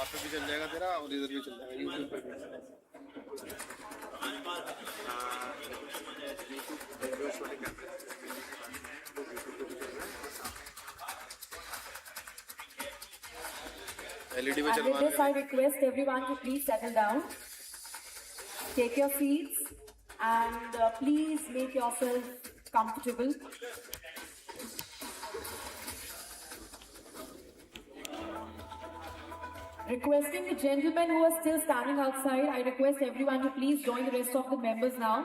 वहाँ पे भी चल जाएगा तेरा और इधर भी चल जाएगा, यूट्यूब पे भी। एलईडी पे And चलवा with this, I request everyone to please settle down, take your seats, and please make yourself comfortable. Requesting the gentlemen who are still standing outside, I request everyone to please join the rest of the members now.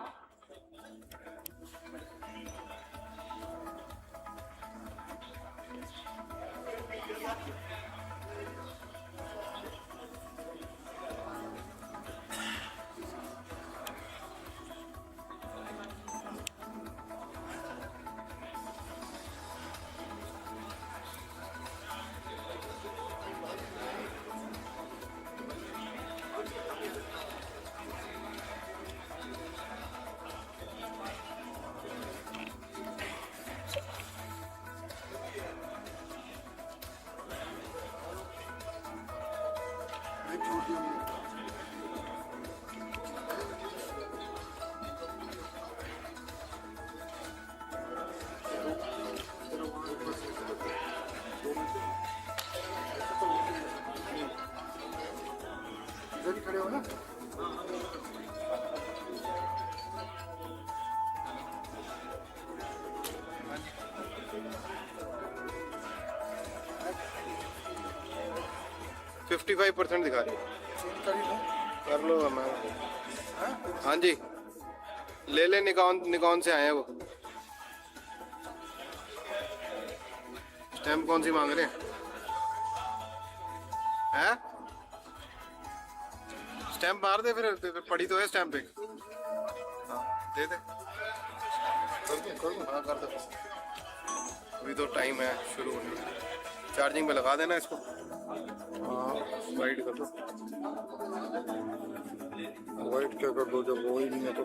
खड़े हो ना। Fifty 55% दिखा रही है, कर लो। मैं हाँ जी, ले ले, निकॉन से आए हैं वो। स्टैम्प कौन सी मांग रहे हैं? स्टैम्प मार दे, फिर पड़ी तो है स्टैम्प पे। हाँ दे दे, कर दो। हाँ कर दो, अभी तो टाइम है शुरू होने में। चार्जिंग पे लगा देना इसको। हाँ वाइट कर दो। वाइट क्या कर दो जब वो ही नहीं है तो।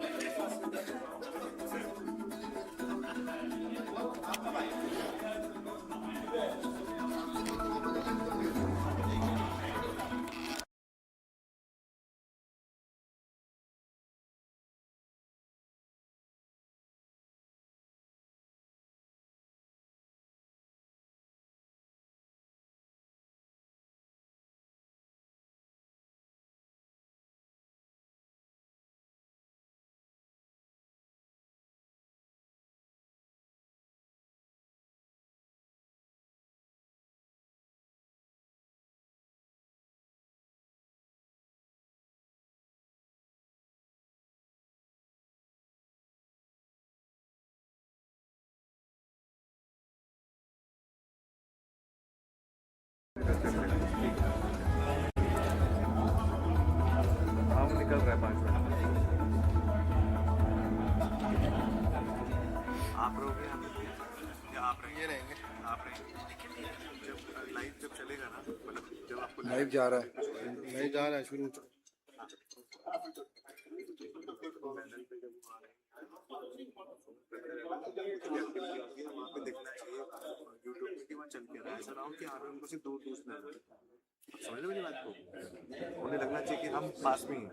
हम निकल रहे हैं 5 मिनट। आप रहोगे या आप रहेंगे? आप रहेंगे। जब लाइव जब चलेगा ना, मतलब जब आपको लाइव जा रहा है शुरू। वहाँ पे देखना चाहिए यूट्यूब पे कि वहाँ चल के रहा है। ऐसा ना हो कि यहाँ पे उनको सिर्फ दूर दूर से समझ लो मेरी बात को। उन्हें लगना चाहिए कि हम पास में ही।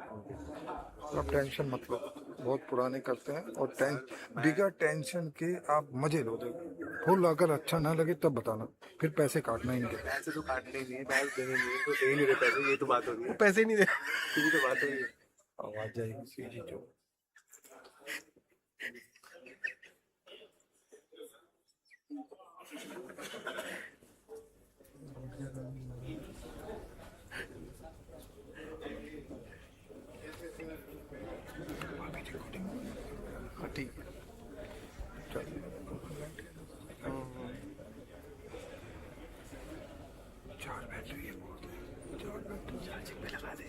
आप टेंशन मत लो, बहुत पुराने करते हैं। और बिगर टेंशन के आप मजे लो। देखो फुल अगर अच्छा ना लगे तब बताना, फिर पैसे काटना इनके। पैसे तो काटने ही नहीं है, पैसे देने नहीं है, तो दे नहीं रहे पैसे, ये तो बात हो रही है। पैसे नहीं दे, यही तो बात हो रही है। आवाज जाएगी सीधी जो। ठीक है चलो, चार बैटरी है, चार बैटरी चार्जिंग पे लगा दे।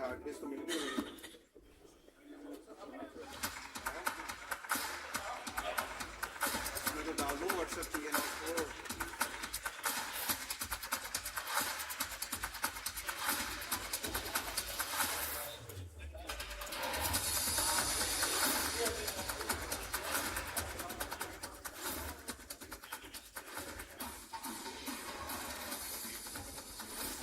हार्डनेस तो मिल गई। मैं तो डाल दूँ व्हाट्सएप पे ना उसको।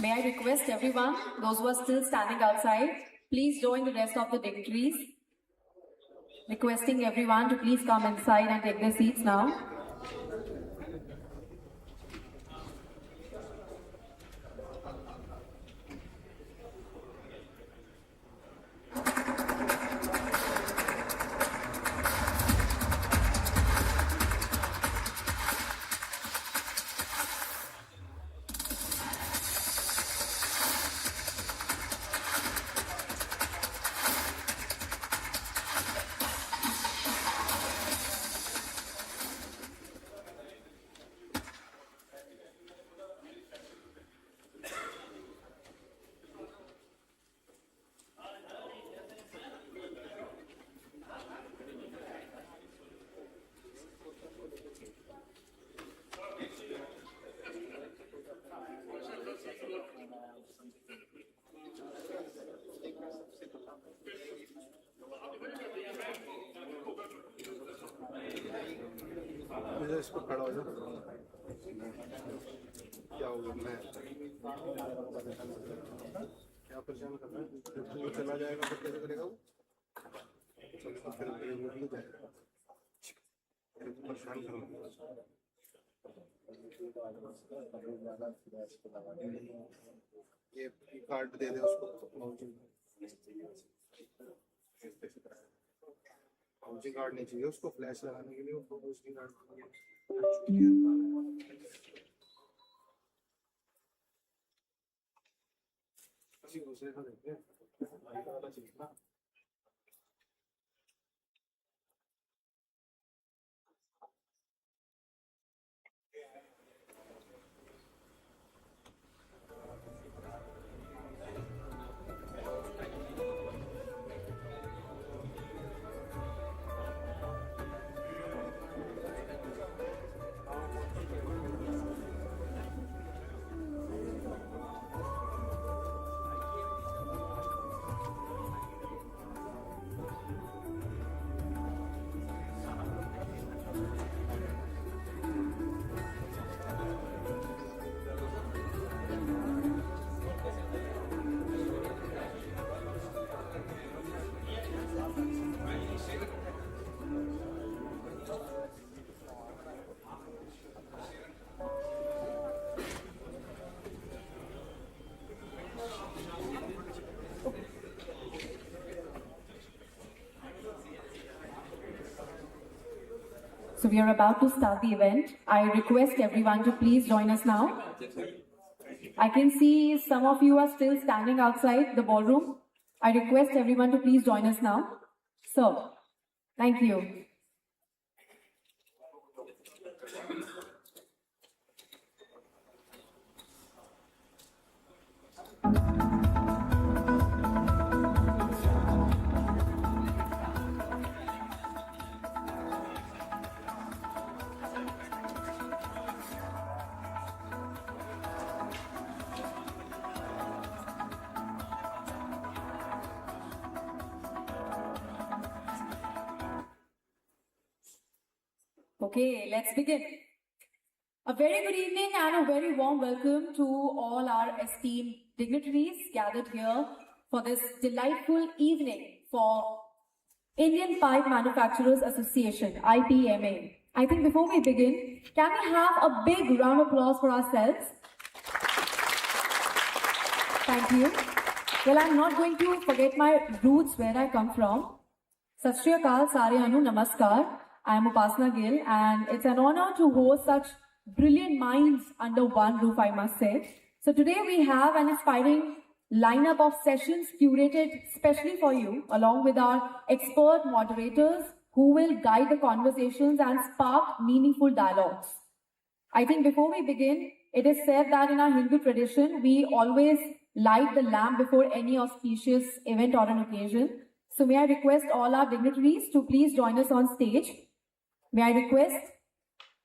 May I request everyone, those who are still standing outside, please join the rest of the dignitaries. Requesting everyone to please come inside and take their seats now. इसको खड़ा हो जाओ। क्या होगा मैं क्या क्या परेशान कर रहा है? फिर वो चला जाएगा, फिर कैसे करेगा वो? चलो फिर ये हो जाएगा, फिर परेशान करूँगा। ये कार्ड दे दे उसको, हाउसिंग कार्ड नहीं चाहिए उसको, फ्लैश लगाने के लिए उसको हाउसिंग कार्ड चाहिए। किसी दूसरे का देखते हैं, भाई का वाला चाहिए ना। So we are about to start the event. I request everyone to please join us now. I can see some of you are still standing outside the ballroom. I request everyone to please join us now. So, thank you. Okay, let's begin. A very good evening and a very warm welcome to all our esteemed dignitaries gathered here for this delightful evening for Indian Pipe Manufacturers Association, IPMA. I think before we begin, can we have a big round of applause for ourselves? Thank you. Well, I'm not going to forget my roots, where I come from. Sat Shri Akal, Sareyanu, Namaskar. I am Upasana Gill, and it's an honor to host such brilliant minds under one roof, I must say. So today we have an inspiring lineup of sessions curated specially for you, along with our expert moderators who will guide the conversations and spark meaningful dialogues. I think before we begin, it is said that in our Hindu tradition, we always light the lamp before any auspicious event or an occasion. So may I request all our dignitaries to please join us on stage. May I request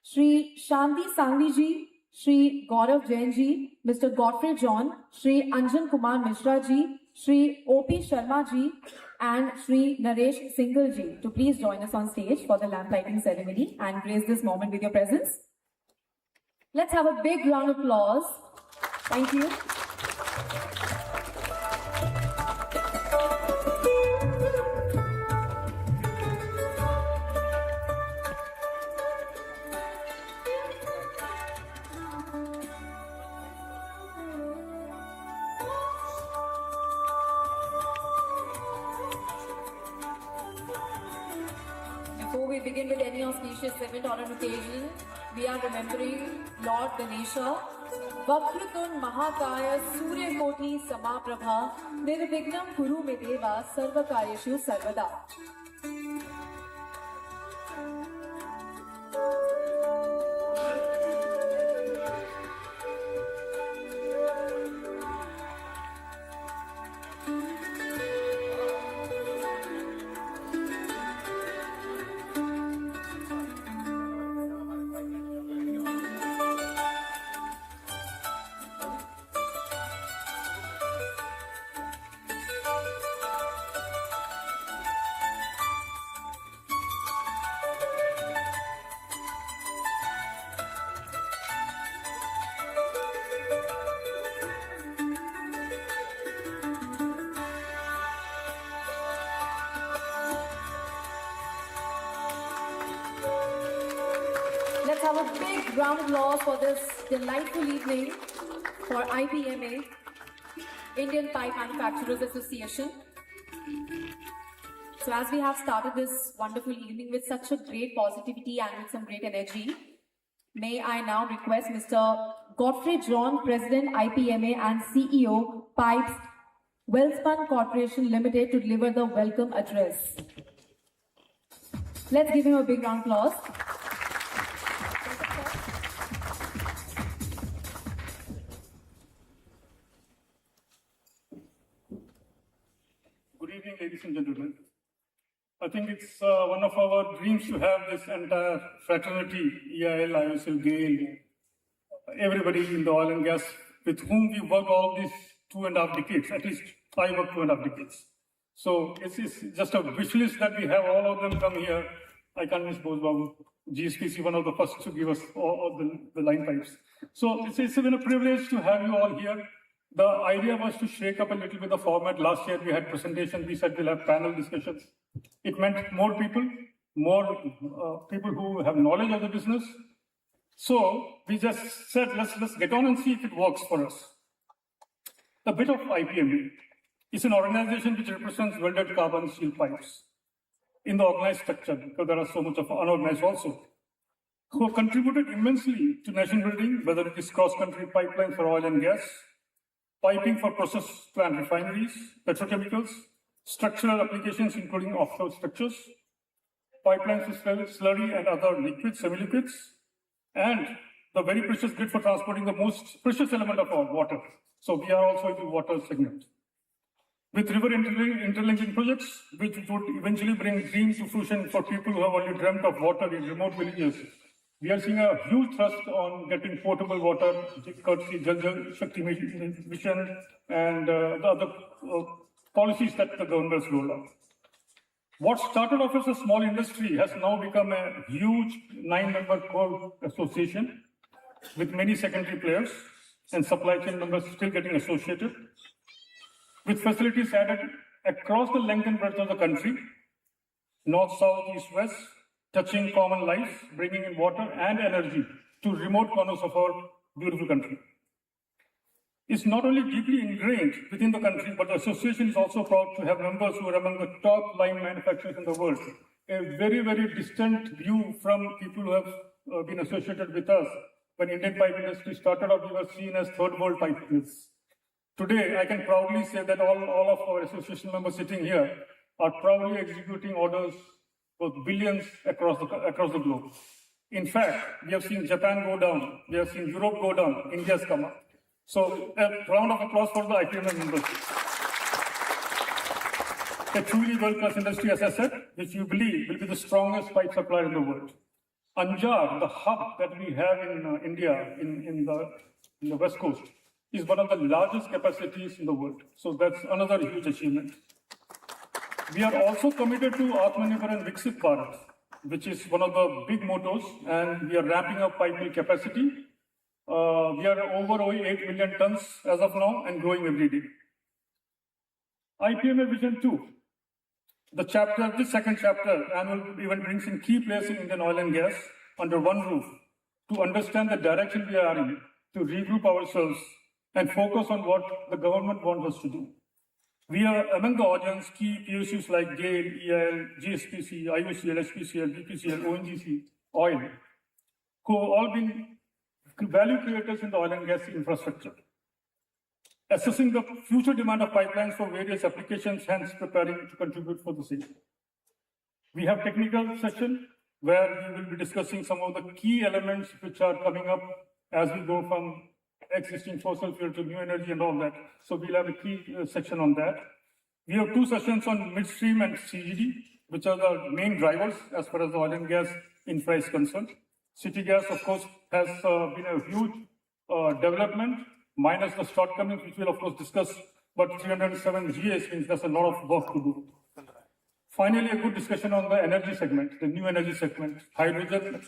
Shri Shanti Sangvi ji, Shri Gaurav Jain ji, Mr. Godfrey John, Shri Anjan Kumar Mishra ji, Shri O.P. Sharma ji, and Shri Naresh Singhal ji to please join us on stage for the lamp lighting ceremony and grace this moment with your presence. Let's have a big round of applause. Thank you. Before we begin with any auspicious event or an occasion, we are remembering Lord Ganesha. Vakratun Mahakaya Surya Koti Samaprabha Nirvignam Kuru Medeva Sarvakaryeshu Sarvada. Let's have a big round of applause for this delightful evening for IPMA, Indian Pipe Manufacturers Association. So as we have started this wonderful evening with such a great positivity and with some great energy, may I now request Mr. Godfrey John, President IPMA and CEO Pipes Wellspun Corporation Limited, to deliver the welcome address. Let's give him a big round of applause. Good evening, ladies and gentlemen. I think it's one of our dreams to have this entire fraternity, EIL, IOCL, GAIL, everybody in the oil and gas with whom we worked all these 2.5 decades, at least I worked 2.5 decades. So it's just a wish list that we have all of them come here. I can't miss Bose Babu, GSPC, one of the first to give us all the line pipes. So it's been a privilege to have you all here. The idea was to shake up a little bit the format. Last year we had presentations, we said we'll have panel discussions. It meant more people who have knowledge of the business. So we just said, let's get on and see if it works for us. A bit of IPMA. It's an organization which represents welded carbon steel pipes in the organized structure, because there are so much of unorganized also, who have contributed immensely to nation building, whether it is cross-country pipelines for oil and gas, piping for process plant refineries, petrochemicals, structural applications including offshore structures, pipelines to slurry and other liquids, semi-liquids, and the very precious grid for transporting the most precious element of our water. So we are also in the water segment. With river interlinking projects, which would eventually bring dreams to fruition for people who have only dreamt of water in remote villages, we are seeing a huge thrust on getting potable water, courtesy Jal Shakti mission and the other policies that the government has rolled out. What started off as a small industry has now become a huge 9-member core association with many secondary players and supply chain members still getting associated, with facilities added across the length and breadth of the country, north, south, east, west, touching common lives, bringing in water and energy to remote corners of our beautiful country. It's not only deeply ingrained within the country, but the association is also proud to have members who are among the top line manufacturers in the world. A very, very distant view from people who have been associated with us. When Indian pipe industry started off, we were seen as third world pipe mills. Today, I can proudly say that all of our association members sitting here are proudly executing orders for billions across the globe. In fact, we have seen Japan go down, we have seen Europe go down, India's come up. So a round of applause for the IPMA members. A truly world-class industry, as I said, which we believe will be the strongest pipe supplier in the world. Anjar, the hub that we have in India, in the West Coast, is one of the largest capacities in the world. So that's another huge achievement. We are also committed to Atmanirbhar and Viksit Bharat, which is one of the big mottos, and we are ramping up pipe mill capacity. We are over 8 million tons as of now and growing every day. IPMA Vision 2. This second chapter, annual event, brings in key players in Indian oil and gas under one roof to understand the direction we are in, to regroup ourselves and focus on what the government wants us to do. We are among the audience key PSUs like GAIL, EIL, GSPC, IOCL, SPCL, BPCL, ONGC, Oil, who have all been value creators in the oil and gas infrastructure. Assessing the future demand of pipelines for various applications, hence preparing to contribute for the same. We have technical session where we will be discussing some of the key elements which are coming up as we go from existing fossil fuel to new energy and all that. So we'll have a key section on that. We have 2 sessions on midstream and CGD, which are the main drivers as far as the oil and gas infra is concerned. City gas, of course, has been a huge development, minus the shortcomings, which we'll of course discuss, but 307 GS means there's a lot of work to do. Finally, a good discussion on the energy segment, the new energy segment. Hydrogen,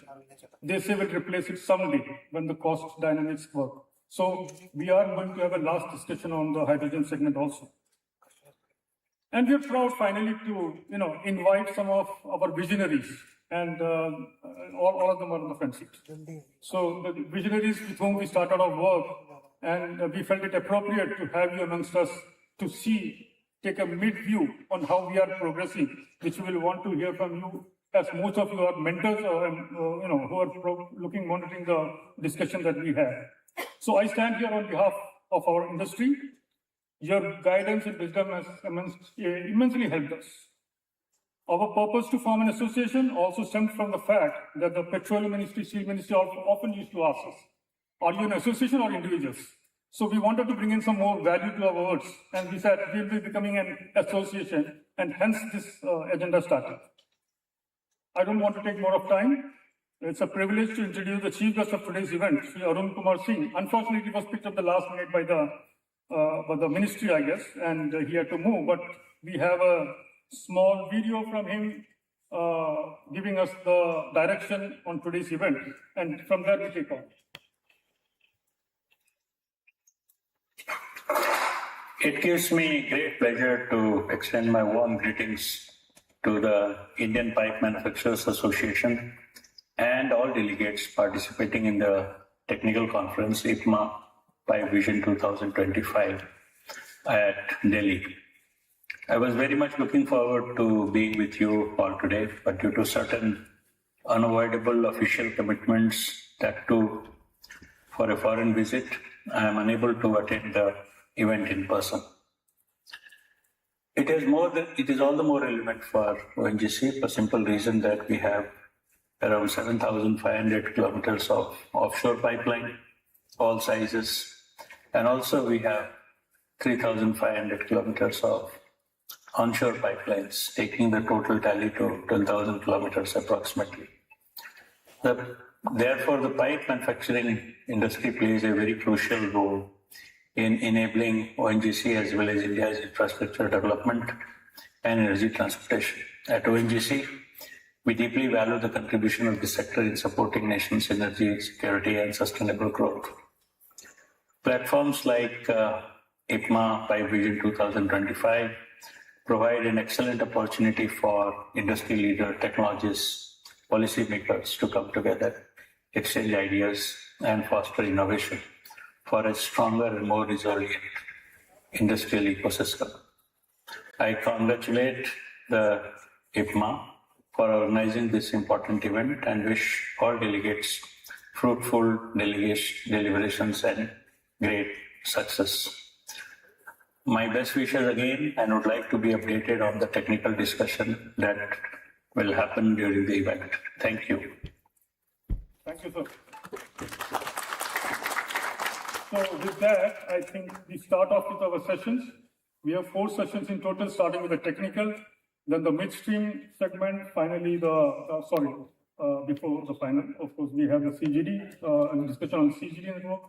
they say will replace it someday when the cost dynamics work. So we are going to have a last discussion on the hydrogen segment also. And we're proud finally to, invite some of our visionaries, and all of them are on the front seat. So the visionaries with whom we started our work, and we felt it appropriate to have you amongst us to take a mid-view on how we are progressing, which we will want to hear from you, as most of you are mentors, who are monitoring the discussion that we have. So I stand here on behalf of our industry. Your guidance and wisdom has immensely helped us. Our purpose to form an association also stemmed from the fact that the Petroleum Ministry, Steel Ministry often used to ask us, are you an association or individuals? So we wanted to bring in some more value to our words, and we said we'll be becoming an association, and hence this agenda started. I don't want to take more of time. It's a privilege to introduce the chief guest of today's event, Sri Arun Kumar Singh. Unfortunately, it was picked up the last minute by the ministry, I guess, and he had to move. But we have a small video from him giving us the direction on today's event, and from there we take on. It gives me great pleasure to extend my warm greetings to the Indian Pipe Manufacturers Association and all delegates participating in the technical conference Ipma Pipe Vision 2025 at Delhi. I was very much looking forward to being with you all today, but due to certain unavoidable official commitments, that too for a foreign visit, I am unable to attend the event in person. It is all the more relevant for ONGC for simple reason that we have around 7,500 kilometers of offshore pipeline, all sizes, and also we have 3,500 kilometers of onshore pipelines, taking the total tally to 10,000 kilometers approximately. Therefore, the pipe manufacturing industry plays a very crucial role in enabling ONGC as well as India's infrastructure development and energy transportation. At ONGC, we deeply value the contribution of this sector in supporting nation's energy security and sustainable growth. Platforms like Ipma Pipe Vision 2025 provide an excellent opportunity for industry leader, technologists, policymakers to come together, exchange ideas, and foster innovation for a stronger and more resilient industrial ecosystem. I congratulate the Ipma for organizing this important event and wish all delegates fruitful deliberations and great success. My best wishes again, and would like to be updated on the technical discussion that will happen during the event. Thank you. Thank you, sir. So with that, I think we start off with our sessions. We have 4 sessions in total, starting with the technical, then the midstream segment, finally before the final, of course, we have the CGD, and discussion on CGD network,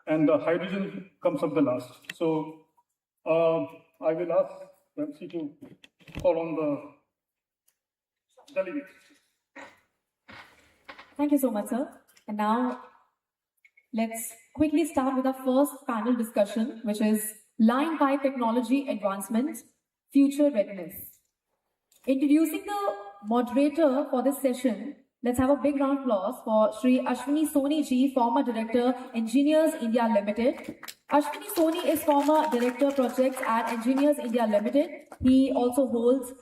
and the hydrogen comes up the last. So I will ask Ramsey to call on the delegates. Thank you so much, sir. And now, let's quickly start with our first panel discussion, which is Line Pipe Technology Advancement, Future Readiness. Introducing the moderator for this session, let's have a big round of applause for Sri Ashwini Soni ji, former Director, Engineers India Limited. Ashwini Soni is former Director Projects at Engineers India Limited. He also holds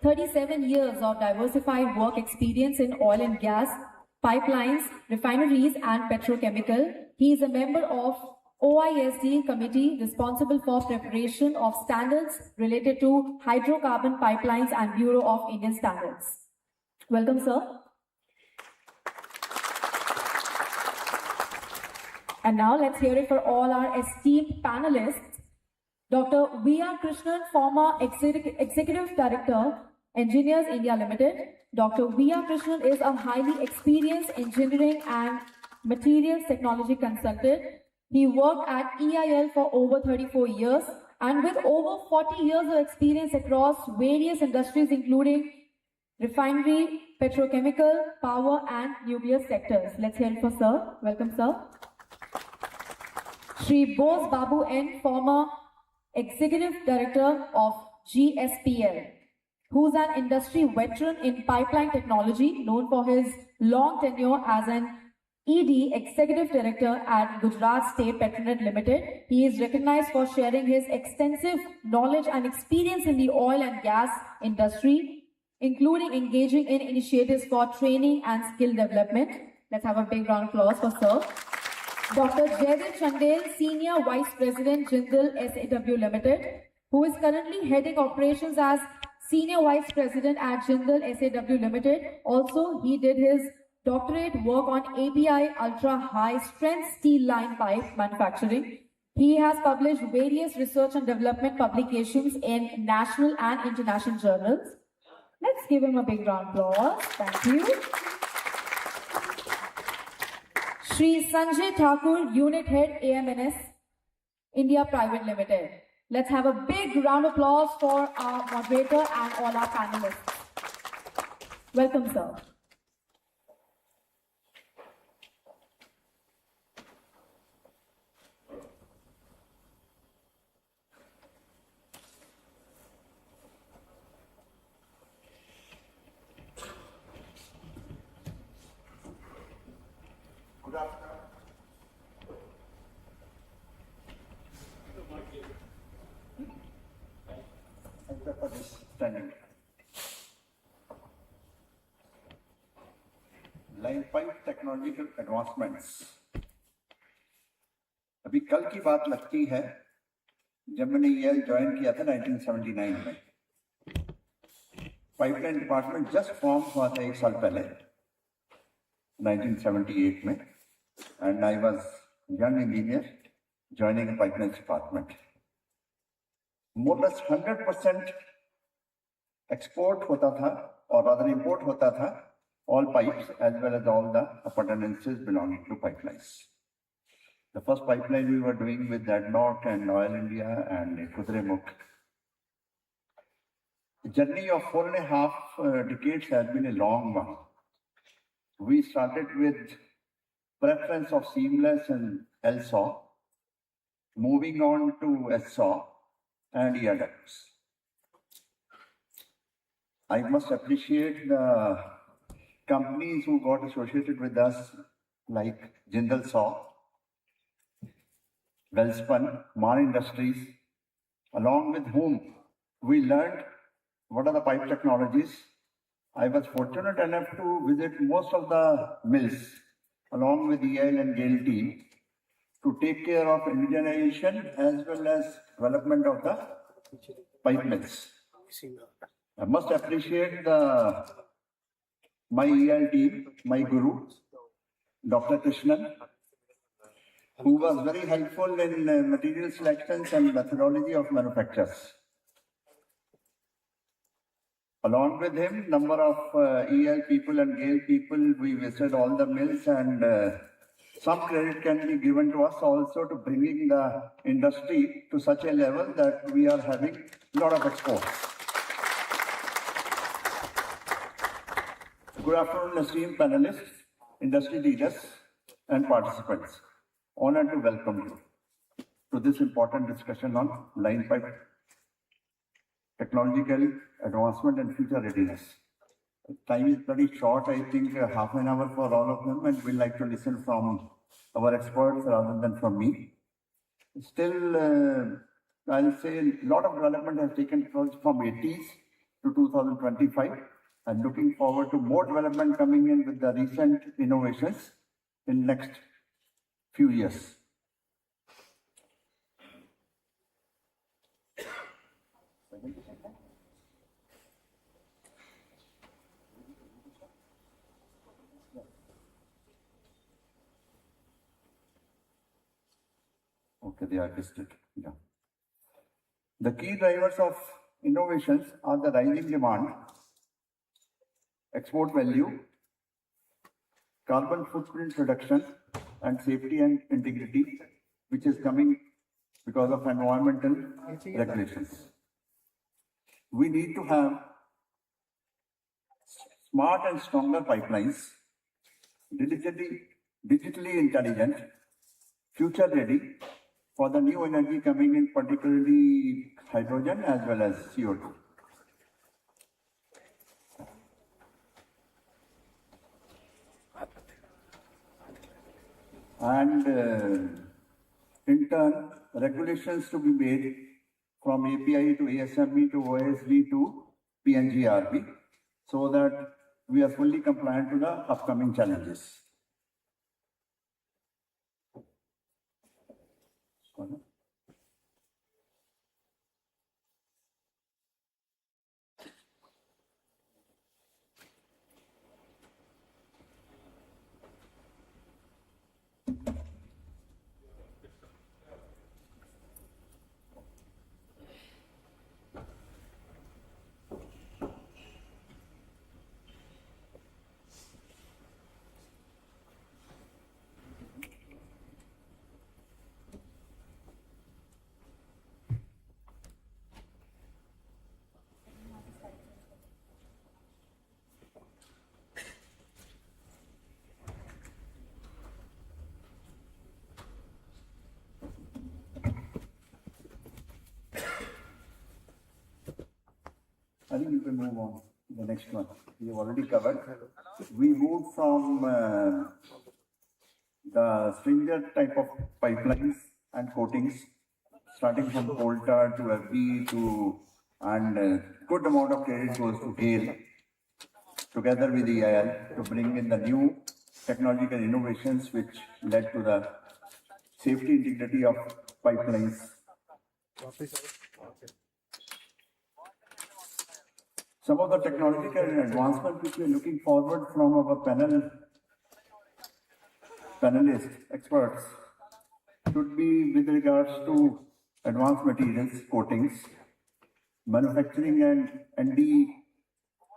37 years of diversified work experience in oil and gas, pipelines, refineries, and petrochemical. He is a member of OISD committee responsible for preparation of standards related to hydrocarbon pipelines and Bureau of Indian Standards. Welcome, sir. And now let's hear it for all our esteemed panelists. Dr. V.R. Krishnan, former Executive Director, Engineers India Limited. Dr. V.R. Krishnan is a highly experienced engineering and materials technology consultant. He worked at EIL for over 34 years and with over 40 years of experience across various industries including refinery, petrochemical, power and nuclear sectors. Let's hear it for sir. Welcome, sir. Shri Bose Babu N, former Executive Director of GSPL, who's an industry veteran in pipeline technology, known for his long tenure as an ED, Executive Director at Gujarat State Petronet Limited. He is recognized for sharing his extensive knowledge and experience in the oil and gas industry, including engaging in initiatives for training and skill development. Let's have a big round of applause for Sir. Dr. Jaidev Chandel, Senior Vice President, Jindal SAW Limited, who is currently heading operations as Senior Vice President at Jindal SAW Limited. Also, he did his doctorate work on API Ultra High Strength Steel Line Pipe manufacturing. He has published various research and development publications in national and international journals. Let's give him a big round of applause. Thank you. Shri Sanjay Thakur, Unit Head, AMNS, India Private Limited. Let's have a big round of applause for our moderator and all our panelists. Welcome, sir. Standing. Line pipe technological advancements. अभी कल की बात लगती है जब मैंने EL join किया था 1979 में। पाइपलाइन डिपार्टमेंट जस्ट फॉर्म हुआ था 1 साल पहले 1978 में, and I was young engineer joining the pipeline department. More or less 100% export होता था और rather import होता था, all pipes as well as all the appurtenances belonging to pipelines. The first pipeline we were doing with ADNOC and Oil India and Kudremukh. The journey of 4.5 decades has been a long one. We started with preference of seamless and LSAW, moving on to SAW and ear ducts. I must appreciate the companies who got associated with us, like Jindal SAW, Welspun, Man Industries, along with whom we learned what are the pipe technologies. I was fortunate enough to visit most of the mills along with EL and GAIL team to take care of indigenization as well as development of the pipe mills. I must appreciate my EL team, my guru, Dr. Krishnan, who was very helpful in material selections and methodology of manufacturers. Along with him, number of EL people and GAIL people, we visited all the mills, and some credit can be given to us also to bringing the industry to such a level that we are having a lot of exports. Good afternoon, esteemed panelists, industry leaders, and participants. Honored to welcome you to this important discussion on line pipe technological advancement and future readiness. Time is pretty short, I think half an hour for all of them, and we'd like to listen from our experts rather than from me. Still, I'll say a lot of development has taken place from 80s to 2025. And looking forward to more development coming in with the recent innovations in next few years. Okay, they are listed. Yeah. The key drivers of innovations are the rising demand, export value, carbon footprint reduction, and safety and integrity, which is coming because of environmental regulations. We need to have smart and stronger pipelines, digitally intelligent, future ready, for the new energy coming in, particularly hydrogen as well as CO2. And in turn, regulations to be made from API to ASME to OSD to PNGRB, so that we are fully compliant to the upcoming challenges. I think you can move on to the next one. We have already covered. We moved from the stringent type of pipelines and coatings, starting from coal tar to FD to, and good amount of credit goes to GAIL, together with EIL, to bring in the new technological innovations which led to the safety integrity of pipelines. Some of the technological advancements which we are looking forward from our panelists, experts, should be with regards to advanced materials, coatings, manufacturing and ND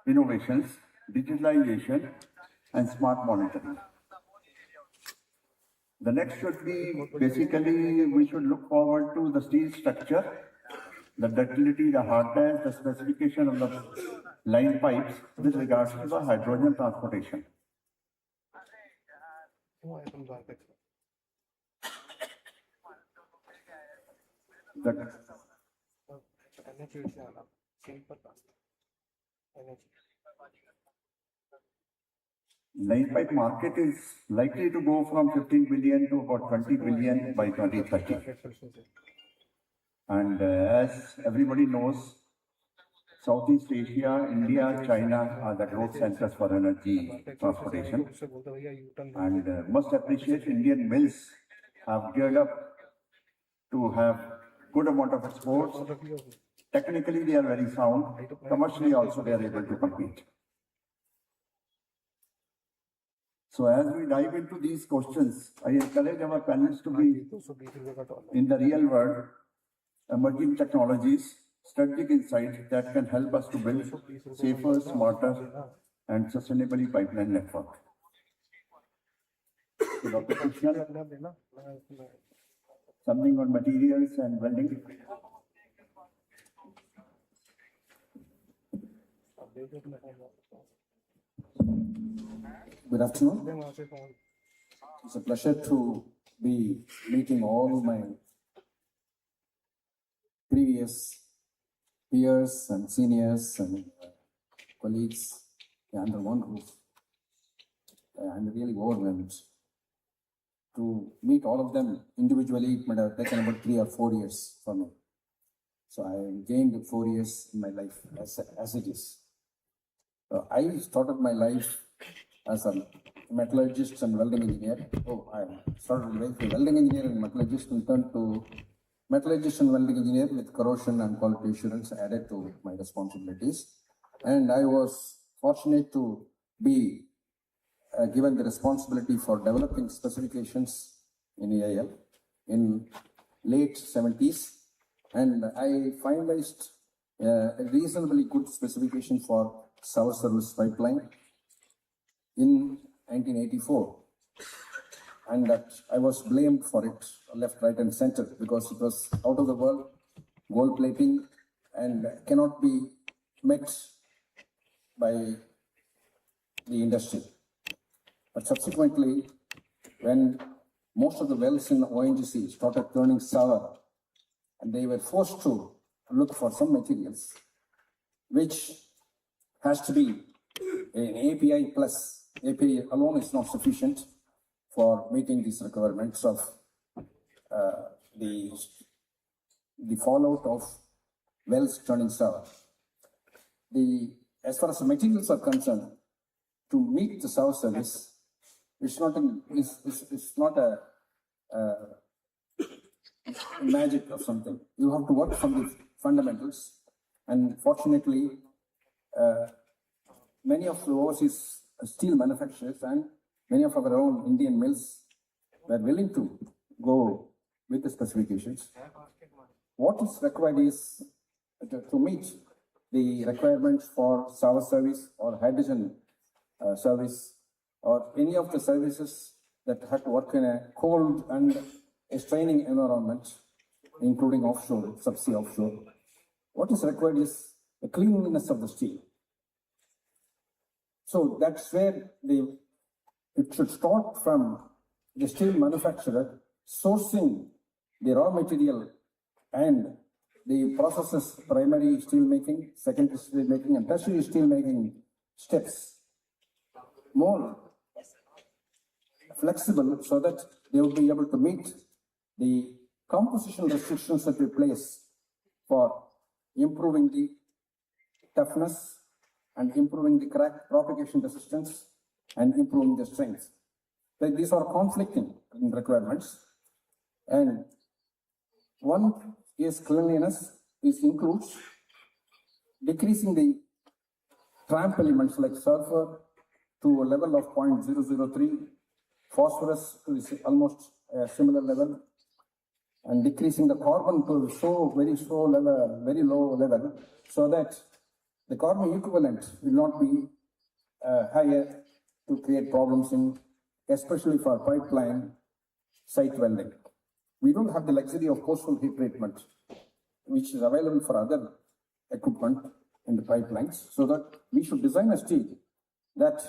innovations, digitalization, and smart monitoring. The next should be basically, we should look forward to the steel structure, the ductility, the hardness, the specification of the line pipes with regards to the hydrogen transportation. The line pipe market is likely to go from 15 billion to about 20 billion by 2030. And as everybody knows, Southeast Asia, India, China are the growth centers for energy transportation. And must appreciate Indian mills have geared up to have good amount of exports. Technically, they are very sound. Commercially also, they are able to compete. So as we dive into these questions, I encourage our panelists to be in the real world, emerging technologies, strategic insights that can help us to build safer, smarter, and sustainably pipeline network. So Dr. Krishnan, something on materials and welding. Good afternoon. It's a pleasure to be meeting all my previous peers and seniors and colleagues under one roof. I'm really overwhelmed. To meet all of them individually, it might have taken about 3 or 4 years for me. So I gained 4 years in my life as it is. I started my life as a metallurgist and welding engineer. I started life as a welding engineer and metallurgist, and turned to metallurgist and welding engineer with corrosion and quality assurance added to my responsibilities. And I was fortunate to be given the responsibility for developing specifications in EIL in late 70s. And I finalized a reasonably good specification for sour service pipeline in 1984. And that I was blamed for it left, right, and center because it was out of the world, gold plating, and cannot be met by the industry. But subsequently, when most of the wells in ONGC started turning sour, and they were forced to look for some materials, which has to be an API plus. API alone is not sufficient for meeting these requirements of the fallout of wells turning sour. As far as the materials are concerned, to meet the sour service, it's not a magic or something. You have to work from the fundamentals, and fortunately, many of the overseas steel manufacturers and many of our own Indian mills were willing to go with the specifications. What is required is to meet the requirements for sour service or hydrogen service or any of the services that have to work in a cold and a straining environment, including offshore, subsea offshore. What is required is the cleanliness of the steel. So that's where it should start from the steel manufacturer sourcing the raw material and the processes, primary steel making, secondary steel making, and tertiary steel making steps more flexible so that they will be able to meet the composition restrictions that we place for improving the toughness and improving the crack propagation resistance and improving the strength. Like these are conflicting requirements. And one is cleanliness. This includes decreasing the tramp elements like sulfur to a level of 0.003, phosphorus to almost a similar level, and decreasing the carbon to very low level, so that the carbon equivalent will not be higher to create problems especially for pipeline site welding. We don't have the luxury of coastal heat treatment, which is available for other equipment in the pipelines, so that we should design a steel that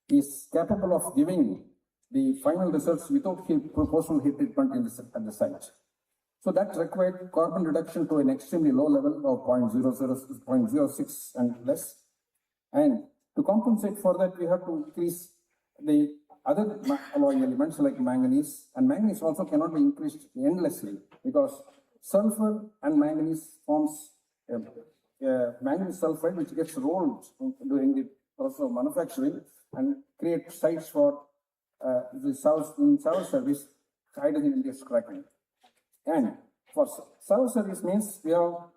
is capable of giving the final results without coastal heat treatment at the site. So that required carbon reduction to an extremely low level of 0.06 and less. And to compensate for that, we have to increase the other alloy elements like manganese. And manganese also cannot be increased endlessly, because sulfur and manganese forms manganese sulfide, which gets rolled during the process of manufacturing and create sites for the sour service hydrogen-induced cracking. And for sour service means we have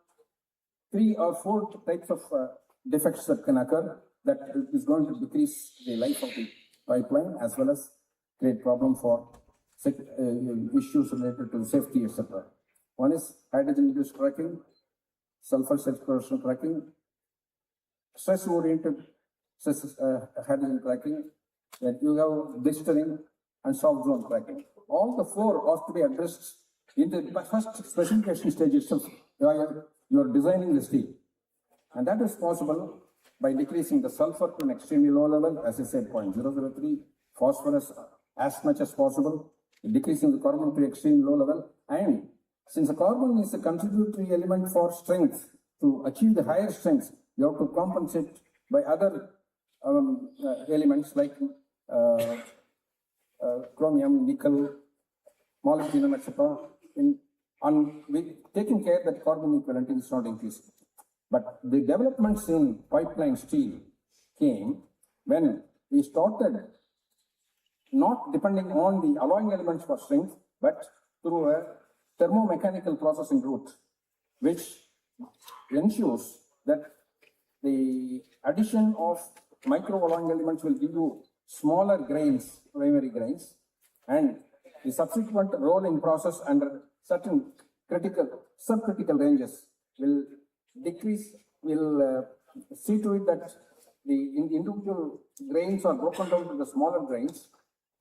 3 or 4 types of defects that can occur that is going to decrease the life of the pipeline as well as create problem for issues related to safety, etc. One is hydrogen-induced cracking, sulfur self-corrosion cracking, stress-oriented hydrogen cracking, then you have blistering and soft zone cracking. All the 4 are to be addressed in the first specification stage itself. You are designing the steel, and that is possible by decreasing the sulfur to an extremely low level, as I said, 0.003, phosphorus as much as possible, decreasing the carbon to extremely low level. And since the carbon is a contributory element for strength, to achieve the higher strength, you have to compensate by other elements like chromium, nickel, molybdenum, etc. And taking care that carbon equivalent is not increasing. But the developments in pipeline steel came when we started not depending on the alloying elements for strength, but through a thermomechanical processing route, which ensures that the addition of micro alloying elements will give you smaller grains, primary grains, and the subsequent rolling process under certain subcritical ranges will decrease, will see to it that the individual grains are broken down to the smaller grains,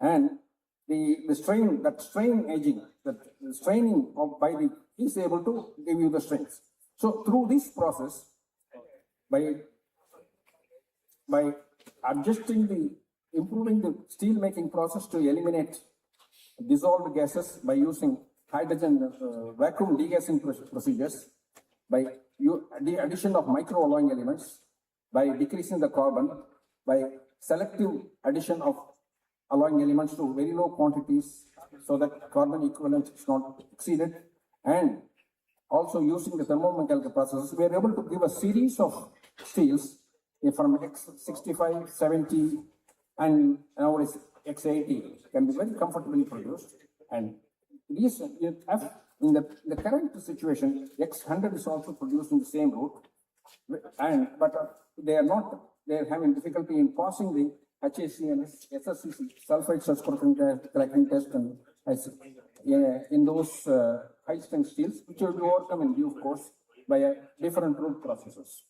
and the strain aging, the straining by the is able to give you the strength. So through this process, by adjusting improving the steel making process to eliminate dissolved gases by using hydrogen vacuum degassing procedures, by the addition of microalloying elements, by decreasing the carbon, by selective addition of alloying elements to very low quantities so that carbon equivalent is not exceeded, and also using the thermomechanical processes, we are able to give a series of steels from X65, 70, and nowadays X80 can be very comfortably produced. And these, in the current situation, X100 is also produced in the same route, but they are having difficulty in passing the HAC and SSCC, sulfide stress cracking test, and in those high strength steels, which will be overcome in due course by a different root processes.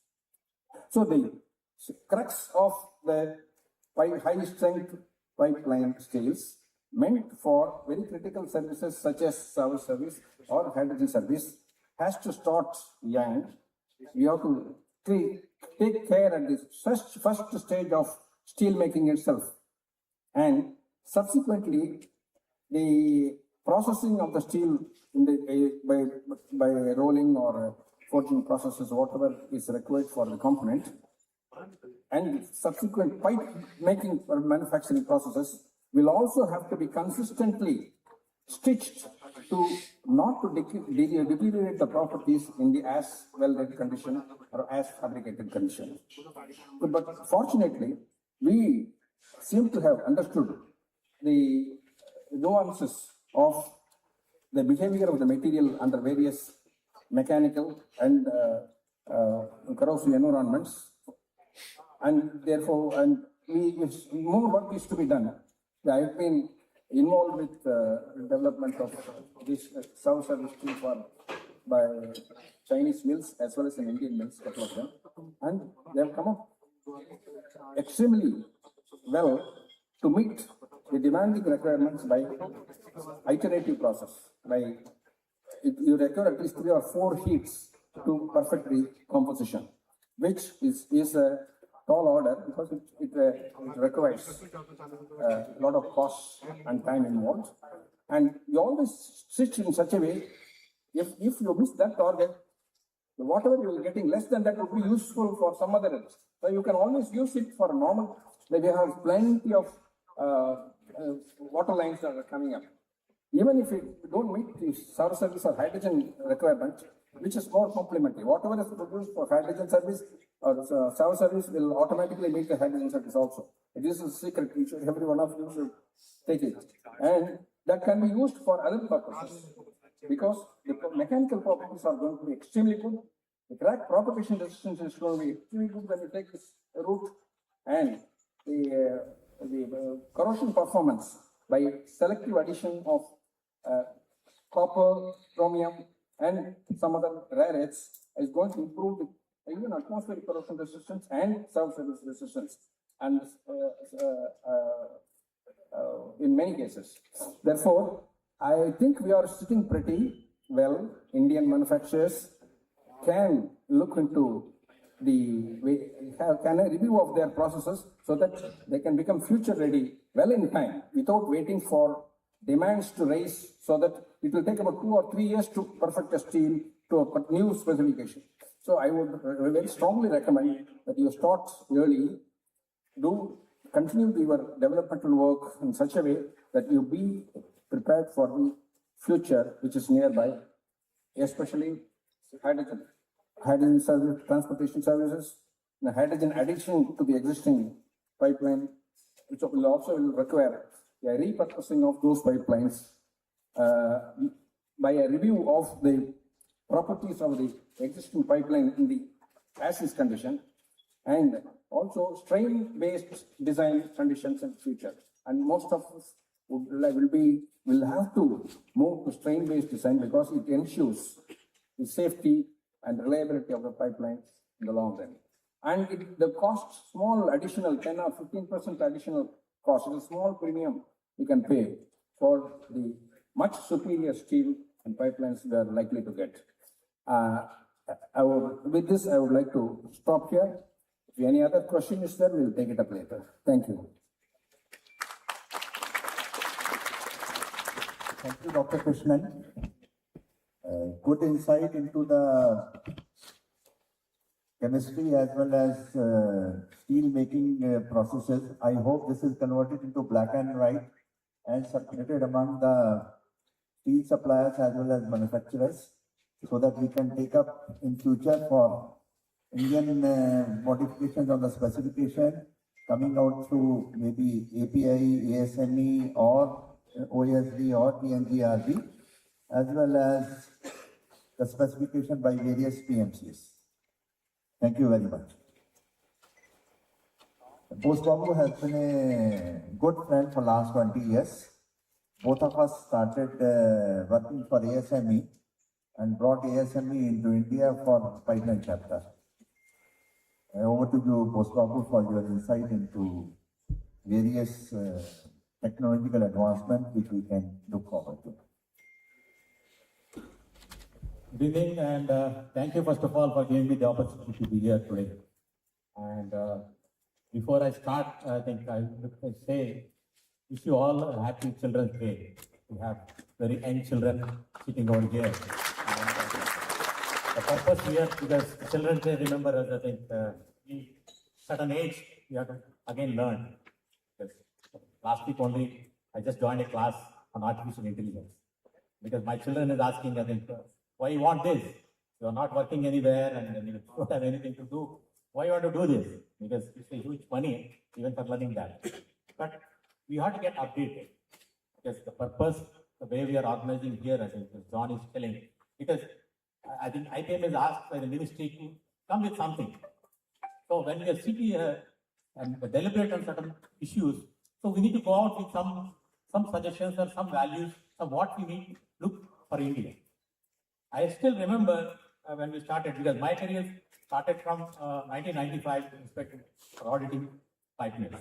So the crux of the high strength pipeline steels meant for very critical services such as service or hydrogen service has to start young. We have to take care at the first stage of steel making itself, and subsequently the processing of the steel in by rolling or forging processes, whatever is required for the component, and subsequent pipe making or manufacturing processes will also have to be consistently stitched to not to deteriorate the properties in the as welded condition or as fabricated condition. But fortunately, we seem to have understood the nuances of the behavior of the material under various mechanical and corrosive environments, and therefore, more work is to be done. I've been involved with development of this service steel by Chinese mills as well as in Indian mills, couple of them, and they have come up extremely well to meet the demanding requirements by iterative process. You require at least 3 or 4 heats to perfect the composition, which is a tall order because it requires a lot of cost and time involved. And you always stitch in such a way, if you miss that target, whatever you are getting less than that would be useful for some other else. So you can always use it for normal. Maybe have plenty of water lines that are coming up. Even if you don't meet the service or hydrogen requirement, which is more complementary. Whatever is produced for hydrogen service or service will automatically meet the hydrogen service also. This is a secret. Every one of you should take it. And that can be used for other purposes because the mechanical properties are going to be extremely good. The crack propagation resistance is going to be extremely good when you take this route, and the corrosion performance by selective addition of copper, chromium, and some other rare earths is going to improve even atmospheric corrosion resistance and surface resistance, and in many cases. Therefore, I think we are sitting pretty well. Indian manufacturers can look into can a review of their processes so that they can become future ready well in time without waiting for demands to rise, so that it will take about 2 or 3 years to perfect a steel to a new specification. So I would very strongly recommend that you start early, continue your developmental work in such a way that you be prepared for the future which is nearby, especially hydrogen service, transportation services, the hydrogen addition to the existing pipeline, which will also require a repurposing of those pipelines by a review of the properties of the existing pipeline in the as-is condition, and also strain-based design conditions in future. And most of us will have to move to strain-based design because it ensures the safety and reliability of the pipeline in the long run. And the cost, small additional 10 or 15% additional cost, is a small premium you can pay for the much superior steel and pipelines we are likely to get. With this, I would like to stop here. If any other question is there, we'll take it up later. Thank you. Thank you, Dr. Krishnan. Good insight into the chemistry as well as steel making processes. I hope this is converted into black and white and circulated among the steel suppliers as well as manufacturers, so that we can take up in future for Indian modifications on the specification coming out through maybe API, ASME or OSD or PNGRB, as well as the specification by various PMCs. Thank you very much. Bose Babu has been a good friend for last 20 years. Both of us started working for ASME and brought ASME into India for pipeline chapter. Over to you, Bose Babu, for your insight into various technological advancements which we can look forward to. Good evening, and thank you first of all for giving me the opportunity to be here today. And before I start, I think I would say, wish you all a happy Children's Day. We have very young children sitting over here. And, the purpose here, because Children's Day, remember, as I think, in certain age, you have to again learn. Because last week only, I just joined a class on artificial intelligence. Because my children is asking, I think, why you want this? You are not working anywhere and you don't have anything to do. Why you want to do this? Because it's a huge money even for learning that. But we have to get updated. Because the purpose, the way we are organizing here, I think, as John is telling, because I think IPM is asked by the ministry to come with something. So when we are sitting here and deliberate on certain issues, so we need to go out with some suggestions or some values of what we need to look for India. I still remember when we started, because my career started from 1995 in respect for auditing pipelines.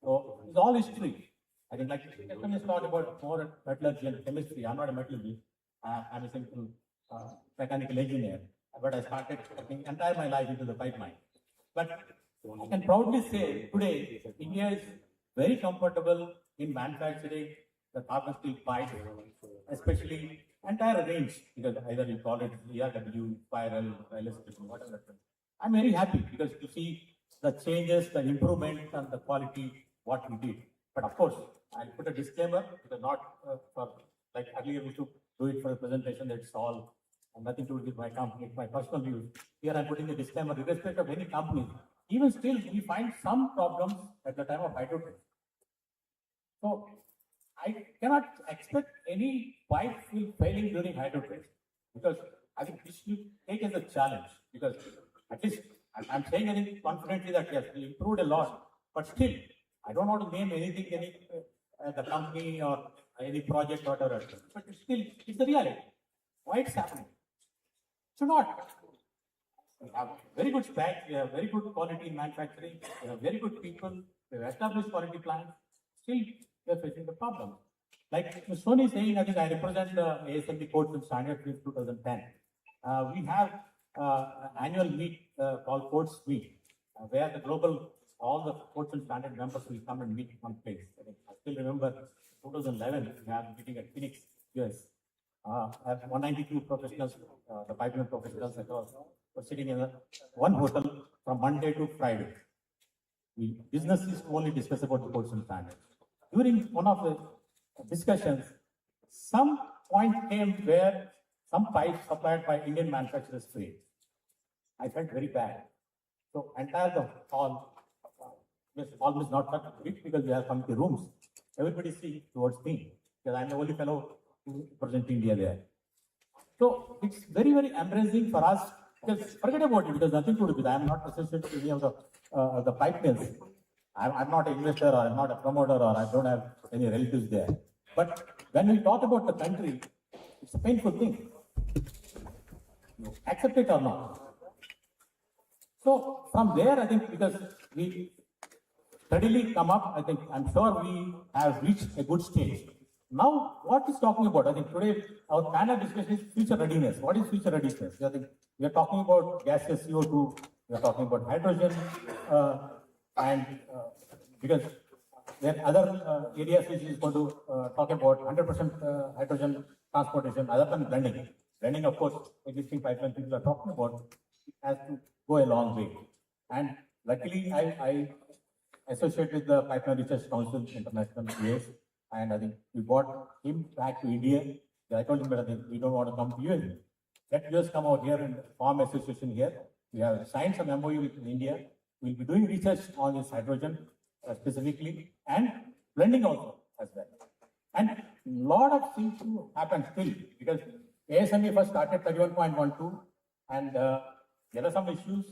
So it's all history. I think, like, let me talk about more metallurgy and chemistry. I'm not a metallurgist. I'm a simple mechanical engineer. But I started working entire my life into the pipeline. But I can proudly say today, India is very comfortable in manufacturing the carbon steel pipe, especially entire range, because either you call it ERW, spiral, elastic, whatever. I'm very happy because you see the changes, the improvement and the quality, what we did. But of course, I'll put a disclaimer, because not for, like earlier we should do it for the presentation, that's all, and nothing to do with my company, my personal views. Here I'm putting a disclaimer, irrespective of any company. Even still, we find some problems at the time of hydrogen. So I cannot expect any pipe will failing during hydrogen, because I think this should take as a challenge, because at least I'm saying anything confidently that yes, we improved a lot, but still, I don't want to name anything, the company or any project or whatever, but still, it's the reality. Why it's happening? So not. We have very good specs, we have very good quality in manufacturing, we have very good people, we have established quality plans, still we are facing the problem. Like Ms. Soni is saying, I think I represent the ASME Codes and Standards since 2010. We have annual meet called Codes Meet, where the global, all the Codes and Standard members will come and meet in one place. I still remember 2011, we had a meeting at Phoenix, US. As 192 professionals, the pipeline professionals that were sitting in one hotel from Monday to Friday. The business is to only discuss about the Codes and Standards. During one of the discussions, some point came where some pipes supplied by Indian manufacturers failed. I felt very bad. So entire the hall, almost not that big because we have committee rooms. Everybody see towards me because I'm the only fellow who represent India there. So it's very, very embarrassing for us. Because forget about it, because nothing to do with it. I'm not associated with any of the pipe mills. I'm not an investor or I'm not a promoter or I don't have any relatives there. But when we talk about the country, it's a painful thing. Accept it or not. So from there, I think because we steadily come up, I think I'm sure we have reached a good stage. Now, what is talking about? I think today our panel discussion is future readiness. What is future readiness? I think we are talking about gaseous CO2, we are talking about hydrogen, and because then other areas which is going to talk about 100% hydrogen transportation, other than blending. Blending, of course, existing pipeline people are talking about, it has to go a long way. And luckily, I associate with the Pipeline Research Council International US, and I think we brought him back to India. I told him that I think we don't want to come to US. Let US come out here and form association here. We have signed some MOU with India. We'll be doing research on this hydrogen specifically and blending also as well. And a lot of things to happen still because ASME first started 31.12 and there are some issues.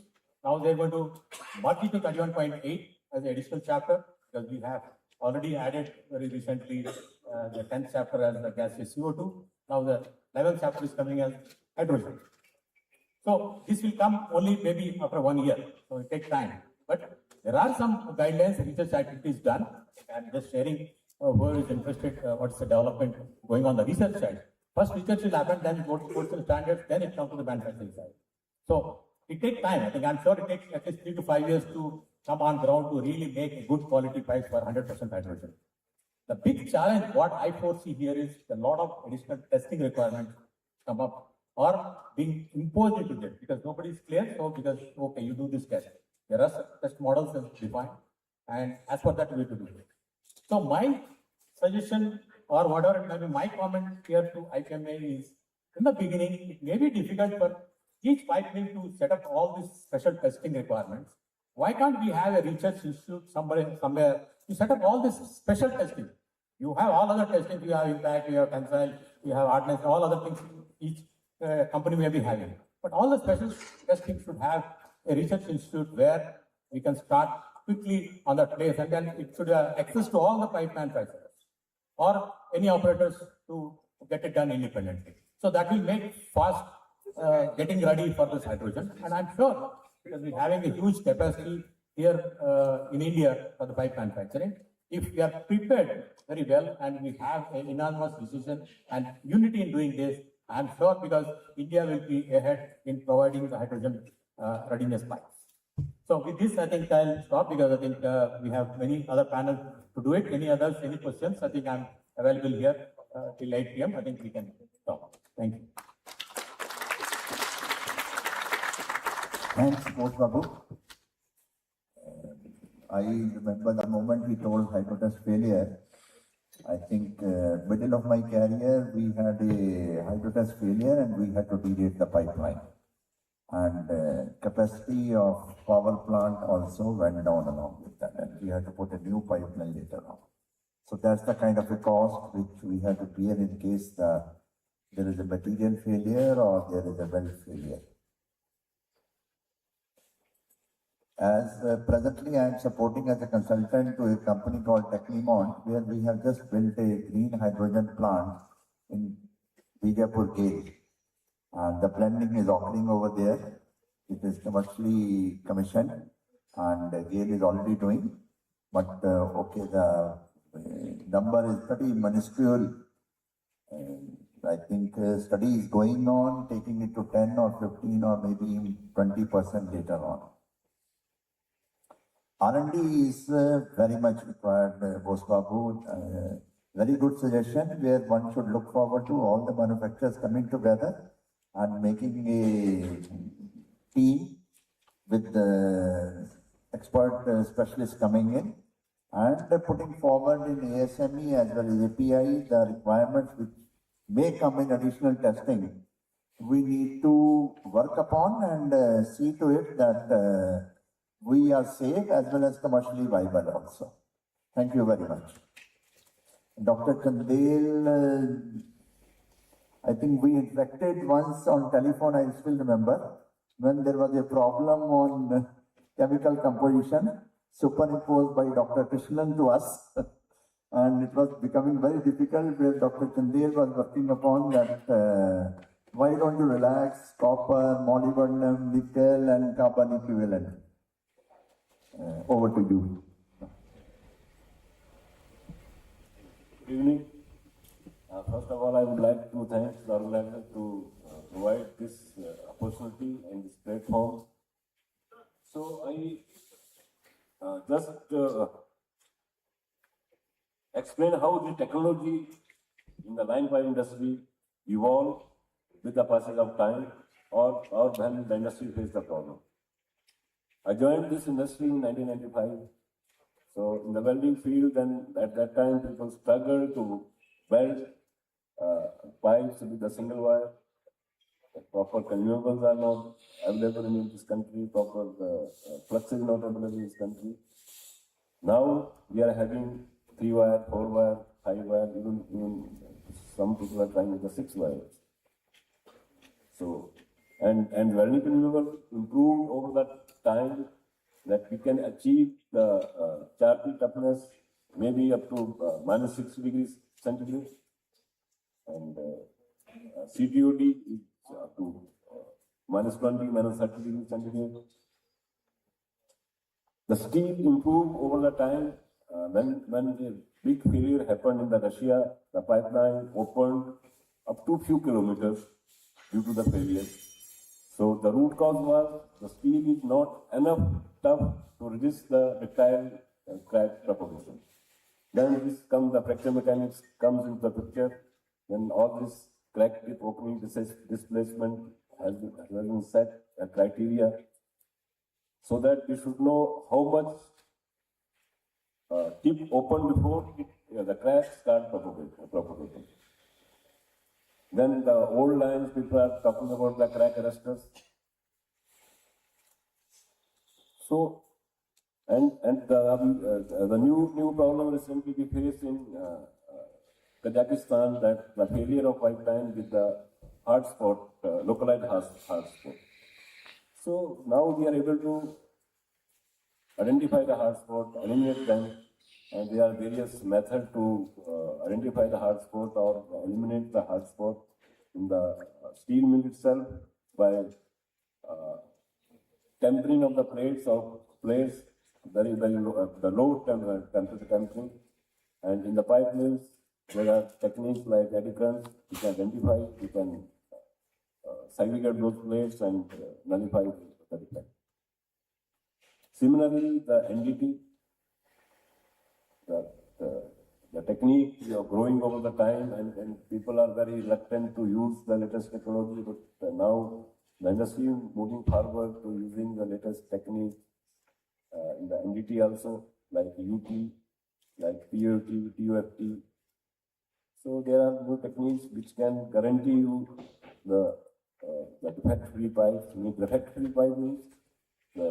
Now they're going to merge it to 31.8 as an additional chapter because we have already added very recently the 10th chapter as the gaseous CO2. Now the 11th chapter is coming as hydrogen. So this will come only maybe after 1 year. So it takes time. But there are some guidelines, research activities done. I'm just sharing whoever is interested, what's the development going on the research side. First research will happen, then go to coastal standards, then it comes to the manufacturing side. So it takes time. I think I'm sure it takes at least 3 to 5 years to come on ground to really make a good quality pipes for 100% hydrogen. The big challenge, what I foresee here is a lot of additional testing requirements come up or being imposed into them because nobody is clear. So because, okay, you do this test. There are test models defined and as per that we have to do it. So my suggestion or whatever it may be, my comment here to IPMA is in the beginning, it may be difficult for each pipeline to set up all these special testing requirements. Why can't we have a research institute somewhere to set up all this special testing? You have all other testing, you have impact, you have tensile, you have hardness, all other things each company may be having. But all the special testing should have a research institute where we can start quickly on that place and then it should have access to all the pipe manufacturers or any operators to get it done independently. So that will make fast getting ready for this hydrogen. And I'm sure because we're having a huge capacity here in India for the pipe manufacturing, if we are prepared very well and we have an enormous decision and unity in doing this, I'm sure because India will be ahead in providing the hydrogen readiness pipes. So with this, I think I'll stop because I think we have many other panels to do it. Any others, any questions? I think I'm available here till 8 p.m. I think we can talk. Thank you. Thanks, Boss Babu. I remember the moment we told hydrotest failure. I think middle of my career, we had a hydrotest failure and we had to derate the pipeline. And capacity of power plant also went down along with that. And we had to put a new pipeline later on. So that's the kind of a cost which we had to bear in case there is a material failure or there is a well failure. As presently I am supporting as a consultant to a company called Technimont, where we have just built a green hydrogen plant in Bijapur Gale. And the blending is occurring over there. It is commercially commissioned and GAIL is already doing. But okay, the number is pretty minuscule. I think study is going on, taking it to 10 or 15 or maybe 20% later on. R&D is very much required, Boss Babu. Very good suggestion where one should look forward to all the manufacturers coming together and making a team with the expert specialists coming in and putting forward in ASME as well as API the requirements which may come in additional testing. We need to work upon and see to it that we are safe as well as commercially viable also. Thank you very much. Dr. Chandel, I think we interacted once on telephone, I still remember, when there was a problem on chemical composition superimposed by Dr. Krishnan to us. And it was becoming very difficult where Dr. Chandel was working upon that why don't you relax copper, molybdenum, nickel and carbon equivalent. Over to you. Good evening. First of all, I would like to thank the organizer to provide this opportunity and this platform. So I just explain how the technology in the line pipe industry evolved with the passage of time or when the industry faced the problem. I joined this industry in 1995. So in the welding field, then at that time people struggled to weld pipes with the single wire. Proper consumables are not available in this country. Proper flux is not available in this country. Now we are having 3-wire, 4-wire, 5-wire, even some people are trying with the 6-wire. So, and welding consumable improved over that time that we can achieve the charpy toughness maybe up to -60 degrees centigrade, and CTOD is up to -20, -30 degrees centigrade. The steel improved over the time. When the big failure happened in the Russia, the pipeline opened up to few kilometers due to the failure. So the root cause was the steel is not enough tough to resist the ductile crack propagation. Then this comes, the fracture mechanics comes into the picture. Then all this crack tip opening displacement has been set a criteria so that we should know how much tip open before the cracks start propagating. Then the old lines, people are talking about the crack arresters. So, and the new problem recently we faced in Kazakhstan, that the failure of pipeline with the hard spot, localized hard spot. So now we are able to identify the hard spot, eliminate them, and there are various methods to identify the hard spot or eliminate the hard spot in the steel mill itself by tempering of the plates very low, the low temperature tempering, and in the pipe mills there are techniques like eddy currents. You can identify, you can segregate those plates and nullify the defect. Similarly, the NDT, the technique growing over the time, and people are very reluctant to use the latest technology, but now the industry is moving forward to using the latest technique in the NDT also, like UT, like POT, TOFT. So there are new techniques which can guarantee you the defect-free pipes. Defect-free pipe means the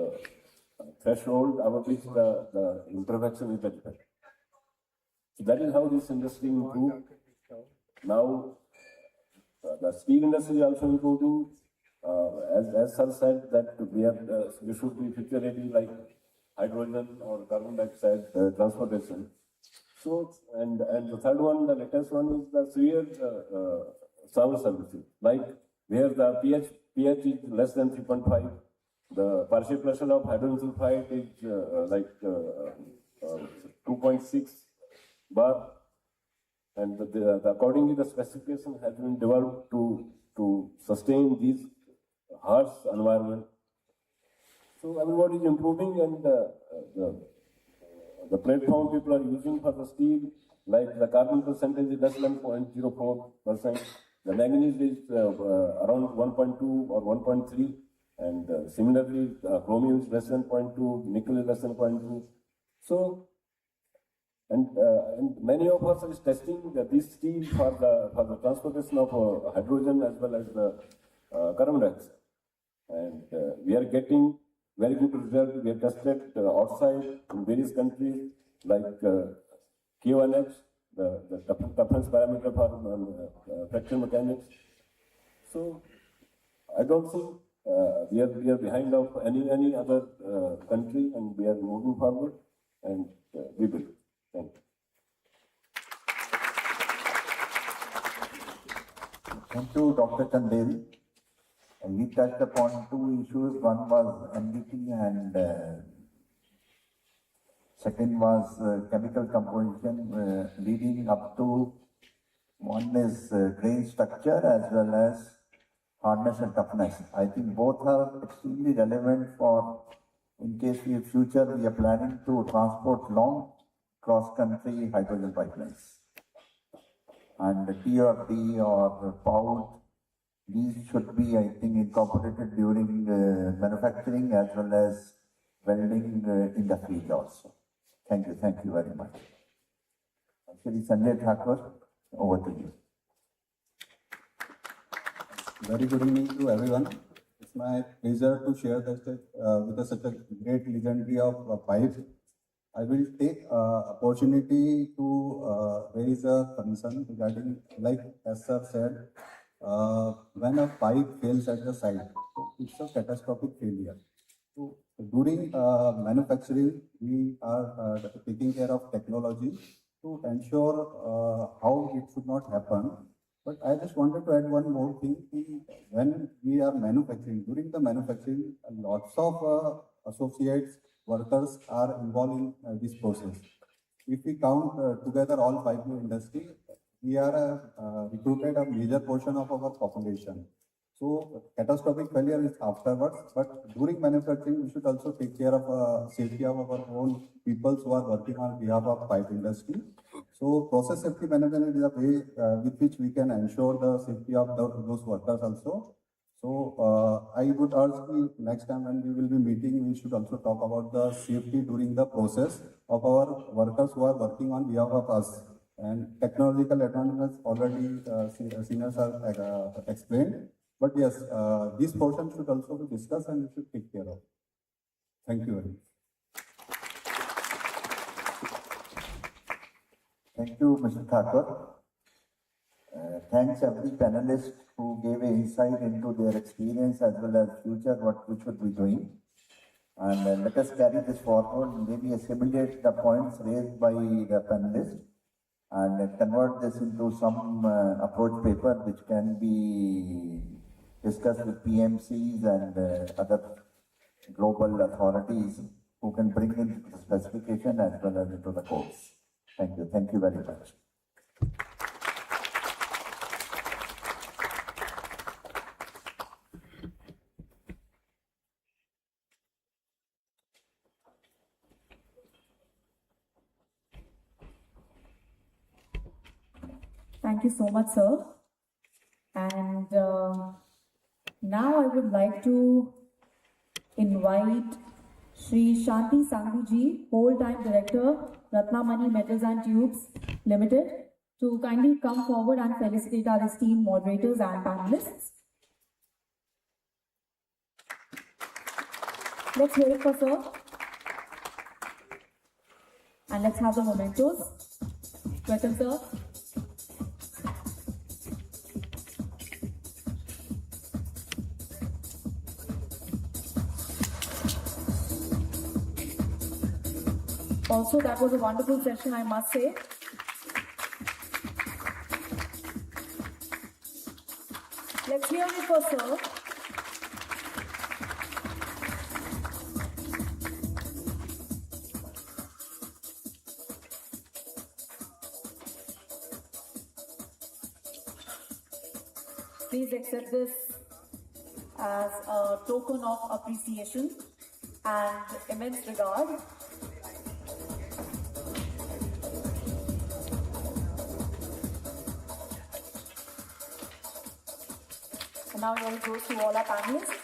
threshold above which the imperfection is the defect. So that is how this industry improved. Now the steel industry is also improving. As sir said, that we should be future ready, like hydrogen or carbon dioxide transportation. So, and the third one, the latest one is the severe shower services, like where the pH is less than 3.5. The partial pressure of hydrogen sulfide is like 2.6 bar, and accordingly the specification has been developed to sustain these harsh environment. So everybody is improving, and the platform people are using for the steel, like the carbon percentage is less than 0.04%. The manganese is around 1.2 or 1.3, and similarly chromium is less than 0.2, nickel is less than 0.2. So, and many of us is testing this steel for the transportation of hydrogen as well as the carbon dioxide, and we are getting very good result. We have tested outside in various countries, like K1H, the toughness parameter for fracture mechanics. So I don't think we are behind of any other country, and we are moving forward, and we will. Thank you. Thank you, Dr. Chandel. And we touched upon two issues. One was NDT, and second was chemical composition leading up to, one is grain structure as well as hardness and toughness. I think both are extremely relevant for, in case we future we are planning to transport long cross-country hydrogen pipelines. And the TRD or POUT, these should be, I think, incorporated during manufacturing as well as welding industries also. Thank you very much. Shri Sanjay Thakur, over to you. Very good evening to everyone. It's my pleasure to share the stage with such a great legendary of pipe. I will take opportunity to raise a concern regarding, like as sir said, when a pipe fails at the site, it's a catastrophic failure. So during manufacturing, we are taking care of technology to ensure how it should not happen. But I just wanted to add one more thing. When we are manufacturing, during the manufacturing, lots of associates, workers are involved in this process. If we count together all pipe industry, we are recruited a major portion of our population. So catastrophic failure is afterwards, but during manufacturing, we should also take care of safety of our own people who are working on behalf of pipe industry. So process safety management is a way with which we can ensure the safety of those workers also. So I would urge you next time when we will be meeting, we should also talk about the safety during the process of our workers who are working on behalf of us. And technological advantages already seniors have explained. But yes, this portion should also be discussed and we should take care of. Thank you very much. Thank you, Mr. Thakur. Thanks every panelist who gave an insight into their experience as well as future what we should be doing. And let us carry this forward, maybe assimilate the points raised by the panelists and convert this into some approach paper which can be discussed with PMCs and other global authorities who can bring in the specification as well as into the course. Thank you very much. Thank you so much, sir. And now I would like to invite Shri Shanti Sanghi ji, whole-time director, Ratnamani Metals and Tubes Limited, to kindly come forward and felicitate our esteemed moderators and panelists. Let's hear it for sir. And let's have the mementos. Welcome, sir. Also, that was a wonderful session, I must say. Let's hear it for sir. Please accept this as a token of appreciation and immense regard. And now it all goes to all our panelists.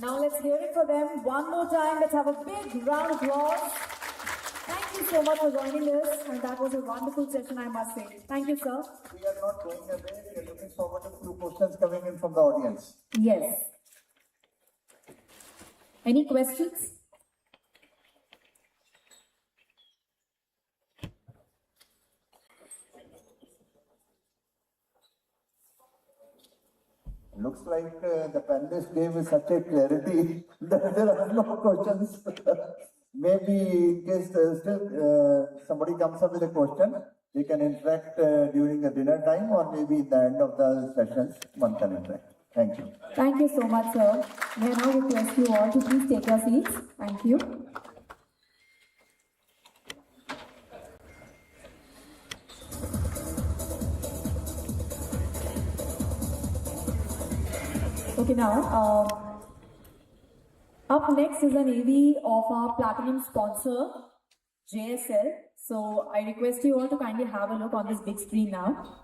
Now let's hear it for them one more time. Let's have a big round of applause. Thank you so much for joining us, and that was a wonderful session, I must say. Thank you, sir. We are not going away. We are looking forward to a few questions coming in from the audience. Yes. Any questions? Looks like the panelists gave us such a clarity that there are no questions. Maybe in case still somebody comes up with a question, they can interact during the dinner time or maybe at the end of the sessions, one can interact. Thank you. Thank you so much, sir. May I now request you all to please take your seats. Thank you. Okay, now, up next is an AV of our platinum sponsor, JSL. So I request you all to kindly have a look on this big screen now.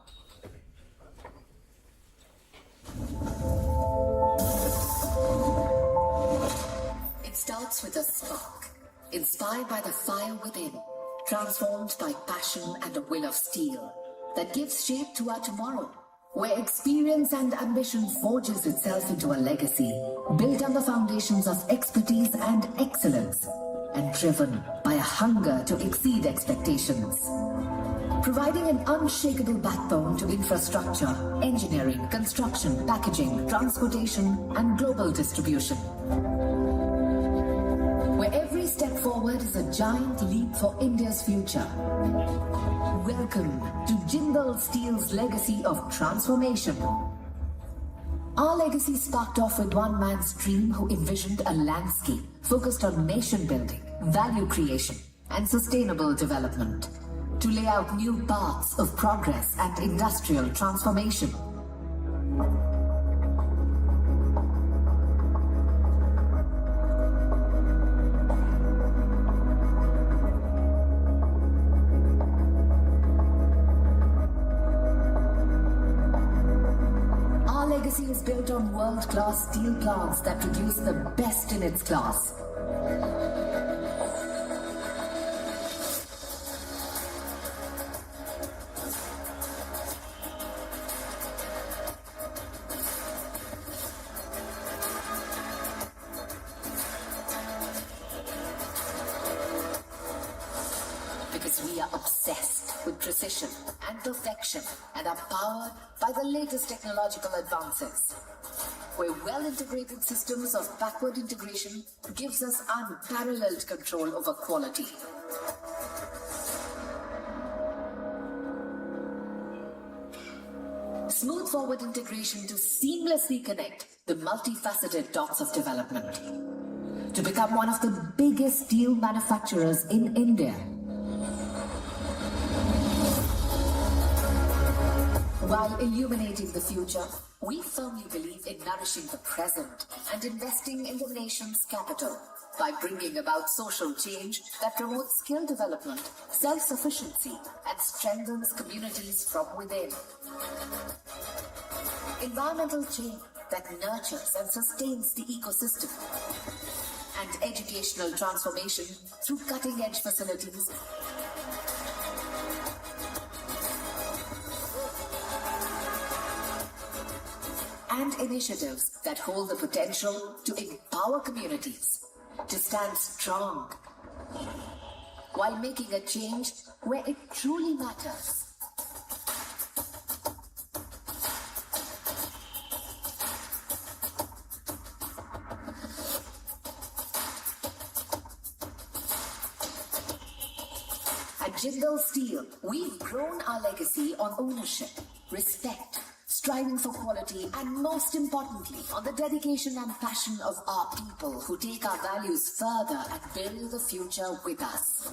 It starts with a spark, inspired by the fire within, transformed by passion and a will of steel, that gives shape to our tomorrow, where experience and ambition forges itself into a legacy, built on the foundations of expertise and excellence, and driven by a hunger to exceed expectations. Providing an unshakable backbone to infrastructure, engineering, construction, packaging, transportation, and global distribution. Where every step forward is a giant leap for India's future. Welcome to Jindal Steel's legacy of transformation. Our legacy sparked off with one man's dream who envisioned a landscape focused on nation building, value creation, and sustainable development, to lay out new paths of progress and industrial transformation. Our legacy is built on world-class steel plants that produce the best in its class. Because we are obsessed with precision and perfection and are powered by the latest technological advances, where well-integrated systems of backward integration gives us unparalleled control over quality. Smooth forward integration to seamlessly connect the multifaceted dots of development, to become one of the biggest steel manufacturers in India. While illuminating the future, we firmly believe in nourishing the present and investing in the nation's capital by bringing about social change that promotes skill development, self-sufficiency, and strengthens communities from within. Environmental change that nurtures and sustains the ecosystem, and educational transformation through cutting-edge facilities and initiatives that hold the potential to empower communities to stand strong while making a change where it truly matters. At Jindal Steel, we've grown our legacy on ownership, respect, striving for quality, and most importantly, on the dedication and passion of our people who take our values further and build the future with us.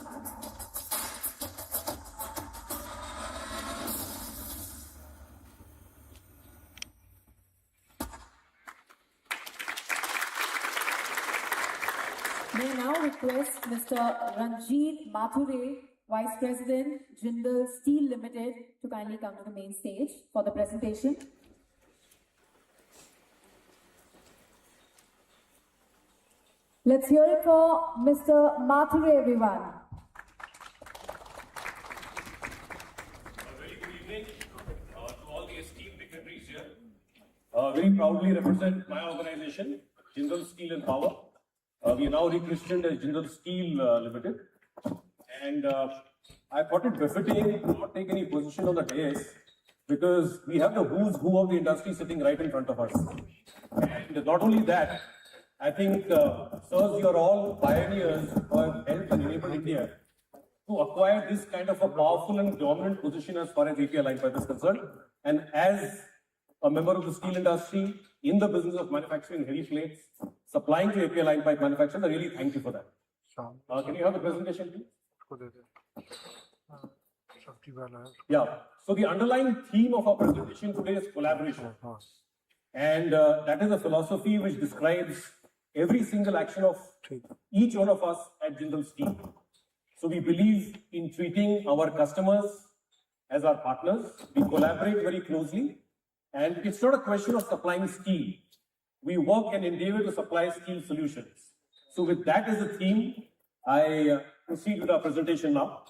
May I now request Mr. Ranjit Mathure, Vice President, Jindal Steel Limited, to kindly come to the main stage for the presentation. Let's hear it for Mr. Mathur, everyone. Very good evening to all the esteemed dignitaries here. Very proudly represent my organization, Jindal Steel and Power. We are now rechristened as Jindal Steel Limited. And I thought it befitting to not take any position on the dais because we have the who's who of the industry sitting right in front of us. And not only that, I think, sirs, you are all pioneers who have helped and enabled India to acquire this kind of a powerful and dominant position as far as API line pipe is concerned. And as a member of the steel industry in the business of manufacturing heavy plates, supplying to API line pipe manufacturers, I really thank you for that. Can you have the presentation, please? Yeah. So the underlying theme of our presentation today is collaboration. And that is a philosophy which describes every single action of each one of us at Jindal Steel. So we believe in treating our customers as our partners. We collaborate very closely. And it's not a question of supplying steel. We work and endeavor to supply steel solutions. So with that as a theme, I proceed with our presentation now.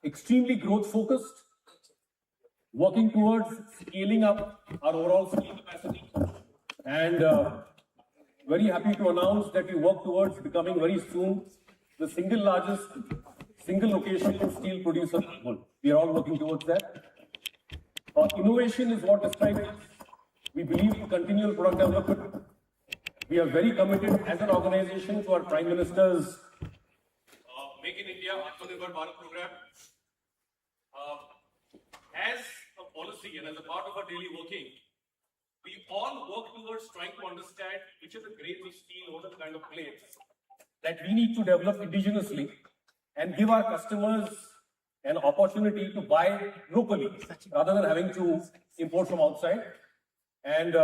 Extremely growth focused, working towards scaling up our overall steel capacity. And very happy to announce that we work towards becoming very soon the single largest, single location steel producer in the world. We are all working towards that. Innovation is what describes us. We believe in continual product development. We are very committed as an organization to our Prime Minister's Make in India Atmanirbhar Bharat program. As a policy and as a part of our daily working, we all work towards trying to understand which are the grades of steel or the kind of plates that we need to develop indigenously and give our customers an opportunity to buy locally rather than having to import from outside. And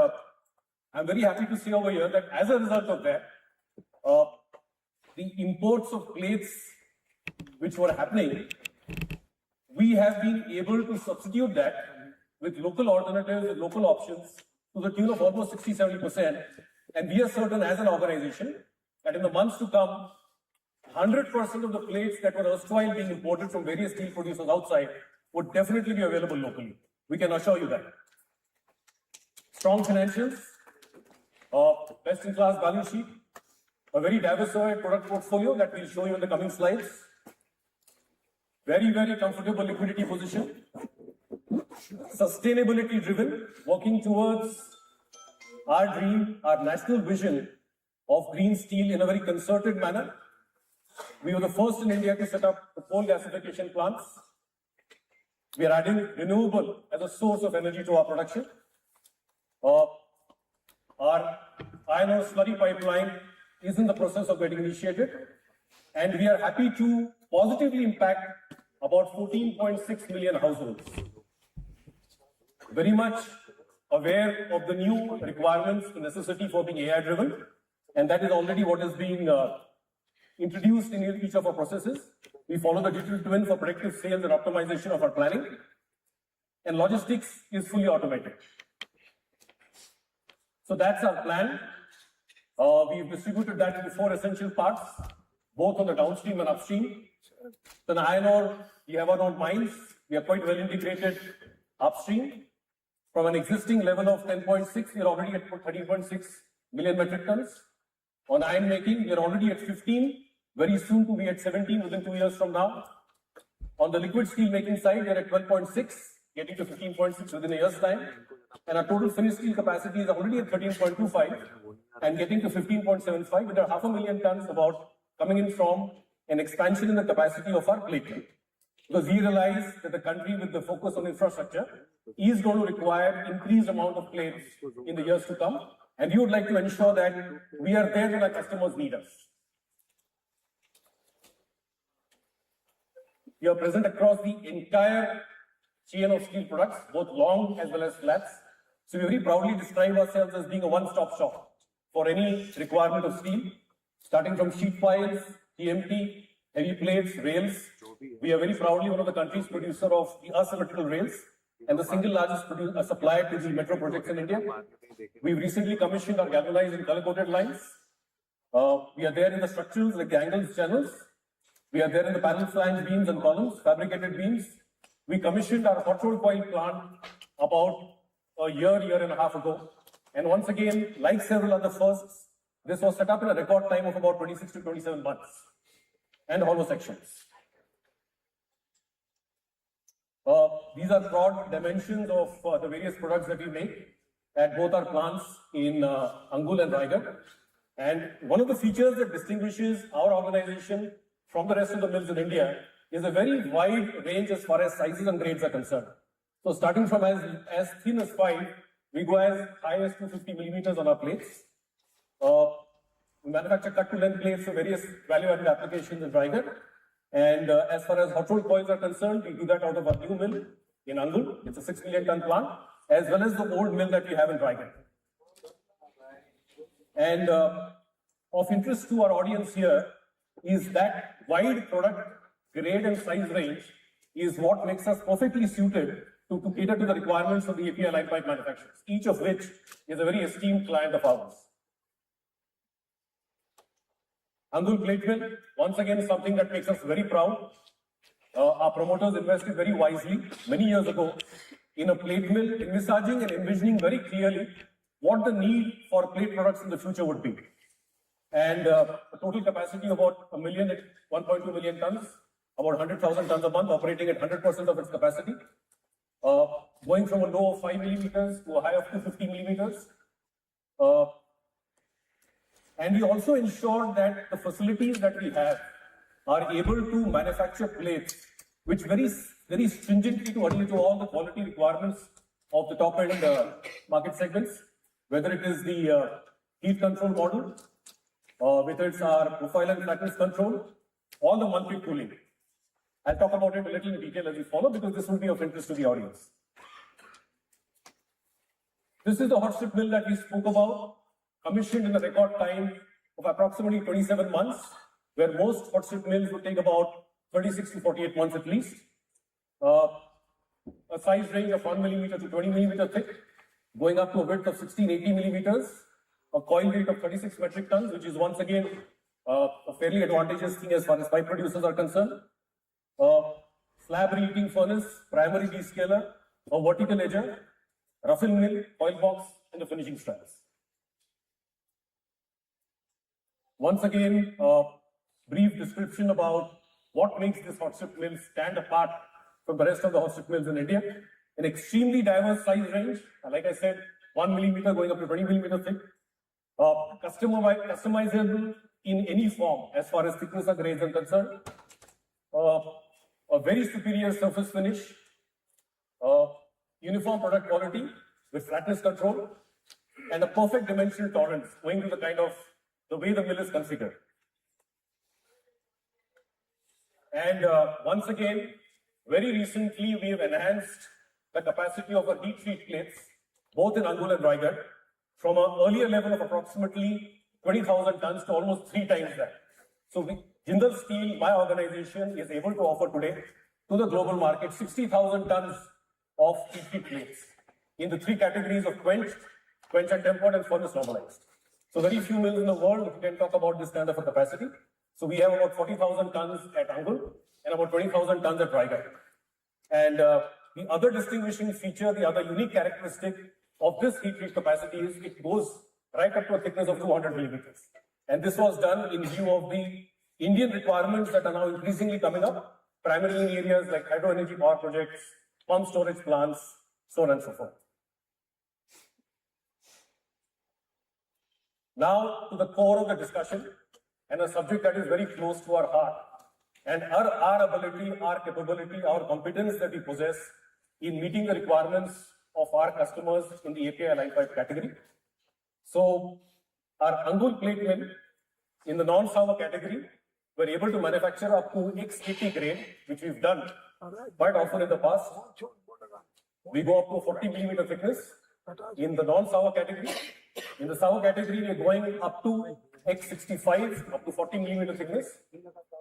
I'm very happy to say over here that as a result of that, the imports of plates which were happening, we have been able to substitute that with local alternatives, with local options to the tune of almost 60-70%. And we are certain as an organization that in the months to come, 100% of the plates that were erstwhile being imported from various steel producers outside would definitely be available locally. We can assure you that. Strong financials, best-in-class balance sheet, a very diversified product portfolio that we'll show you in the coming slides. Very, very comfortable liquidity position. Sustainability driven, working towards our dream, our national vision of green steel in a very concerted manner. We were the first in India to set up the coal gasification plants. We are adding renewable as a source of energy to our production. Our iron ore slurry pipeline is in the process of getting initiated. And we are happy to positively impact about 14.6 million households. Very much aware of the new requirements, the necessity for being AI driven. And that is already what is being introduced in each of our processes. We follow the digital twin for predictive sales and optimization of our planning. And logistics is fully automated. So that's our plan. We've distributed that into 4 essential parts, both on the downstream and upstream. Then iron ore, we have our own mines. We are quite well integrated upstream. From an existing level of 10.6, we are already at 13.6 million metric tons. On iron making, we are already at 15. Very soon to be at 17 within 2 years from now. On the liquid steel making side, we are at 12.6, getting to 15.6 within a year's time. And our total finished steel capacity is already at 13.25 and getting to 15.75 with 500,000 tons about coming in from an expansion in the capacity of our plate mill. Because we realize that the country with the focus on infrastructure is going to require increased amount of plates in the years to come. And we would like to ensure that we are there when our customers need us. We are present across the entire chain of steel products, both long as well as flats. So we very proudly describe ourselves as being a one-stop shop for any requirement of steel, starting from sheet piles, TMT, heavy plates, rails. We are very proudly one of the country's producer of the asymmetrical rails. and the single largest supplier to the metro projects in India. We've recently commissioned our galvanized and color-coated lines. We are there in the structurals like the angles, channels. We are there in the panel flange beams and columns, fabricated beams. We commissioned our hot rolled coil plant about a year and a half ago. And once again, like several other firsts, this was set up in a record time of about 26 to 27 months and hollow sections. These are broad dimensions of the various products that we make at both our plants in Angul and Raigad. And one of the features that distinguishes our organization from the rest of the mills in India is a very wide range as far as sizes and grades are concerned. So starting from as thin as 5, we go as high as 250 millimeters on our plates. We manufacture cut-to-length plates for various value-added applications in Raigad. And as far as hot rolled coils are concerned, we do that out of our new mill in Angul. It's a 6 million ton plant, as well as the old mill that we have in Raigad. And of interest to our audience here is that wide product grade and size range is what makes us perfectly suited to cater to the requirements of the API line pipe manufacturers, each of which is a very esteemed client of ours. Angul Plate Mill, once again, something that makes us very proud. Our promoters invested very wisely many years ago in a plate mill, envisaging and envisioning very clearly what the need for plate products in the future would be. And a total capacity of about 1.2 million tons, about 100,000 tons a month, operating at 100% of its capacity, going from a low of 5 millimeters to a high of 250 millimeters. And we also ensured that the facilities that we have are able to manufacture plates which very stringently to adhere to all the quality requirements of the top-end market segments, whether it is the heat control model, whether it's our profile and flatness control, or the multi cooling. I'll talk about it a little in detail as we follow because this will be of interest to the audience. This is the hot strip mill that we spoke about, commissioned in a record time of approximately 27 months, where most hot strip mills would take about 36 to 48 months at least. A size range of 1 millimeter to 20 millimeter thick, going up to a width of 1680 millimeters, a coil weight of 36 metric tons, which is once again a fairly advantageous thing as far as pipe producers are concerned. Slab reheating furnace, primary descaler, a vertical edger, roughen mill, coil box, and the finishing strands. Once again, brief description about what makes this hot strip mill stand apart from the rest of the hot strip mills in India. An extremely diverse size range, like I said, 1 millimeter going up to 20 millimeter thick. Customizable in any form as far as thickness or grades are concerned. A very superior surface finish. Uniform product quality with flatness control. And a perfect dimensional tolerance owing to the way the mill is configured. And once again, very recently we have enhanced the capacity of our heat treat plates, both in Angul and Raigad, from an earlier level of approximately 20,000 tons to almost 3 times that. So Jindal Steel, my organization, is able to offer today to the global market 60,000 tons of heat treat plates in the 3 categories of quenched and tempered, and furnace normalized. So very few mills in the world who can talk about this kind of a capacity. So we have about 40,000 tons at Angul and about 20,000 tons at Raigad. And the other distinguishing feature, the other unique characteristic of this heat treat capacity is it goes right up to a thickness of 200 millimeters. And this was done in view of the Indian requirements that are now increasingly coming up, primarily in areas like hydro energy power projects, pump storage plants, so on and so forth. Now to the core of the discussion, and a subject that is very close to our heart, and our ability, our capability, our competence that we possess in meeting the requirements of our customers in the API line pipe category. So our Angul plate mill in the non-sour category, we're able to manufacture up to X80 grade, which we've done quite often in the past. We go up to 40 millimeter thickness in the non-sour category. In the sour category, we're going up to X65, up to 40 millimeter thickness.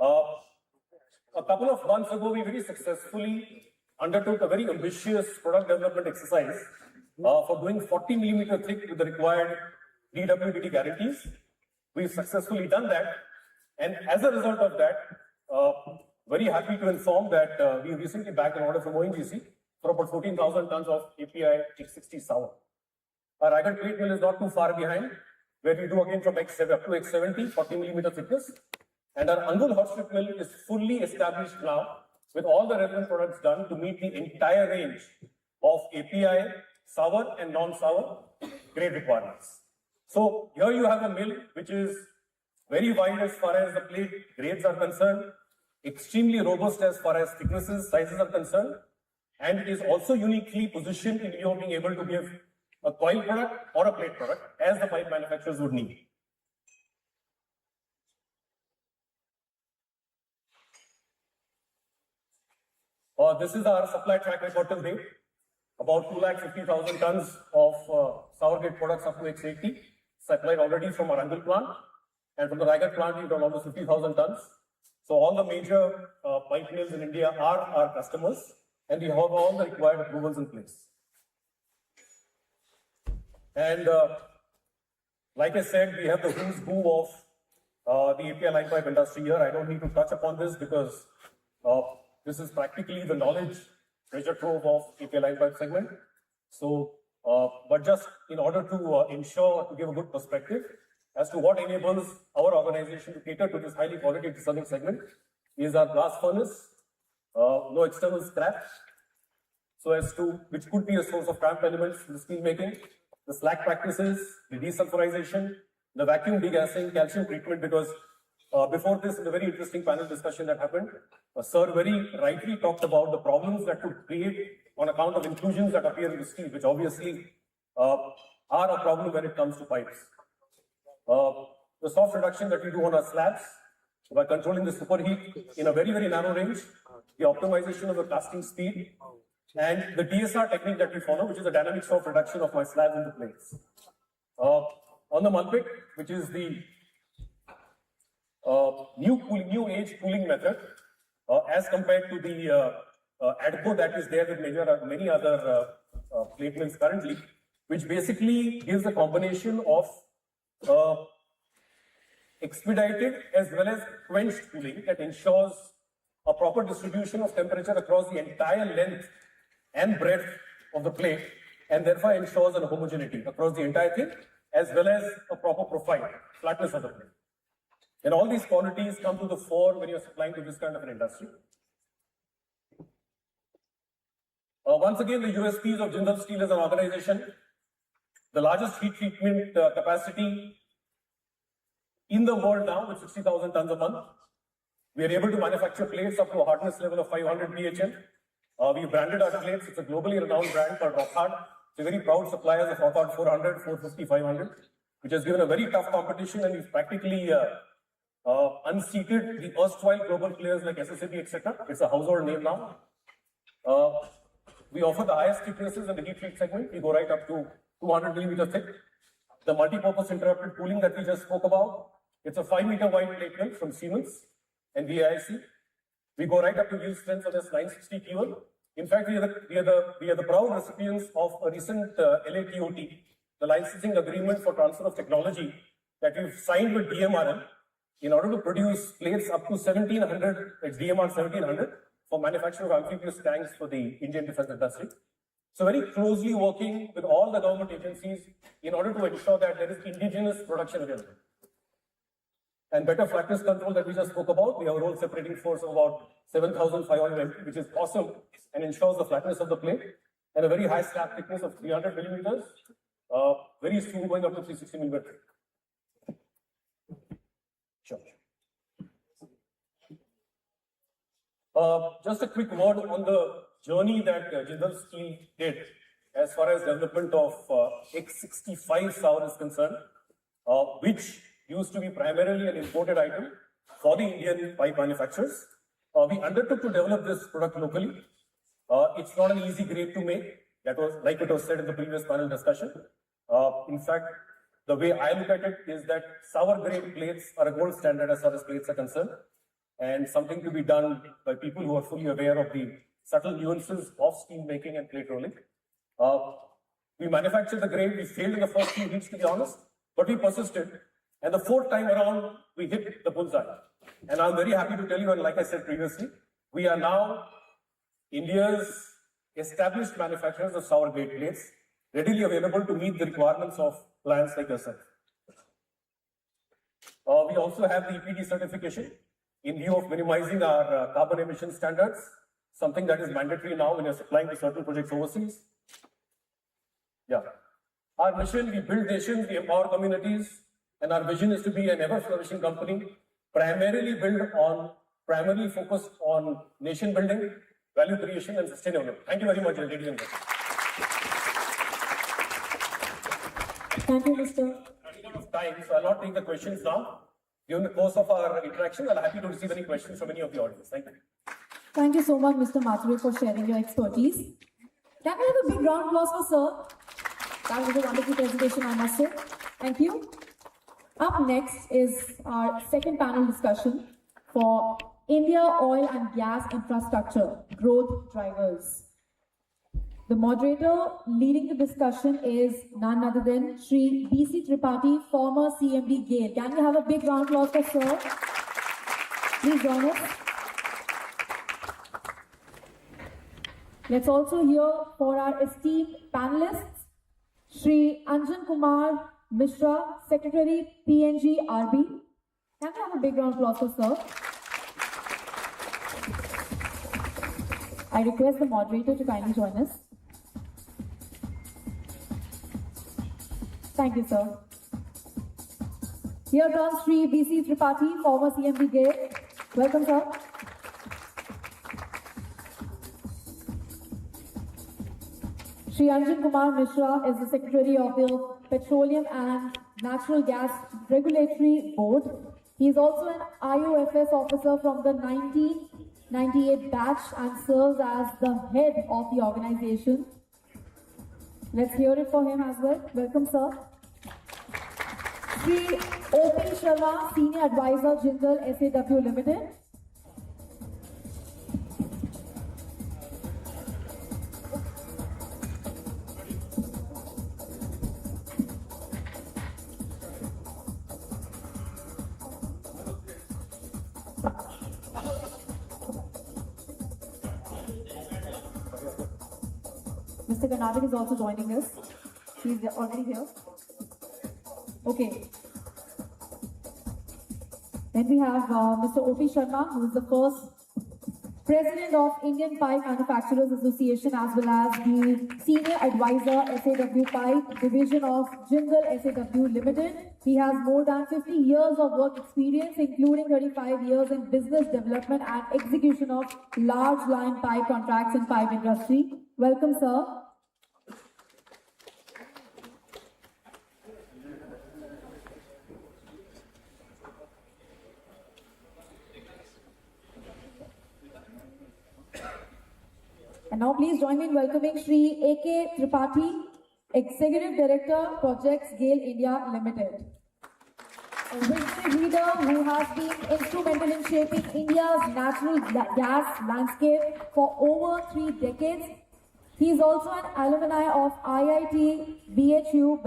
A couple of months ago, we very successfully undertook a very ambitious product development exercise for doing 40 millimeter thick with the required DWDT guarantees. We've successfully done that. And as a result of that, very happy to inform that we recently bagged an order from ONGC for about 14,000 tons of API X60 sour. Our Raigad plate mill is not too far behind, where we do again from X7 up to X70, 40 millimeter thickness. And our Angul hot strip mill is fully established now with all the relevant products done to meet the entire range of API, sour and non-sour grade requirements. So here you have a mill which is very wide as far as the plate grades are concerned, extremely robust as far as thicknesses, sizes are concerned, and is also uniquely positioned in view of being able to give a coil product or a plate product as the pipe manufacturers would need. This is our supply track record till date. About 250,000 tons of sour grade products up to X80 supplied already from our Angul plant. And from the Raigad plant, we've done almost 50,000 tons. So all the major pipe mills in India are our customers, and we have all the required approvals in place. And like I said, we have the who's who of the API line pipe industry here. I don't need to touch upon this because this is practically the knowledge treasure trove of API line pipe segment. So, but just in order to ensure, to give a good perspective as to what enables our organization to cater to this highly quality discerning segment is our blast furnace, no external scrap, so as to, which could be a source of cramp elements in the steel making, the slack practices, the desulfurization, the vacuum degassing, calcium treatment, because before this, in a very interesting panel discussion that happened, Sir very rightly talked about the problems that could create on account of inclusions that appear in the steel, which obviously are a problem when it comes to pipes. The soft reduction that we do on our slabs by controlling the superheat in a very, very narrow range, the optimization of the casting speed, and the DSR technique that we follow, which is a dynamic soft reduction of my slabs into plates. On the Mulpit, which is the new age cooling method, as compared to the ADCO that is there with many other plate mills currently, which basically gives a combination of expedited as well as quenched cooling that ensures a proper distribution of temperature across the entire length and breadth of the plate, and therefore ensures an homogeneity across the entire thing, as well as a proper profile, flatness of the plate. And all these qualities come to the fore when you're supplying to this kind of an industry. Once again, the USPs of Jindal Steel as an organization, the largest heat treatment capacity in the world now with 60,000 tons a month. We are able to manufacture plates up to a hardness level of 500 BHM. We branded our plates. It's a globally renowned brand called Rockhard. It's a very proud supplier of Rockhard 400, 450, 500, which has given a very tough competition, and we've practically unseated the erstwhile global players like SSAB, etc. It's a household name now. We offer the highest thicknesses in the heat treat segment. We go right up to 200 millimeter thick. The multi-purpose interrupted cooling that we just spoke about, it's a 5-meter wide plate mill from Siemens and VIC. We go right up to yield strength of this 960 Q1. In fact, we are the proud recipients of a recent LATOT, the licensing agreement for transfer of technology that we've signed with DMRL in order to produce plates up to 1700, it's DMR 1700, for manufacture of amphibious tanks for the Indian defense industry. So very closely working with all the government agencies in order to ensure that there is indigenous production available. And better flatness control that we just spoke about, we have a roll separating force of about 7,500 MT, which is awesome and ensures the flatness of the plate, and a very high slab thickness of 300 millimeters, very soon going up to 360 millimeters. Sure. Just a quick word on the journey that Jindal Steel did as far as development of X65 sour is concerned, which used to be primarily an imported item for the Indian pipe manufacturers. We undertook to develop this product locally. It's not an easy grade to make. That was like it was said in the previous panel discussion. In fact, the way I look at it is that sour grade plates are a gold standard as far as plates are concerned, and something to be done by people who are fully aware of the subtle nuances of steam making and plate rolling. We manufactured the grade. We failed in the first few weeks, to be honest, but we persisted. And the fourth time around, we hit the bullseye. And I'm very happy to tell you, and like I said previously, we are now India's established manufacturers of sour grade plates, readily available to meet the requirements of clients like yourself. We also have the EPD certification in view of minimizing our carbon emission standards, something that is mandatory now when you're supplying to certain projects overseas. Yeah. Our mission, we build nations, we empower communities, and our vision is to be an ever-flourishing company, primarily focused on nation building, value creation, and sustainability. Thank you very much, ladies and gentlemen. Thank you, Mr. Running out of time, so I'll not take the questions now. During the course of our interaction, I'll be happy to receive any questions from any of the audience. Thank you. Thank you so much, Mr. Mathur, for sharing your expertise. Can we have a big round of applause for Sir? That was a wonderful presentation, I must say. Thank you. Up next is our second panel discussion for India Oil and Gas Infrastructure Growth Drivers. The moderator leading the discussion is none other than Shri B.C. Tripathi, former CMD GAIL. Can we have a big round of applause for Sir? Please join us. Let's also hear for our esteemed panelists, Shri Anjan Kumar Mishra, Secretary PNG RB. Can we have a big round of applause for Sir? I request the moderator to kindly join us. Thank you, sir. Here comes Shri B.C. Tripathi, former CMD GAIL. Welcome, sir. Shri Anjan Kumar Mishra is the Secretary of the Petroleum and Natural Gas Regulatory Board. He is also an IOFS officer from the 1998 batch and serves as the head of the organization. Let's hear it for him as well. Welcome, sir. Shri O.P. Sharma, Senior Advisor, Jindal SAW Limited. Mr. Karnataka is also joining us. He's already here. Okay. Then we have Mr. O.P. Sharma, who is the first President of Indian Pipe Manufacturers Association, as well as the Senior Advisor, SAW Pipe, Division of Jindal SAW Limited. He has more than 50 years of work experience, including 35 years in business development and execution of large line pipe contracts in pipe industry. Welcome, sir. And now please join me in welcoming Shri A.K. Tripathi, Executive Director, Projects GAIL India Limited. A visionary leader who has been instrumental in shaping India's natural gas landscape for over 3 decades. He is also an alumni of IIT BHU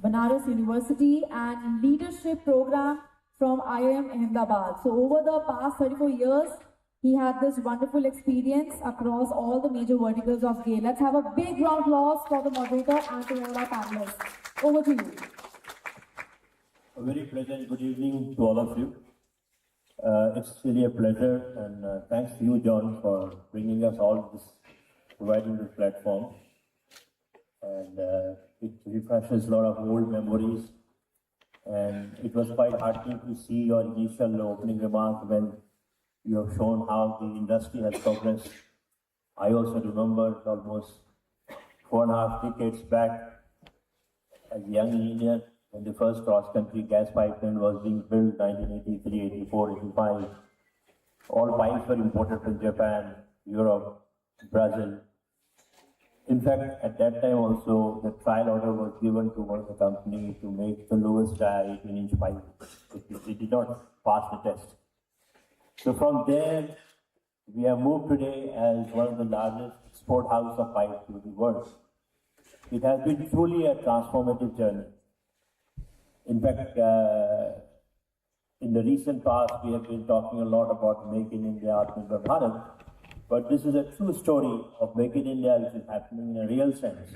Banaras University and Leadership Program from IIM Ahmedabad. So over the past 34 years, he had this wonderful experience across all the major verticals of GAIL. Let's have a big round of applause for the moderator and to all our panelists. Over to you. A very pleasant good evening to all of you. It's really a pleasure, and thanks to you, John, for bringing us all this, providing this platform. And it refreshes a lot of old memories. And it was quite heartening to see your initial opening remarks when you have shown how the industry has progressed. I also remember almost 4.5 decades back, as a young engineer, when the first cross-country gas pipeline was being built, 1983, 84, 85. All pipes were imported from Japan, Europe, Brazil. In fact, at that time also, the trial order was given to one of the company to make the lowest dia 18-inch pipe. It did not pass the test. So from there, We have moved today as one of the largest export houses of pipe to the world. It has been truly a transformative journey. In fact, in the recent past, we have been talking a lot about Make in India, Atmanirbhar Bharat, but this is a true story of Make in India, which is happening in a real sense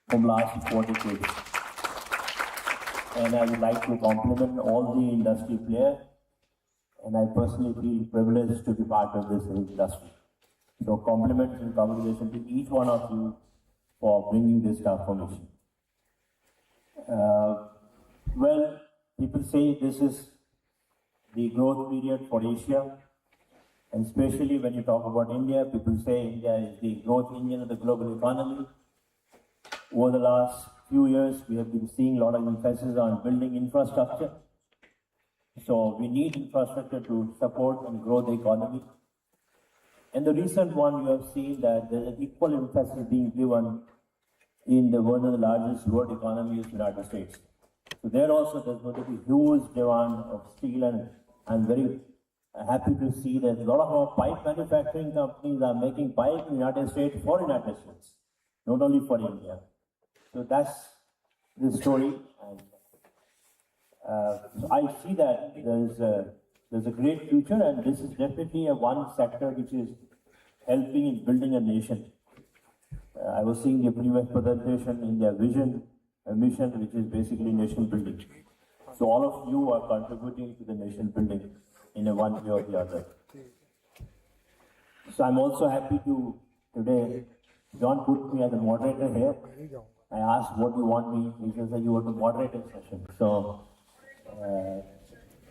from last 4 decades. And I would like to compliment all the industry players, and I personally feel privileged to be part of this industry. So compliments and congratulations to each one of you for bringing this transformation. Well, people say this is the growth period for Asia, and especially when you talk about India, people say India is the growth engine of the global economy. Over the last few years, we have been seeing a lot of emphasis on building infrastructure. So we need infrastructure to support and grow the economy. And the recent one, you have seen that there is an equal emphasis being given in one of the largest world economies, United States. So there also there's going to be huge demand of steel, and I'm very happy to see that a lot of our pipe manufacturing companies are making pipe in the United States for United States, not only for India. So that's the story. And so I see that there's a great future, and this is definitely a one sector which is helping in building a nation. I was seeing the previous presentation in their vision, a mission which is basically nation building. So all of you are contributing to the nation building in a one way or the other. So I'm also happy to today, John put me as a moderator here. I asked what you want me, he said you want to moderate a session. So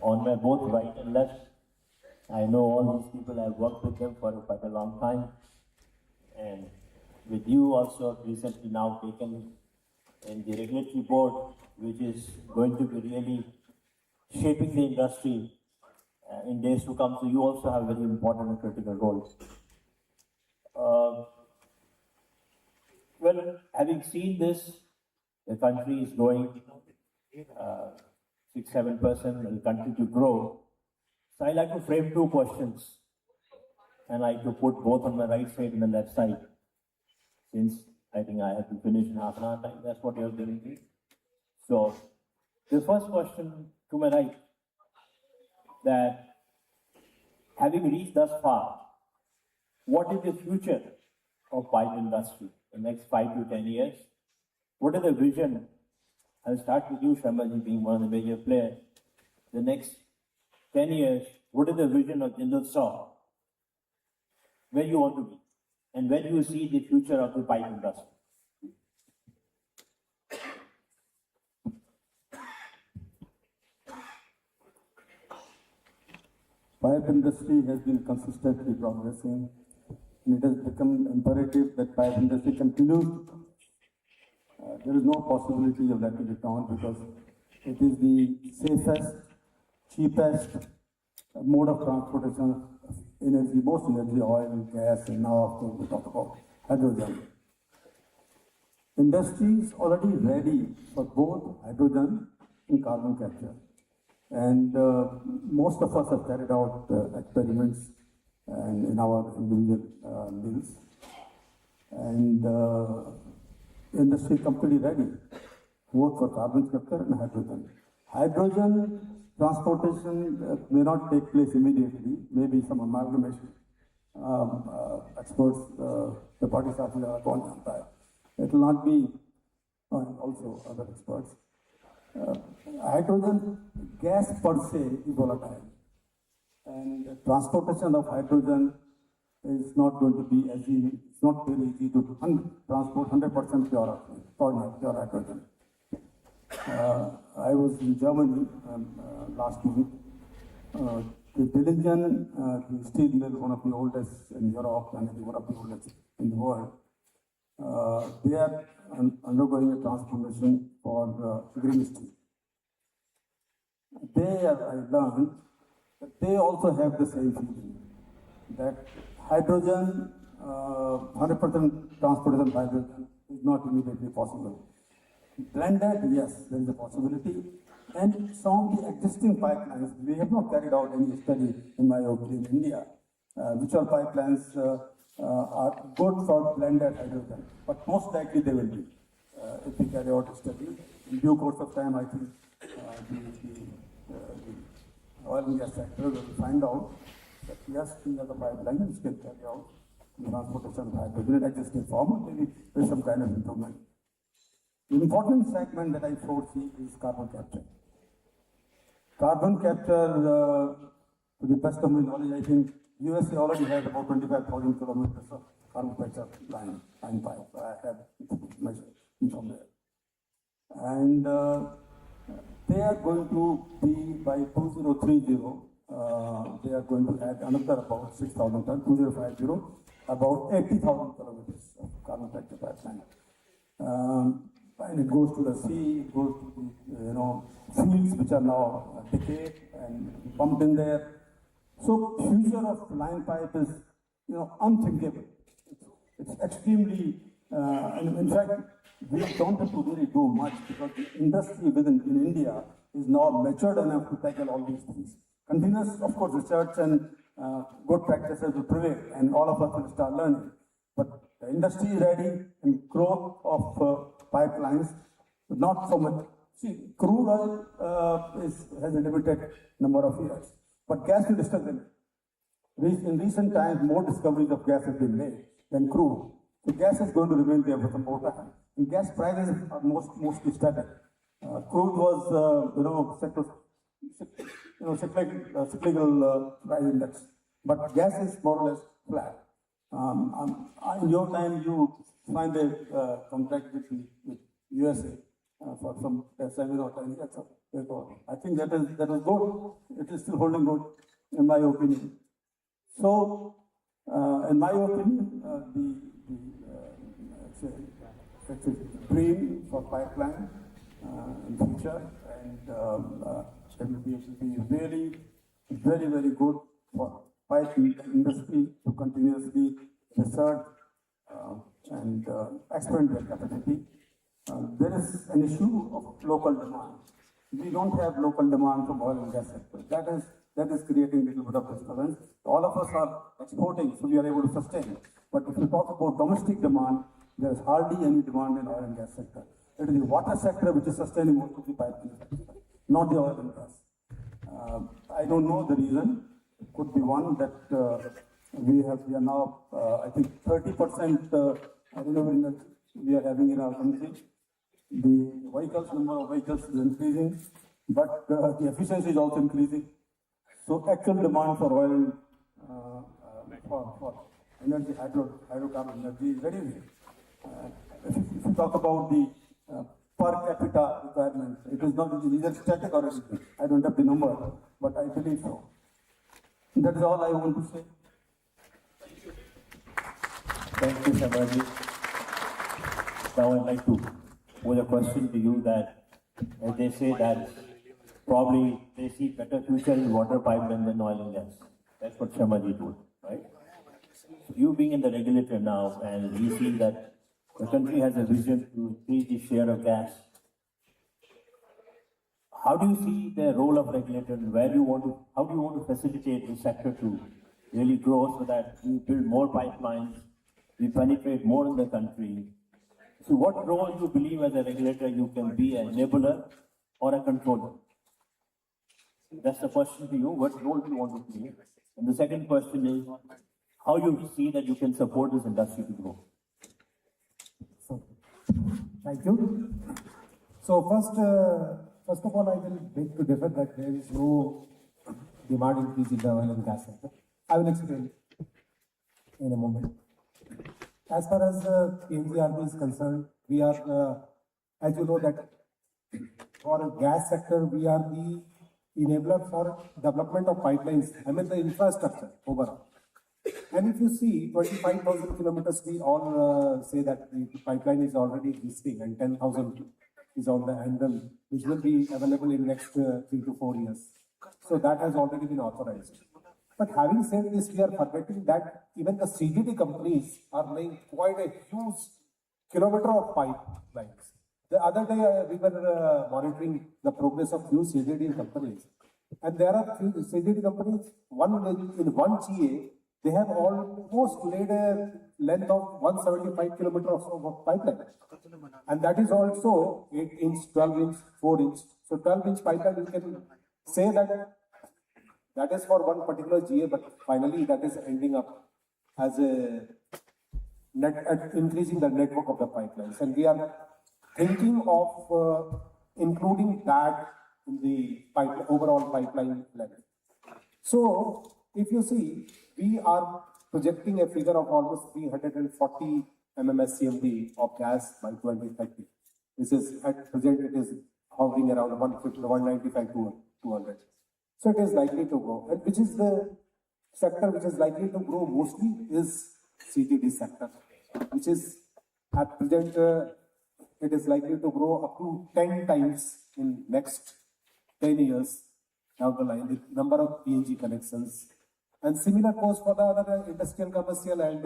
on my both right and left, I know all these people, I've worked with them for quite a long time. And with you also recently now taken in the regulatory board, which is going to be really shaping the industry in days to come. So you also have a very important and critical role. Well, having seen this, the country is growing 6-7%, will continue to grow. So I like to frame two questions, and I like to put both on my right side and the left side, since I think I have to finish in half an hour time. That's what you're giving me. So the first question to my right, that having reached thus far, what is the future of pipe industry in the next 5 to 10 years? What is the vision? I'll start with you, Sharmaji, being one of the major players. The next 10 years, what is the vision of Jindal Saw? Where you want to be? And where do you see the future of the pipe industry? Pipe industry has been consistently progressing, and it has become imperative that pipe industry continues. There is no possibility of letting it down, because it is the safest, cheapest mode of transportation of energy, most energy, oil, gas, and now of course we talk about hydrogen. Industry is already ready for both hydrogen and carbon capture. And most of us have carried out experiments and in our individual mills. And industry completely ready, both for carbon capture and hydrogen. Hydrogen transportation may not take place immediately, maybe some amalgamation. Experts, the parties are going on that. It will not be, also other experts. Hydrogen gas per se is volatile, and transportation of hydrogen is not going to be as easy. It's not very easy to transport 100% pure hydrogen. I was in Germany last month. The Dillingen, the steel mill, one of the oldest in Europe and one of the oldest in the world, they are undergoing a transformation for green steel. They, as I learned, they also have the same feeling that hydrogen, 100% transportation of hydrogen is not immediately possible. Blended, yes, there is a possibility. And some of the existing pipelines, we have not carried out any study, in my opinion, in India. Virtual pipelines are good for blended hydrogen, but most likely they will be if we carry out a study. In due course of time, I think the oil and gas sector will find out that yes, these are the pipelines which can carry out the transportation of hydrogen in existing form, or maybe with some kind of improvement. The important segment that I foresee is carbon capture. Carbon capture, to the best of my knowledge, I think USA already has about 25,000 kilometers of carbon capture line pipe. I have measured from there. And they are going to be by 2030, they are going to add another about 6,000 tons, 2050, about 80,000 kilometers of carbon capture pipeline. And it goes to the sea, it goes to the fields which are now decayed and pumped in there. So future of line pipe is unthinkable. It's extremely, and in fact, we don't have to really do much because the industry within in India is now matured enough to tackle all these things. Continuous, of course, research and good practices will prevail, and all of us will start learning. But the industry is ready, and growth of pipelines, not so much. See, crude oil has a limited number of years, but gas will still limit. In recent times, more discoveries of gas have been made than crude. So gas is going to remain there for some more time. And gas prices are mostly static. Crude was, cyclical price index, but gas is more or less flat. In your time, you signed a contract with USA for some 7 or 10 years ago. I think that was good. It is still holding good, in my opinion. So, in my opinion, it's a dream for pipeline in future, and it will be really very, very good for pipe industry to continuously research and expand their capacity. There is an issue of local demand. We don't have local demand from oil and gas sector. That is creating a little bit of disturbance. All of us are exporting, so we are able to sustain. But if you talk about domestic demand, there is hardly any demand in oil and gas sector. It is the water sector which is sustaining most of the pipeline sector, not the oil and gas. I don't know the reason. It could be one that we are now, I think 30% we are having in our country. The number of vehicles is increasing, but the efficiency is also increasing. So actual demand for oil, for energy, hydrocarbon energy is very big. If you talk about the per capita requirement, it is not either static or anything. I don't have the number, but I believe so. That is all I want to say. Thank you, Shabhaji. Now I'd like to pose a question to you that, as they say that probably they see better future in water pipeline than oil and gas. That's what Sharmaji told, right? So you being in the regulator now, and we see that the country has a vision to increase the share of gas. How do you see the role of regulator, and how do you want to facilitate the sector to really grow so that we build more pipelines, we penetrate more in the country? So what role do you believe as a regulator you can be an enabler or a controller? That's the question to you. What role do you want to play? And the second question is, how you see that you can support this industry to grow? Thank you. So first of all, I will beg to differ that there is no demand increase in the oil and gas sector. I will explain in a moment. As far as PNGRB is concerned, we are, as you know, that for a gas sector, we are the enabler for development of pipelines, I mean the infrastructure overall. And if you see 25,000 kilometers, we all say that the pipeline is already existing, and 10,000 is on the anvil, which will be available in next 3 to 4 years. So that has already been authorized. But having said this, we are forgetting that even the CGD companies are laying quite a huge kilometer of pipelines. The other day we were monitoring the progress of few CGD companies, and there are few CGD companies. In one GA, they have almost laid a length of 175 kilometers of pipeline. And that is also 8 inch, 12 inch, 4 inch. So 12 inch pipeline, you can say that is for one particular GA, but finally that is ending up as a increasing the network of the pipelines. And we are thinking of including that in the overall pipeline level. So if you see, we are projecting a figure of almost 340 MMSCMD of gas by 2030. This is at present it is hovering around 150, 195 to 200. So it is likely to grow, and which is the sector which is likely to grow mostly is CGD sector, which is at present it is likely to grow up to 10 times in next 10 years down the line, the number of PNG connections. And similar goes for the other industrial, commercial and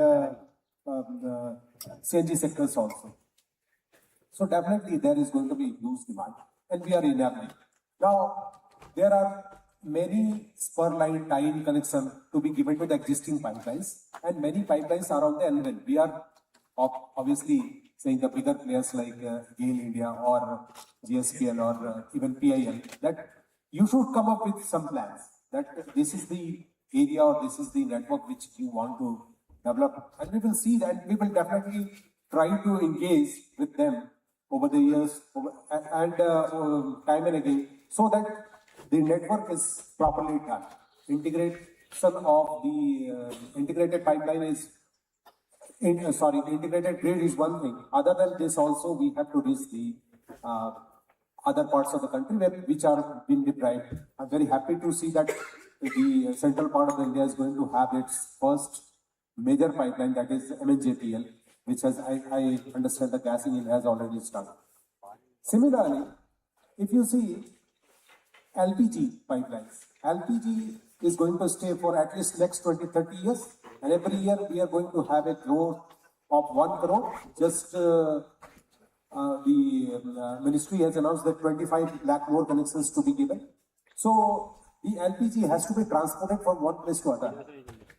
CNG sectors also. So definitely there is going to be huge demand, and we are enabling. Now, there are many spur line tie-in connection to be given to the existing pipelines, and many pipelines are on the anvil. We are obviously saying the bigger players like GAIL India or GSPL or even PIL that you should come up with some plans that this is the area or this is the network which you want to develop, and we will see that. We will definitely try to engage with them over the years and time and again, so that the network is properly done. Integration of the integrated pipeline is the integrated grid is one thing. Other than this, also we have to reach the other parts of the country which are being deprived. I'm very happy to see that the central part of India is going to have its first major pipeline, that is MNJPL, which has, I understand the gassing in has already started. Similarly, if you see LPG pipelines, LPG is going to stay for at least next 20-30 years, and every year we are going to have a growth of 1 crore. Just the ministry has announced that 25 lakh more connections to be given. So the LPG has to be transported from one place to other,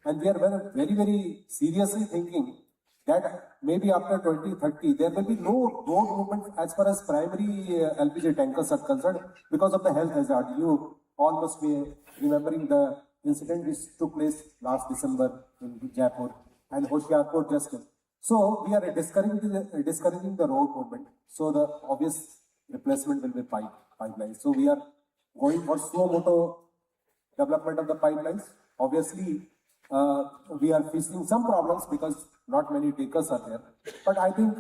and we are very, very seriously thinking that maybe after 2030 there will be no road movement as far as primary LPG tankers are concerned because of the health hazard. You all must be remembering the incident which took place last December in Jaipur and Hoshiarpur just. So we are discouraging the road movement. So the obvious replacement will be pipelines. So we are going for suo moto development of the pipelines. Obviously, we are facing some problems because not many takers are there. But I think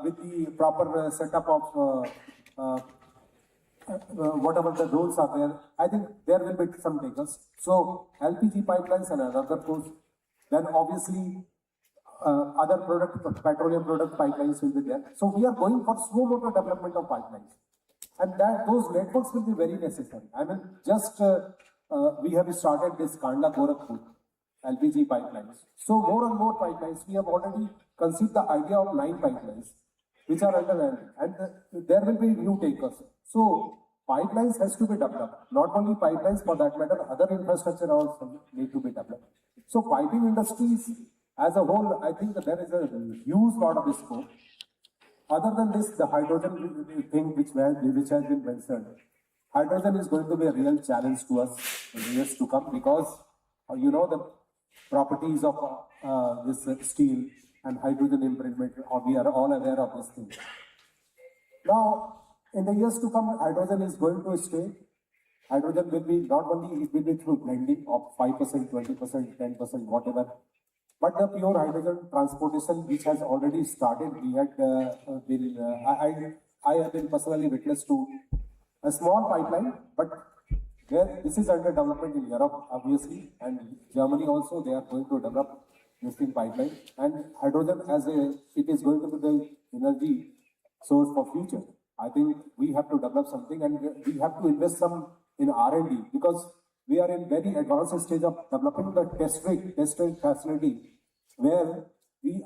with the proper setup of whatever the rules are there, I think there will be some takers. So LPG pipelines and other course, then obviously other petroleum product pipelines will be there. So we are going for suo moto development of pipelines, and that those networks will be very necessary. I mean, just we have started this Kandla Gorakhpur LPG pipelines. So more and more pipelines. We have already conceived the idea of 9 pipelines which are under and there will be new takers. So pipelines has to be developed. Not only pipelines, for that matter, other infrastructure also need to be developed. So piping industries as a whole, I think that there is a huge lot of scope. Other than this, the hydrogen thing which has been mentioned, hydrogen is going to be a real challenge to us in the years to come because you know the properties of this steel and hydrogen improvement, we are all aware of this thing. Now, in the years to come, hydrogen is going to stay. Hydrogen will be not only, it will be through blending of 5%, 20%, 10%, whatever. But the pure hydrogen transportation, which has already started, we had I have been personally witness to a small pipeline, but where this is under development in Europe, obviously, and Germany also, they are going to develop this pipeline. And hydrogen it is going to be the energy source for future. I think we have to develop something, and we have to invest some in R&D because we are in very advanced stage of developing the test rig facility where the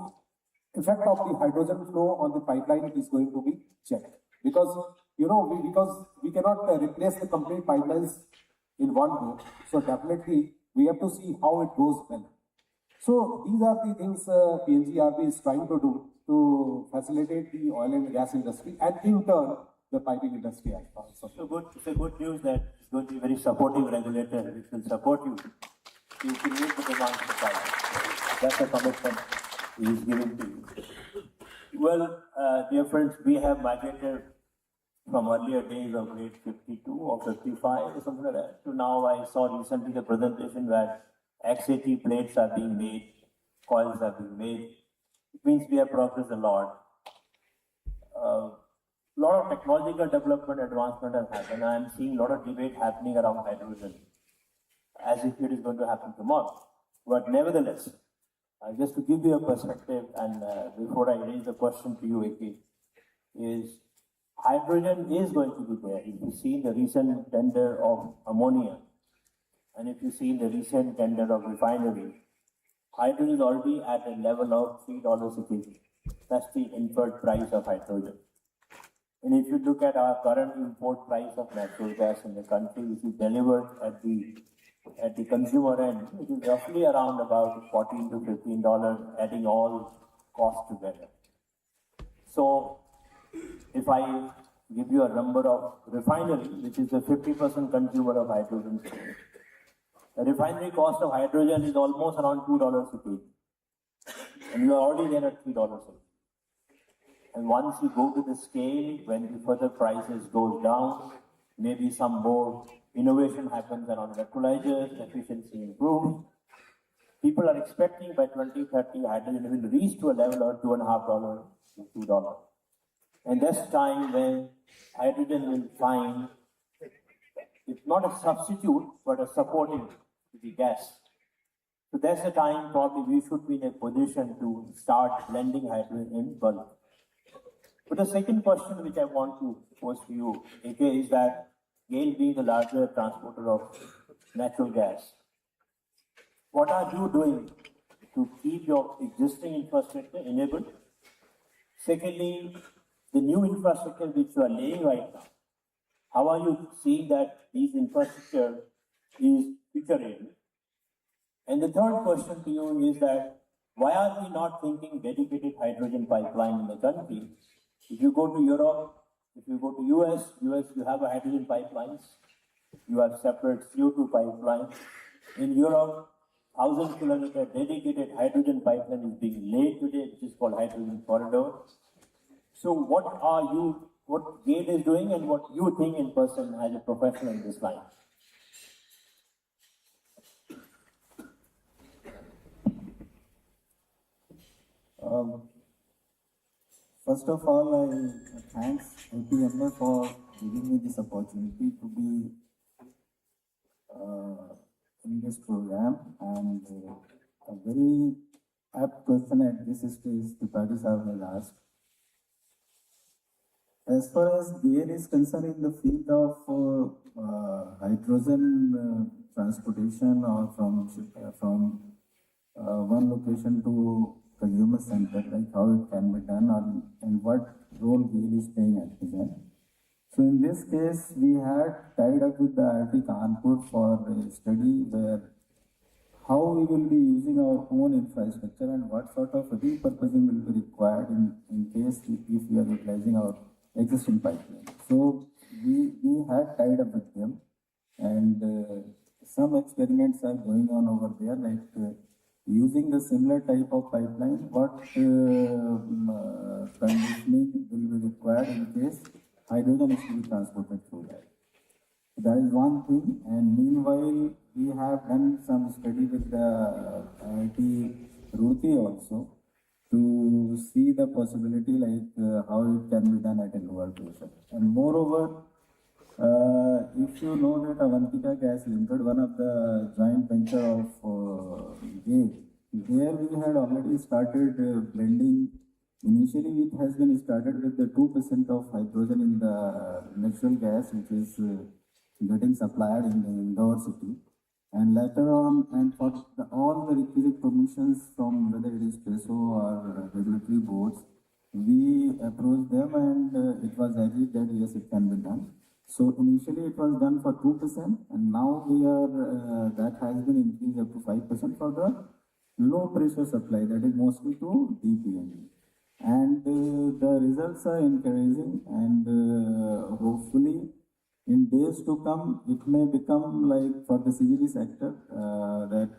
effect of the hydrogen flow on the pipeline is going to be checked. Because, you know, because we cannot replace the complete pipelines in one go. So definitely We have to see how it goes well. So these are the things PNGRB is trying to do to facilitate the oil and gas industry and in turn the piping industry also. It's a good news that it's going to be a very supportive regulator which will support you to create the demand for pipe. That's a commitment he is giving to you. Well, dear friends, we have migrated from earlier days of grade 52 or 55 or something like that to now I saw recently the presentation where XAT plates are being made, coils are being made. It means we have progressed a lot. A lot of technological development, advancement has happened. I am seeing a lot of debate happening around hydrogen as if it is going to happen tomorrow. But nevertheless, just to give you a perspective and before I raise the question to you, AK, is hydrogen is going to be there. If you see the recent tender of ammonia, and if you see the recent tender of refinery, hydrogen is already at a level of $3 a kg. That's the inferred price of hydrogen. And if you look at our current import price of natural gas in the country, which is delivered at the consumer end, it is roughly around about $14 to $15, adding all costs together. So, if I give you a number of refinery, which is the 50% consumer of hydrogen today, the refinery cost of hydrogen is almost around $2 a kg. And you are already there at $3 a kg. And once you go to the scale, when the further prices goes down, maybe some more innovation happens around electrolyzers, efficiency improves. People are expecting by 2030 hydrogen will reach to a level of $2.50 to $2. And that's time when hydrogen will find, if not a substitute, but a supporting to the gas. So that's the time probably we should be in a position to start blending hydrogen in bulk. But the second question which I want to pose to you, AK, is that GAIL being the larger transporter of natural gas, what are you doing to keep your existing infrastructure enabled? Secondly, the new infrastructure which you are laying right now, how are you seeing that these infrastructure is future ready? And the third question to you is that why are we not thinking dedicated hydrogen pipeline in the country? If you go to Europe, if you go to US you have a hydrogen pipelines, you have separate CO2 pipelines. In Europe, 1,000 kilometer dedicated hydrogen pipeline is being laid today, which is called hydrogen corridor. So what GAIL is doing and what you think in person as a professional in this line? First of all, I thanks Ipma for giving me this opportunity to be in this program, and a very apt question at this stage the parties have asked. As far as GAIL is concerned in the field of hydrogen transportation or from one location to consumer center, like how it can be done and what role GAIL is playing at present. So in this case, we had tied up with the IIT Kanpur for a study where how we will be using our own infrastructure and what sort of repurposing will be required in case if we are utilizing our existing pipeline. So we had tied up with them, and some experiments are going on over there, like using the similar type of pipeline, what conditioning will be required in case hydrogen is to be transported through that. That is one thing, and meanwhile we have done some study with the IIT Roorkee also to see the possibility like how it can be done at a lower pressure. And moreover, if you know that Avantika Gas Limited, one of the joint venture of GAIL, there we had already started blending. Initially, it has been started with the 2% of hydrogen in the natural gas, which is getting supplied in the Indore city. And later on, and for all the requisite permissions from whether it is PESO or regulatory boards, we approached them and it was agreed that yes, it can be done. So initially it was done for 2%, and now we are that has been increased up to 5% for the low pressure supply, that is mostly to DPNG. And the results are encouraging, and hopefully in days to come it may become like for the CGD sector that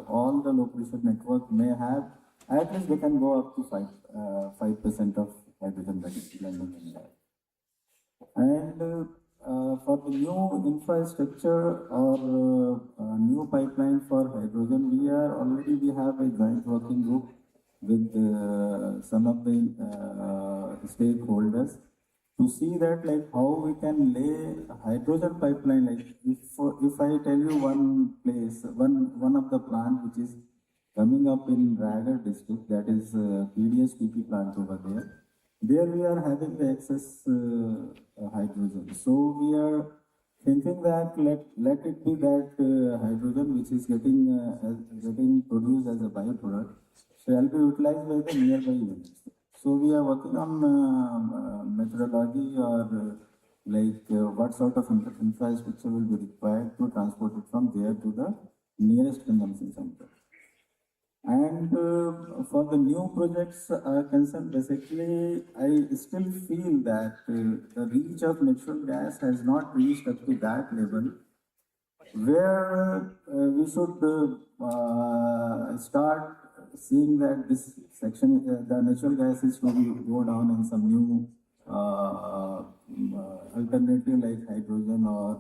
all the low pressure network may have, at least they can go up to 5% of hydrogen blending in that. And for the new infrastructure or new pipeline for hydrogen, we have a joint working group with some of the stakeholders to see that like how we can lay a hydrogen pipeline. Like if I tell you one place, one of the plant which is coming up in Raigad district, that is PDS-PP plant over there. There we are having the excess hydrogen. So we are thinking that let it be that hydrogen which is getting produced as a byproduct shall be utilized by the nearby units. So we are working on methodology or what sort of infrastructure will be required to transport it from there to the nearest consumption center. And for the new projects concerned, basically, I still feel that the reach of natural gas has not reached up to that level where we should start seeing that this section, the natural gas is going to go down and some new alternative like hydrogen or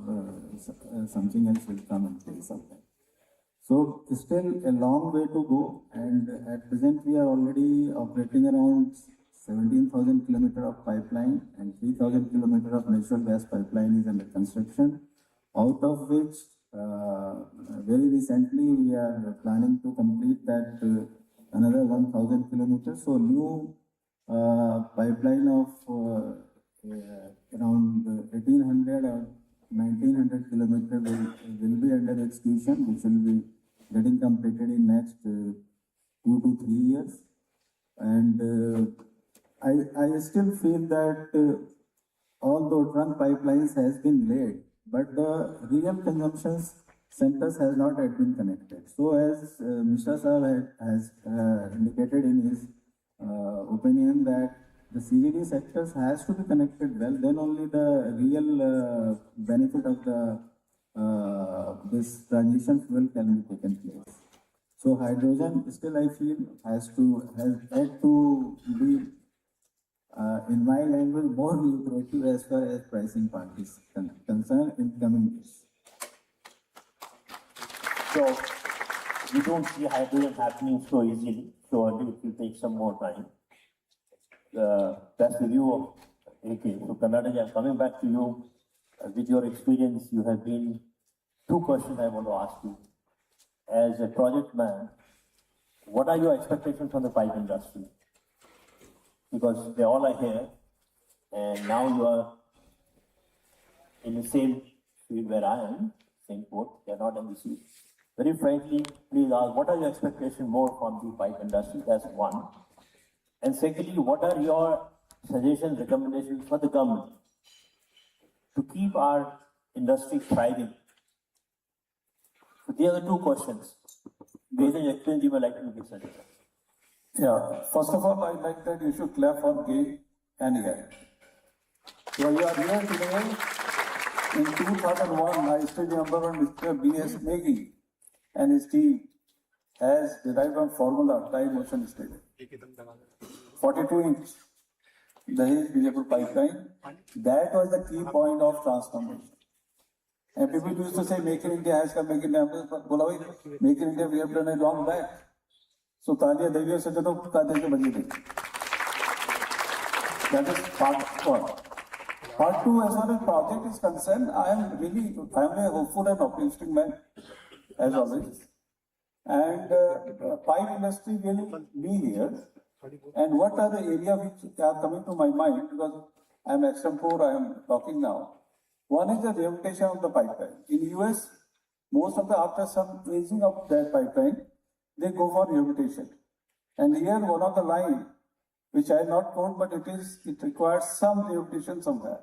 something else will come in place sometime. So still a long way to go, and at present we are already operating around 17,000 kilometers of pipeline and 3,000 kilometers of natural gas pipeline is under construction, out of which very recently we are planning to complete that another 1,000 kilometers. So new pipeline of around 1,800 or 1,900 kilometers will be under execution, which will be getting completed in next 2 to 3 years. And I still feel that although trunk pipelines has been laid, but the real consumption centers has not yet been connected. So as Mr. Sir has indicated in his opinion that the CGD sectors has to be connected well, then only the real benefit of the this transition fuel can be taken place. So hydrogen still I feel has had to be in my language more lucrative as far as pricing part is concerned in coming years. So we don't see hydrogen happening so easily. Surely it will take some more time. That's the view of AK. So Kannada, I'm coming back to you. With your experience, you have been, 2 questions I want to ask you. As a project man, what are your expectations from the pipe industry? Because they all are here, and now you are in the same field where I am, same port, they are not in the sea. Very frankly, please ask, what are your expectations more from the pipe industry? That's one. And secondly, what are your suggestions, recommendations for the government to keep our industry thriving? So these are the 2 questions. Based on your experience, you would like to give suggestions. Yeah, first of all, I'd like that you should clap for GAIL and AI. So you are here today. In 2001, I still remember when Mr. B.S. Negi and his team has derived one formula, time motion stable. 42-inch Dahej Vijaypur pipeline. That was the key point of transformation. And people used to say, Make in India has come, Make in India. Make in India, we have done it long back. So Talia Devi said, that is part 1. Part 2, as far as project is concerned, I am a hopeful and optimistic man, as always. And pipe industry will be here. And what are the areas which are coming to my mind, because I am ex-Rampur, I am talking now. One is the rehabilitation of the pipeline. In US, most of the, after some aging of that pipeline, they go for rehabilitation. And here, one of the line, which I not quote, but it requires some rehabilitation somewhere.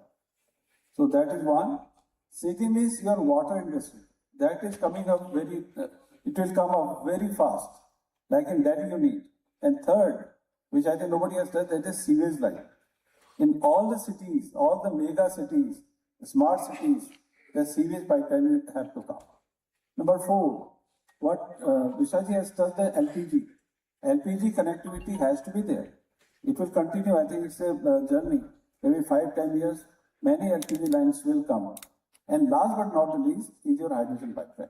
So that is one. Second is your water industry. That is coming up it will come up very fast, like in Delhi you need. And third, which I think nobody has done, that is sewage line. In all the cities, all the mega cities, smart cities, the sewage pipeline will have to come. Number four, what Vishaji has done, the LPG. LPG connectivity has to be there. It will continue. I think it's a journey. Maybe 5-10 years, many LPG lines will come. And last but not the least is your hydrogen pipeline.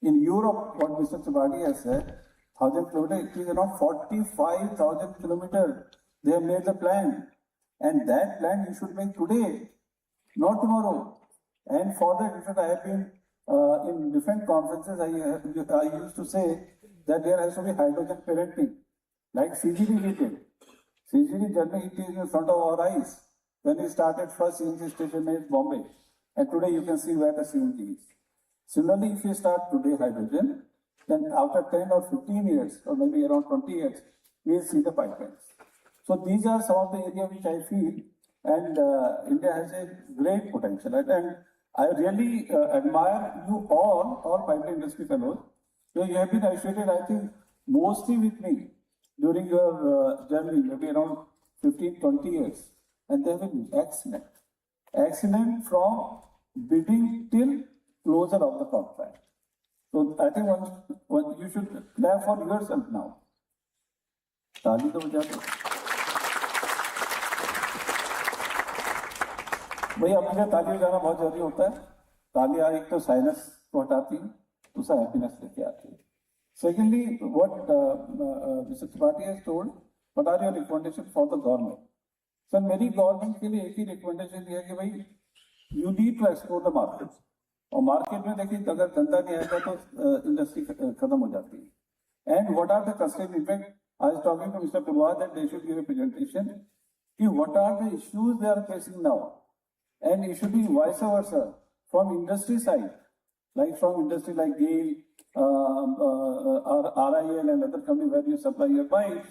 In Europe, what Mr. Tripathi has said, 1,000 kilometers, it is around 45,000 kilometers. They have made the plan. And that plan you should make today, not tomorrow. And for that, in fact, I have been in different conferences, I used to say that there has to be hydrogen parenting, like CGD we did. CGD journey, it is in front of our eyes. When we started first CNG station in Bombay, and today you can see where the CNG is. Similarly, if you start today hydrogen, then after 10 or 15 years, or maybe around 20 years, we will see the pipelines. So these are some of the areas which I feel, and India has a great potential. And I really admire you all pipeline industry fellows. So you have been associated, I think, mostly with me during your journey, maybe around 15-20 years. And they have been excellent. Excellent from bidding till closure of the contract. So I think you should clap for yourself now. ताली तो बजा दो। भाई अपने ताली बजाना बहुत जरूरी होता है। तालियां एक तो साइनस को हटाती है, दूसरा हैप्पीनेस लेके आती है। Secondly, what Mr. Tripathi has told, what are your recommendations for the government? Sir मेरी गवर्नमेंट के लिए एक ही रिकमेंडेशन है कि भाई you need to explore the market. और मार्केट में देखिए अगर धंधा नहीं आएगा तो इंडस्ट्री खत्म हो जाती है। And what are the constraint effect? I was talking to mister Purva that they should give a presentation कि what are the issues they are facing now, and it should be vice versa from industry side, like from industry like GAIL, or RIL and other companies where you supply your pipes,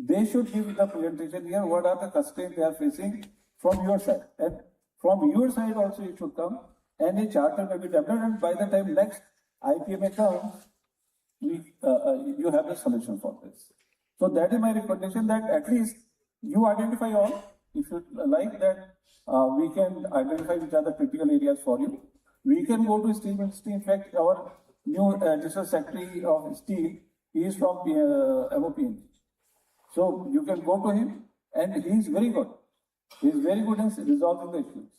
they should give the presentation here what are the constraints they are facing from your side. And from your side also it should come, and a charter may be developed, and by the time next IPMA comes, you have the solution for this. So that is my recommendation, that at least you identify all, if you like that, we can identify which are the critical areas for you. We can go to steel industry. In fact, our new additional secretary of steel is from MOPNG. So you can go to him, and he is very good. He is very good in resolving the issues.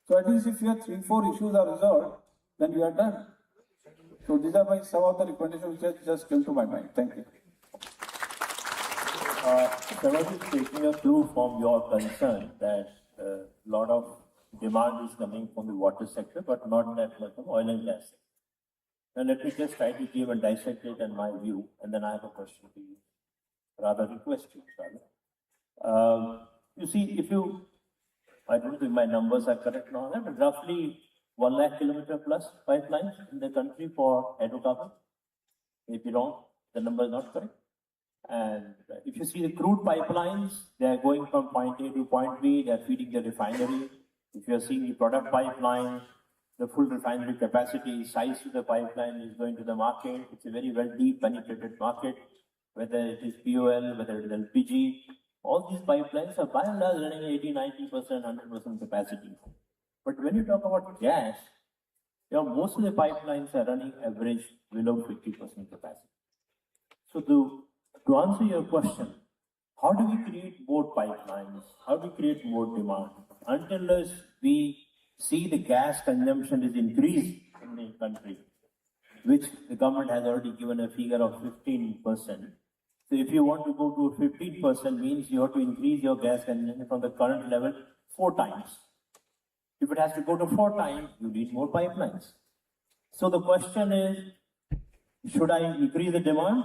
So at least if your 3-4 issues are resolved, then we are done. So these are some of the recommendations which just came to my mind. Thank you. Saroj is taking a clue from your concern that a lot of demand is coming from the water sector, but not that much from oil and gas sector. Now let me just try to give and dissect it in my view, and then I have a question to you, rather request you, you see, I don't think my numbers are correct now, but roughly 1 lakh kilometer plus pipelines in the country for hydrocarbon. If you wrong, the number is not correct. And if you see the crude pipelines, they are going from point A to point B, they are feeding the refinery. If you are seeing the product pipeline, the full refinery capacity, size of the pipeline is going to the market. It's a very well deep penetrated market, whether it is POL, whether it is LPG. All these pipelines are by and large running 80, 90%, 100% capacity. But when you talk about gas, most of the pipelines are running average below 50% capacity. So to answer your question, how do we create more pipelines? How do we create more demand? Until we see the gas consumption is increased in the country, which the government has already given a figure of 15%. So if you want to go to 15%, means you have to increase your gas consumption from the current level 4 times. If it has to go to 4 times, you need more pipelines. So the question is, should I increase the demand?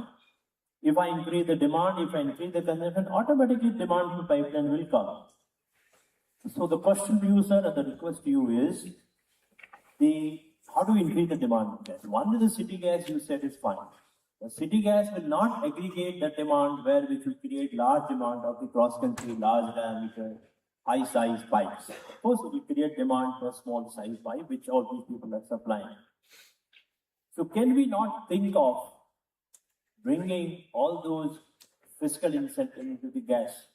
If I increase the demand, if I increase the consumption, automatically demand for pipeline will come. So the question to you, sir, and the request to you is, how do we increase the demand of gas? One is the city gas, you said is fine. The city gas will not aggregate the demand where we should create large demand of the cross-country, large diameter, high size pipes. Of course, it will create demand for small size pipe, which all these people are supplying. So can we not think of bringing all those fiscal incentives into the gas?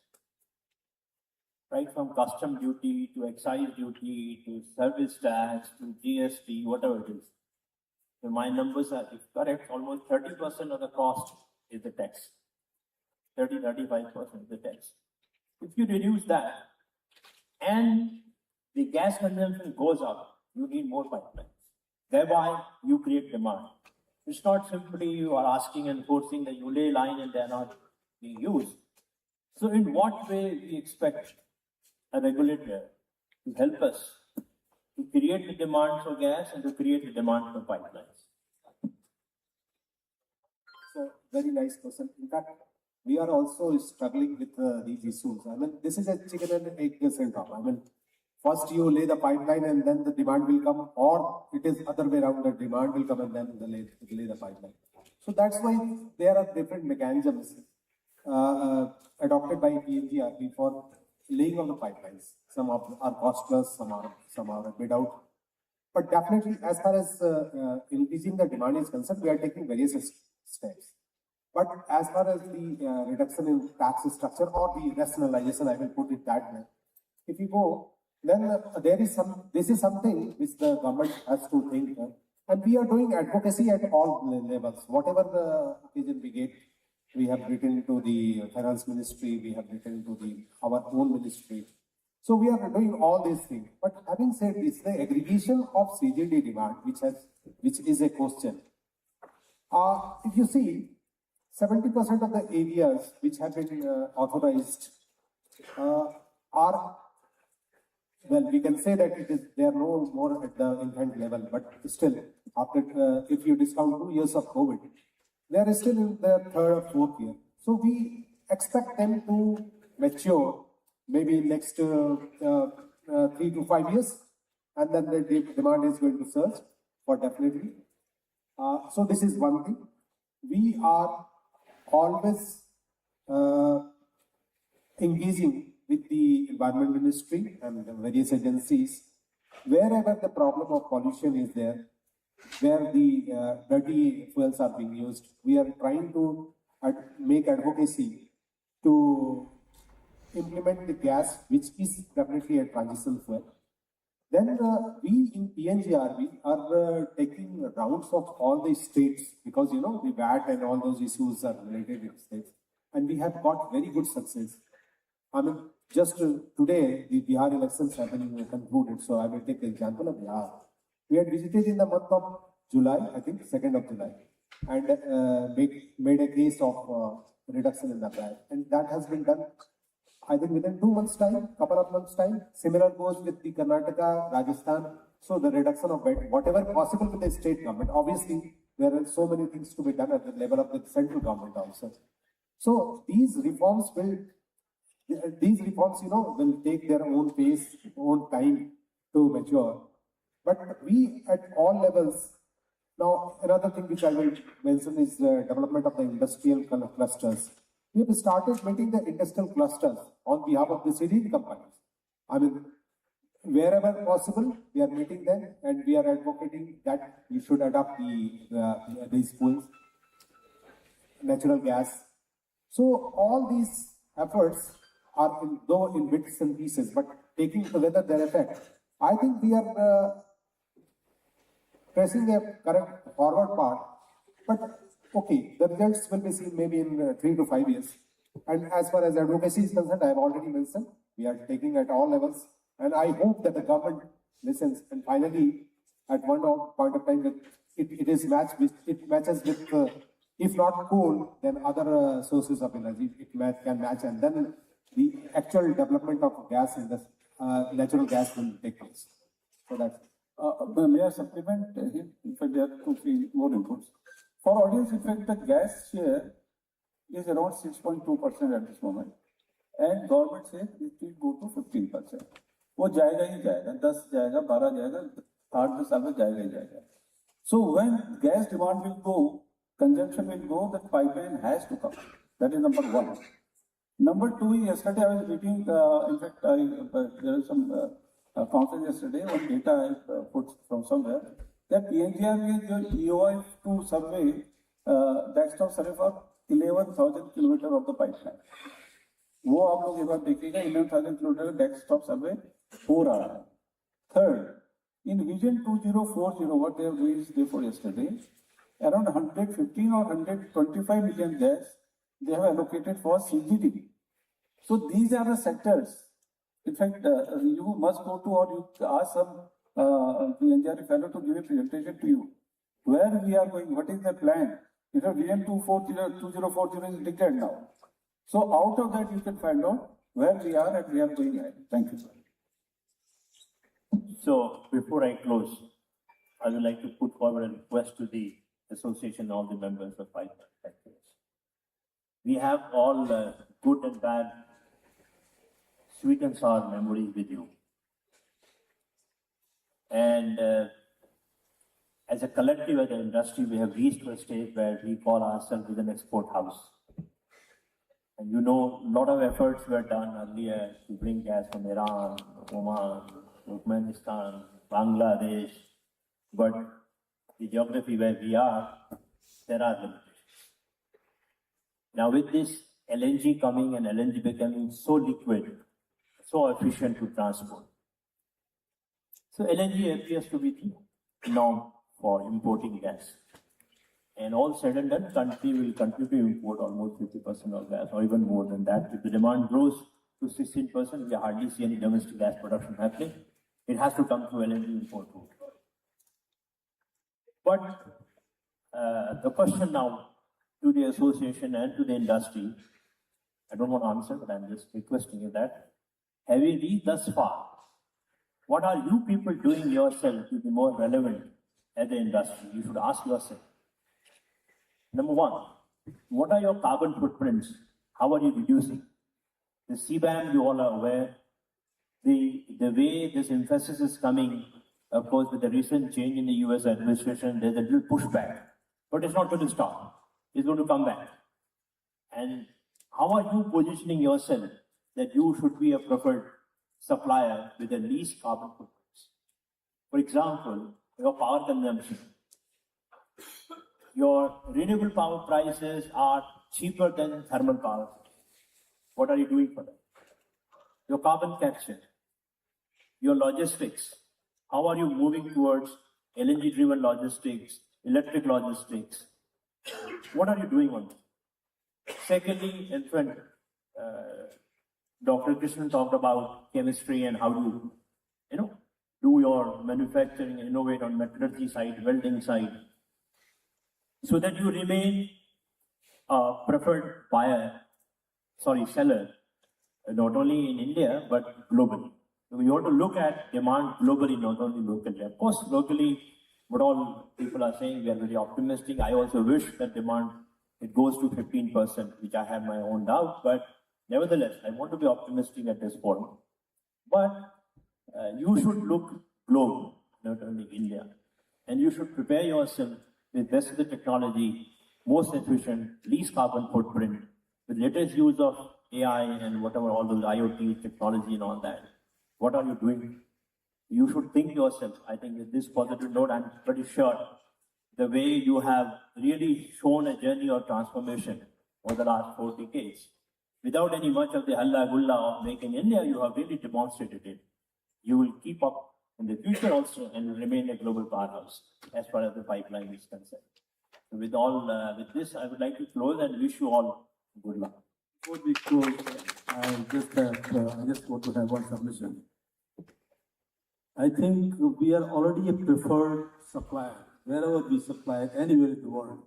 Right from custom duty to excise duty to service tax to GST, whatever it is. So my numbers are, if correct, almost 30% of the cost is the tax. 35% is the tax. If you reduce that and the gas consumption goes up, you need more pipelines. Thereby, you create demand. It's not simply you are asking and forcing that you lay line and they're not being used. So in what way we expect a regulator to help us to create the demand for gas and to create the demand for pipelines? So, very nice question. In fact, we are also struggling with these issues. I mean, this is a chicken and egg syndrome. I mean, first you lay the pipeline and then the demand will come, or it is other way around, the demand will come and then lay the pipeline. So that's why there are different mechanisms adopted by PNGRB for laying of the pipelines. Some are cost plus, some are bid out. But definitely, as far as increasing the demand is concerned, we are taking various steps. But as far as the reduction in tax structure or the rationalization, I will put it that way. If you go, then this is something which the government has to think. And we are doing advocacy at all levels. Whatever the occasion we get, we have written to the finance ministry, we have written to our own ministry. So we are doing all these things. But having said this, the aggregation of CGD demand, which is a question. If you see, 70% of the areas which have been authorized are, well, we can say that they are no more at the infant level, but still, after if you discount 2 years of COVID, they are still in their third or fourth year. So we expect them to mature maybe next 3 to 5 years, and then the demand is going to surge for definitely. So this is one thing. We are always engaging with the Environment Ministry and the various agencies wherever the problem of pollution is there, where the dirty fuels are being used. We are trying to make advocacy to implement the gas, which is definitely a transition fuel. Then we in PNGRB are taking rounds of all the states because, you know, the VAT and all those issues are related with states. And we have got very good success. I mean, just today, the Bihar elections have been concluded. So I will take the example of Bihar. We had visited in the month of July, I think 2nd of July, and made a case of reduction in the VAT. And that has been done, I think, within 2 months' time, couple of months' time. Similar goes with the Karnataka, Rajasthan. So the reduction of VAT, whatever possible with the state government. Obviously, there are so many things to be done at the level of the central government also. So these reforms, you know, will take their own pace, own time to mature. But we at all levels. Now, another thing which I will mention is the development of the industrial clusters. We have started meeting the industrial clusters on behalf of the city companies. I mean, wherever possible, we are meeting them and we are advocating that we should adopt these fuels, natural gas. So all these efforts are though in bits and pieces, but taking together their effect. I think we are pressing a correct forward part, but okay, the results will be seen maybe in 3 to 5 years. And as far as advocacy is concerned, I have already mentioned, we are taking at all levels. And I hope that the government listens and finally, at one point of time, it matches with, if not coal, then other sources of energy, can match. And then the actual development of gas in the natural gas will take place. So that's may I supplement him? In fact, there are 2-3 more inputs. For audience, in fact, the gas share is around 6.2% at this moment, and government says it will go to 15%. वो जाएगा ही जाएगा, 10 जाएगा, 12 जाएगा, 8-10 साल में जाएगा ही जाएगा. So when gas demand will go, consumption will go, that pipeline has to come. That is number one. Number two, yesterday I was reading, in fact, there is some conference yesterday on data I put from somewhere, that PNGR with your EOI2 survey, desktop survey for 11,000 kilometers of the pipeline. वो आप लोग एक बार देखिएगा 11,000 kilometre desktop सर्वे हो रहा है. Third, in Vision 2040, what they have released day for yesterday, around 115 or 125 million gas they have allocated for CGD. So these are the sectors. In fact, you must go to or you ask some PNGR fellow to give a presentation to you. Where we are going, what is the plan? You know, Vision 2040 is declared now. So out of that you can find out where we are and we are going ahead. Thank you, sir. So before I close, I would like to put forward a request to the association, all the members of pipe manufacturers. We have all good and bad, sweet and sour memories with you. And as a collective, as an industry, we have reached to a stage where we call ourselves with an export house. And you know, a lot of efforts were done earlier to bring gas from Iran, Oman, Turkmenistan, Bangladesh. But the geography where we are, there are limitations. Now with this LNG coming and LNG becoming so liquid, so efficient to transport. So LNG appears to be the norm for importing gas. And all said and done, country will continue to import almost 50% of gas, or even more than that. If the demand grows to 16%, we hardly see any domestic gas production happening. It has to come through LNG import route. But the question now to the association and to the industry, I don't want to answer, but I'm just requesting you that, have you reached thus far? What are you people doing yourself to be more relevant as an industry? You should ask yourself. Number one, what are your carbon footprints? How are you reducing? The CBAM, you all are aware. The way this emphasis is coming, of course, with the recent change in the US administration, there's a little pushback. But it's not going to stop. It's going to come back. And how are you positioning yourself that you should be a preferred supplier with the least carbon footprints? For example, your power consumption. Your renewable power prices are cheaper than thermal power. What are you doing for that? Your carbon capture, your logistics. How are you moving towards LNG-driven logistics, electric logistics? What are you doing on that? Secondly, in front, Dr. Krishnan talked about chemistry and how to, do your manufacturing, innovate on metallurgy side, welding side, so that you remain a preferred seller, not only in India, but globally. So you have to look at demand globally, not only locally. Of course, locally, what all people are saying, we are very optimistic. I also wish that demand, it goes to 15%, which I have my own doubt, but nevertheless, I want to be optimistic at this point. But you should look global, not only India. And you should prepare yourself with best of the technology, most efficient, least carbon footprint, with latest use of AI and whatever, all those IoT technology and all that. What are you doing? You should think yourself. I think with this positive note, I'm pretty sure the way you have really shown a journey of transformation over the last 4 decades, without any much of the halla gulla of Make in India, you have really demonstrated it. You will keep up in the future also and remain a global powerhouse as far as the pipeline is concerned. So with this, I would like to close and wish you all good luck. Before we close, I just want to have one submission. I think we are already a preferred supplier wherever we supply, anywhere in the world.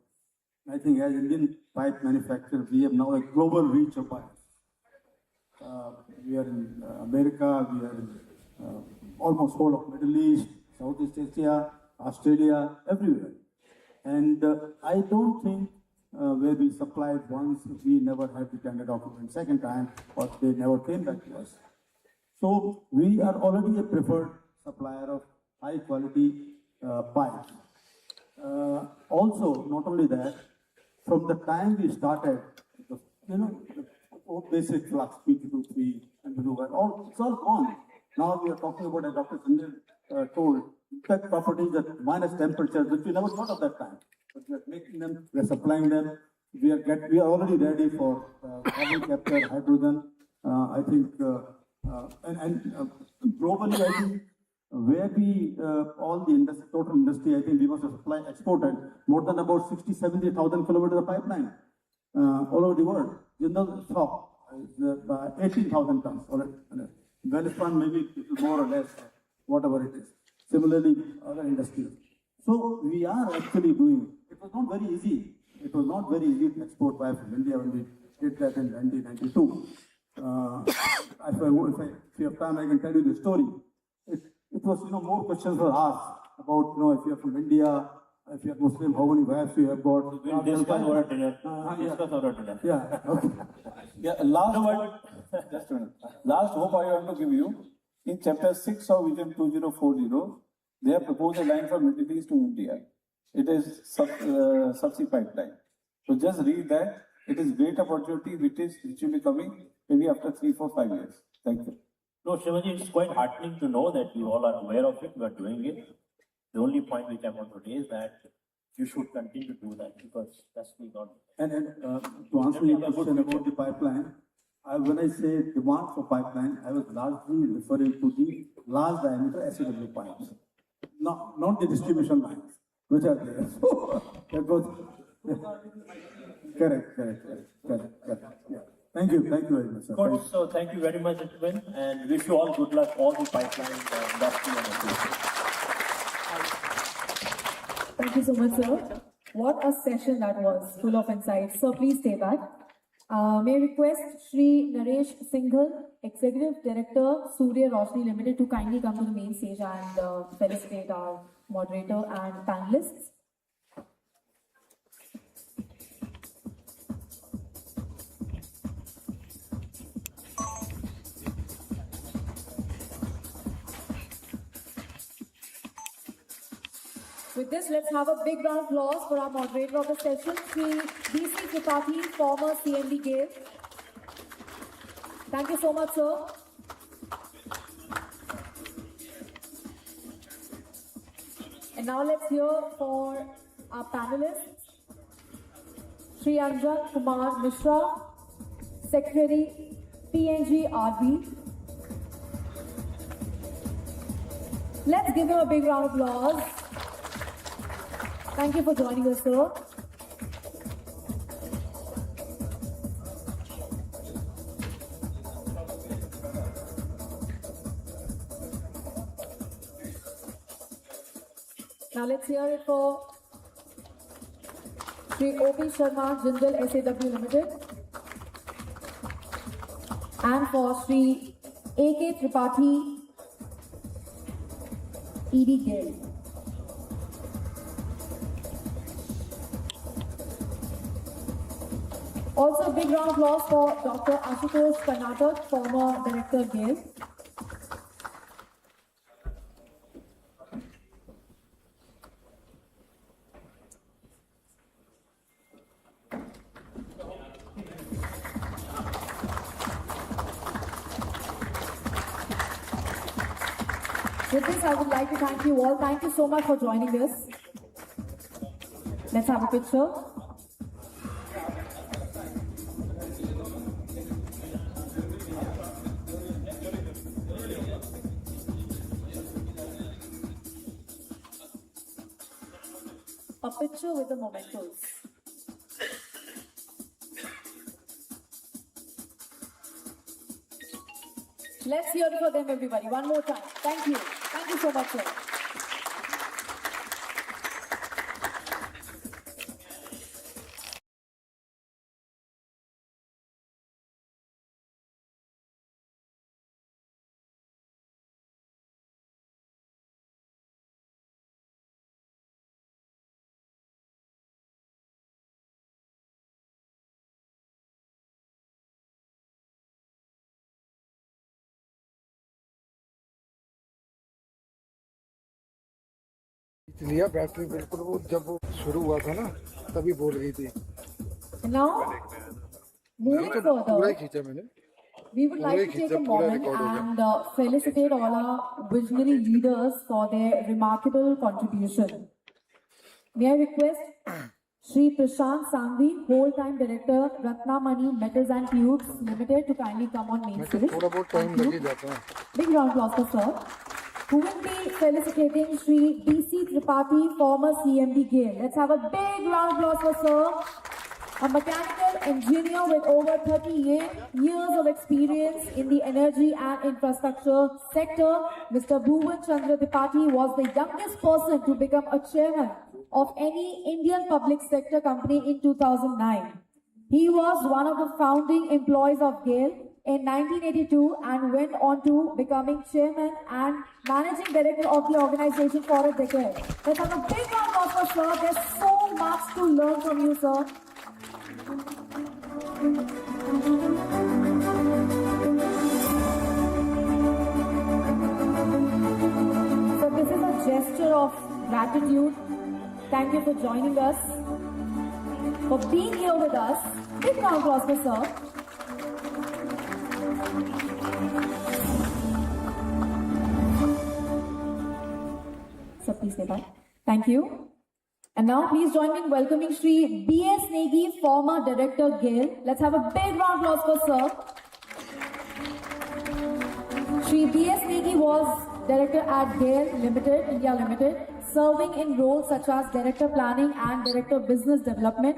I think as Indian pipe manufacturer, we have now a global reach of buyers. We are in America, we are in almost whole of Middle East, Southeast Asia, Australia, everywhere. And I don't think where we supplied once, we never had the tender document second time, or they never came back to us. So we are already a preferred supplier of high quality pipes. Also, not only that, from the time we started, basic flux, P223 and P221, all, it's all gone. Now we are talking about, as Dr. Sanjay told, tech properties at minus temperatures, which we never thought of that time. But we are making them, we are supplying them. We are already ready for carbon capture, hydrogen. I think, globally, I think where we, all the industry, total industry, I think we must have exported more than about 60, 70,000 kilometers of pipeline all over the world. Jindal stock is 18,000 tons. Welspun maybe more or less, whatever it is. Similarly, other industries. So we are actually doing, it was not very easy. It was not very easy to export pipe from India when we did that in 1992. If you have time, I can tell you the story. It was, more questions were asked about, if you're from India, if you're Muslim, how many wives you have got. We'll discuss over dinner. Discuss over dinner. Yeah, okay. Yeah, just a minute. Last hope I want to give you, in chapter 6 of Vision 2040, they have proposed a line from Middle East to India. It is subsea pipeline. So just read that. It is great opportunity which will be coming maybe after 3, 4, 5 years. Thank you. No, Shivaji, it's quite heartening to know that you all are aware of it, you are doing it. The only point which I want to raise that you should continue to do that because that's the not. And to answer your question about the pipeline, when I say demand for pipeline, I was largely referring to the large diameter SAW pipes, not the distribution lines, which are there. So that was correct. Yeah. Thank you very much, sir. Good. So thank you very much, gentlemen, and wish you all good luck, all the pipeline industry and everything. Thank you so much, sir. What a session that was, full of insights. So please stay back. May I request Shri Naresh Singhal, Executive Director, Surya Roshni Limited, to kindly come to the main stage and felicitate our moderator and panelists. With this, let's have a big round of applause for our moderator of the session, Sri B.C. Tripathi, former CMD GAIL. Thank you so much, sir. And now let's hear for our panelists, Sri Anjan Kumar Mishra, Secretary, PNG RB. Let's give him a big round of applause. Thank you for joining us, sir. Now let's hear it for Sri O.P. Sharma, Jindal SAW Limited, and for Sri A.K. Tripathi, ED GAIL. Also, a big round of applause for Dr. Ashutosh Karnatak, former Director GAIL. With this, I would like to thank you all. Thank you so much for joining us. Let's have a picture. A picture with the mementos. Let's hear it for them, everybody. One more time. Thank you. Thank you so much, sir. लिया battery बिल्कुल वो जब वो शुरू हुआ था ना तभी बोल रही थी Now, Moving पूरा ही further, खींचा मैंने we would like to take a moment and felicitate all our visionary leaders for their remarkable contribution. May I request Shri Prashant Sangvi, whole-time director, Ratnamani Metals and Tubes Limited, to kindly come on main stage. थोड़ा बहुत time लग ही जाता है. Big round of applause for sir. Who will be felicitating Shri DC Tripathi, former CMD GAIL. Let's have a big round of applause for sir. A mechanical engineer with over 38 years of experience in the energy and infrastructure sector, Mr. Bhuvan Chandra Tripathi was the youngest person to become a chairman of any Indian public sector company in 2009. He was one of the founding employees of GAIL in 1982 and went on to becoming chairman and managing director of the organization for a decade. Let's have a big round of applause, sir. There's so much to learn from you, sir. So this is a gesture of gratitude. Thank you for joining us, for being here with us. Big round of applause for sir. So please stay back. Thank you. And now please join me in welcoming Shri B.S. Negi, former Director GAIL. Let's have a big round of applause for sir. Shri B.S. Negi was Director at GAIL Limited, India Limited, serving in roles such as Director Planning and Director Business Development.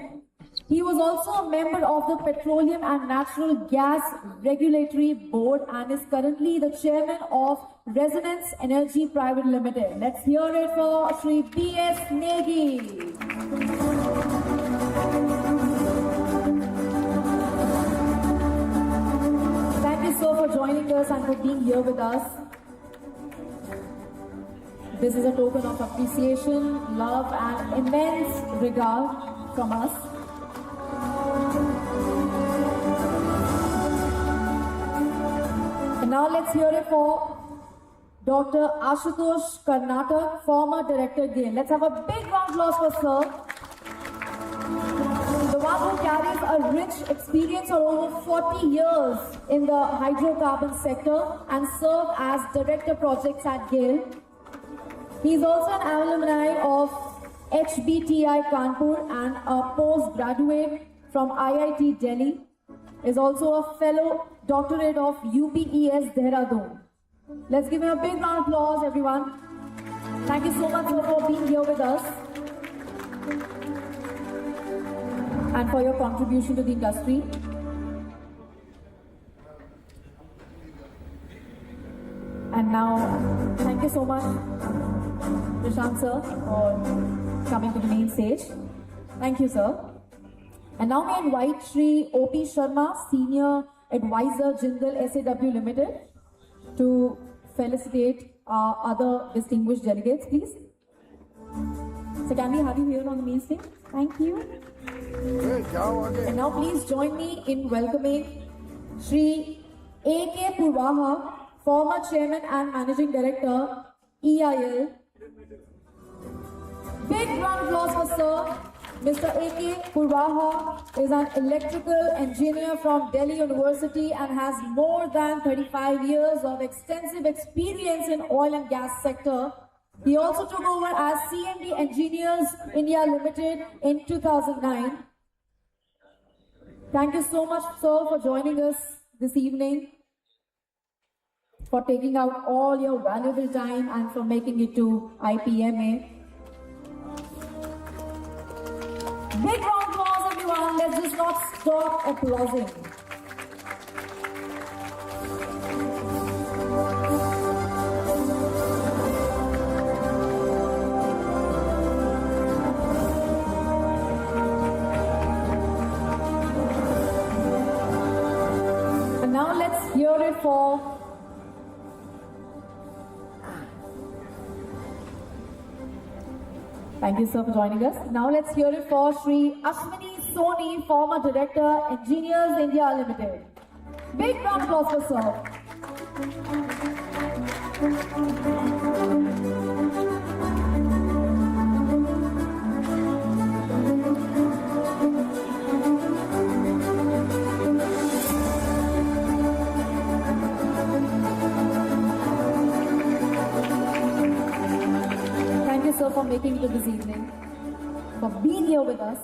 He was also a member of the Petroleum and Natural Gas Regulatory Board and is currently the Chairman of Resonance Energy Private Limited. Let's hear it for Shri B.S. Negi. Thank you so for joining us and for being here with us. This is a token of appreciation, love and immense regard from us. And now let's hear it for Dr. Ashutosh Karnatak, former Director GAIL. Let's have a big round of applause for sir. The one who carries a rich experience of over 40 years in the hydrocarbon sector and served as Director Projects at GAIL. He is also an alumni of HBTI Kanpur and a postgraduate from IIT Delhi. Is also a fellow doctorate of UPES Dehradun. Let's give him a big round of applause, everyone. Thank you so much sir, for being here with us and for your contribution to the industry. And now, thank you so much, Prashant sir, for coming to the main stage. Thank you, sir. And now we invite Shri O.P. Sharma, Senior Advisor, Jindal SAW Limited, to felicitate our other distinguished delegates, please. So can we have you here on the main stage? Thank you. And now please join me in welcoming Shri A.K. Purwaha, former Chairman and Managing Director, EIL. Big round of applause for sir. Mr. A.K. Purwaha is an electrical engineer from Delhi University and has more than 35 years of extensive experience in oil and gas sector. He also took over as CMD Engineers India Limited in 2009. Thank you so much, sir, for joining us this evening, for taking out all your valuable time and for making it to IPMA. Big round of applause, everyone. Let's just not stop applauding. And now let's hear it for Thank you, sir, for joining us. Now let's hear it for Shri Ashwini Soni, former Director, Engineers India Limited. Big round of applause for sir. for making it this evening, for being here with us.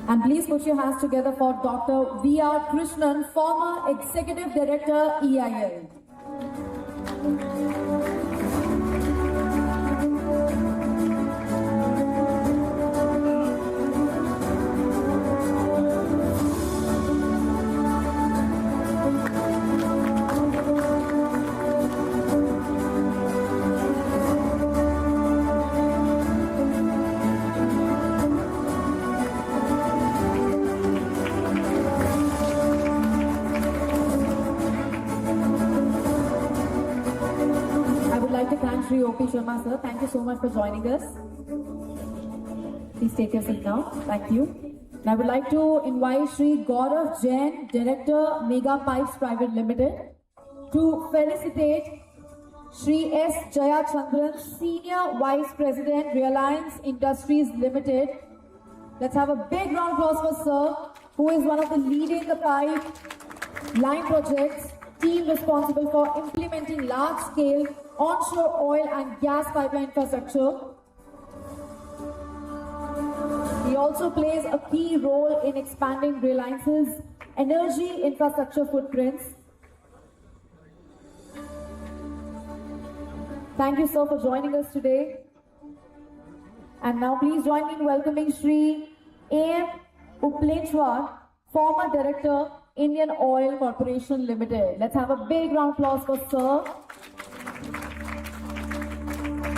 And please put your hands together for Dr. V.R. Krishnan, former Executive Director, EIL. Shri O.P. Sharma sir, thank you so much for joining us. Please take your seat now. Thank you. And I would like to invite Shri Gaurav Jain, Director, Mega Pipes Private Limited, to felicitate Shri S. Jaya Chandran, Senior Vice President, Reliance Industries Limited. Let's have a big round of applause for sir, who is one of the leading the pipe line projects team responsible for implementing large-scale onshore oil and gas pipeline infrastructure. He also plays a key role in expanding Reliance's energy infrastructure footprints. Thank you, sir, for joining us today. And now please join me in welcoming Shri A.M. Uplenchwar, former Director, Indian Oil Corporation Limited. Let's have a big round of applause for sir.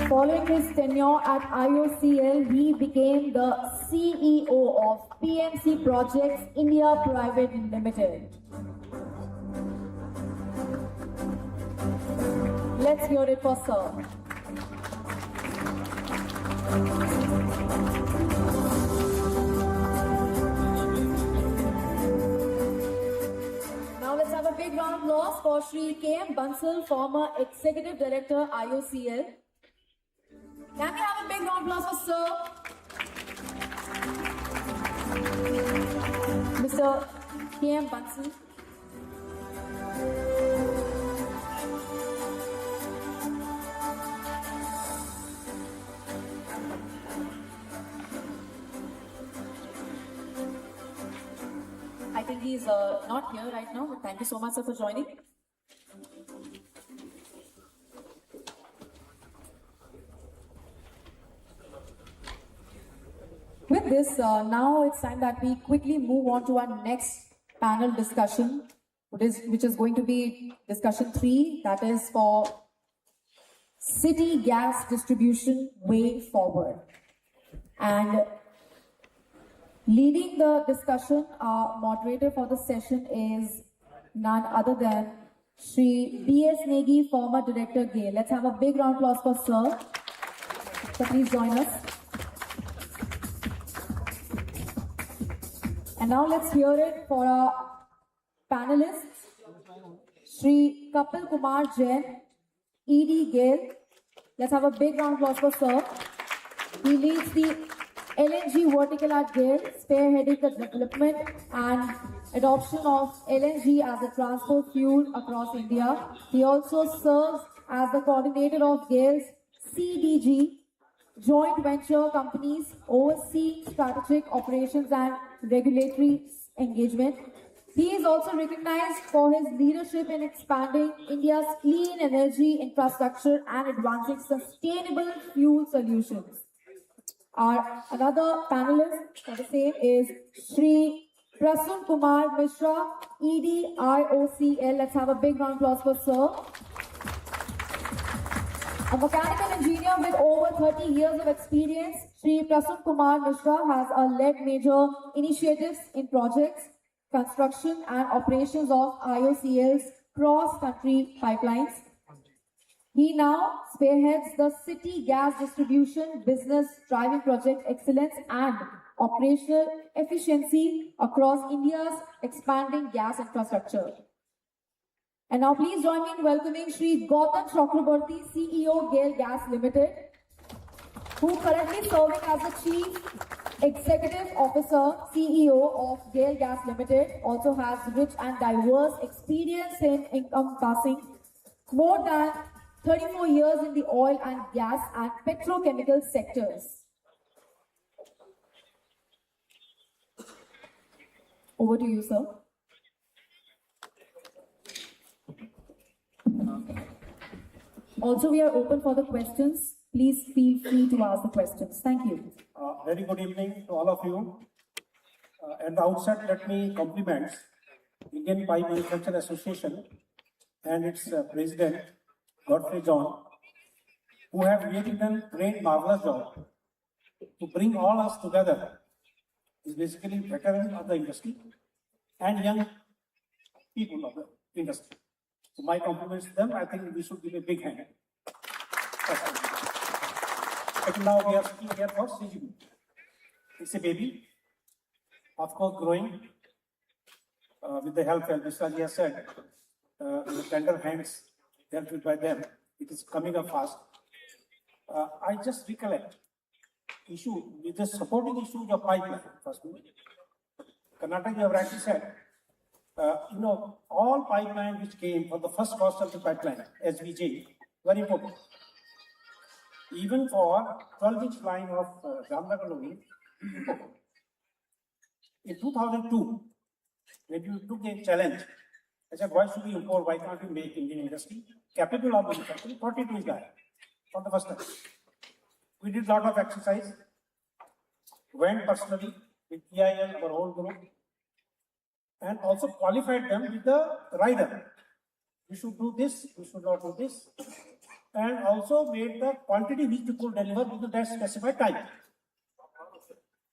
Following his tenure at IOCL, he became the CEO of PMC Projects India Private Limited. Let's hear it for sir. Now let's have a big round of applause for Shri K.M. Bansal, former Executive Director, IOCL. Can we have a big round of applause for sir? Mr. K.M. Bansal. I think he's not here right now, but thank you so much, sir, for joining. With this, now it's time that we quickly move on to our next panel discussion, which is going to be discussion 3, that is for city gas distribution way forward. And leading the discussion, our moderator for the session is none other than Shri B.S. Negi, former Director, GAIL. Let's have a big round of applause for sir. So please join us. And now let's hear it for our panelists, Shri Kapil Kumar Jain, ED GAIL. Let's have a big round of applause for sir. He leads the LNG vertical at GAIL, spearheading the development and adoption of LNG as a transport fuel across India. He also serves as the coordinator of GAIL's CDG, joint venture companies overseeing strategic operations and regulatory engagement. He is also recognized for his leadership in expanding India's clean energy infrastructure and advancing sustainable fuel solutions. Our another panelist for the same is Shri Prasun Kumar Mishra, ED IOCL. Let's have a big round of applause for sir. A mechanical engineer with over 30 years of experience, Shri Prasun Kumar Mishra has led major initiatives in projects, construction and operations of IOCL's cross-country pipelines. He now spearheads the city gas distribution business, driving project excellence and operational efficiency across India's expanding gas infrastructure. And now please join me in welcoming Shri Gautam Chakraborty, CEO GAIL Gas Limited, who currently serving as the Chief Executive Officer, CEO of GAIL Gas Limited, also has rich and diverse experience in encompassing more than 34 years in the oil and gas and petrochemical sectors. Over to you, sir. Also, we are open for the questions. Please feel free to ask the questions. Thank you. Very good evening to all of you. At the outset, let me compliment Indian Pipe Manufacturer Association and its president, Godfrey John, who have really done a great, marvelous job to bring all us together. Is basically veterans of the industry and young people of the industry. So my compliments to them. I think we should give a big hand. But now we are sitting here for CGB. It's a baby, of course, growing with the help, as Mr. has said, the tender hands dealt with by them. It is coming up fast. I just recollect issue with the supporting issues of pipeline. First, Karnataka, you have rightly said, all pipeline which came for the first cost of the pipeline, SVJ, very important. Even for 12-inch line of Jamnagar Loni, in 2002, when you took a challenge, I said, why should we import? Why can't we make Indian industry capable of manufacturing 42-inch line for the first time? We did a lot of exercise, went personally with EIL, our whole group, and also qualified them with the rider. We should do this, we should not do this, and also made the quantity which we could deliver within that specified time.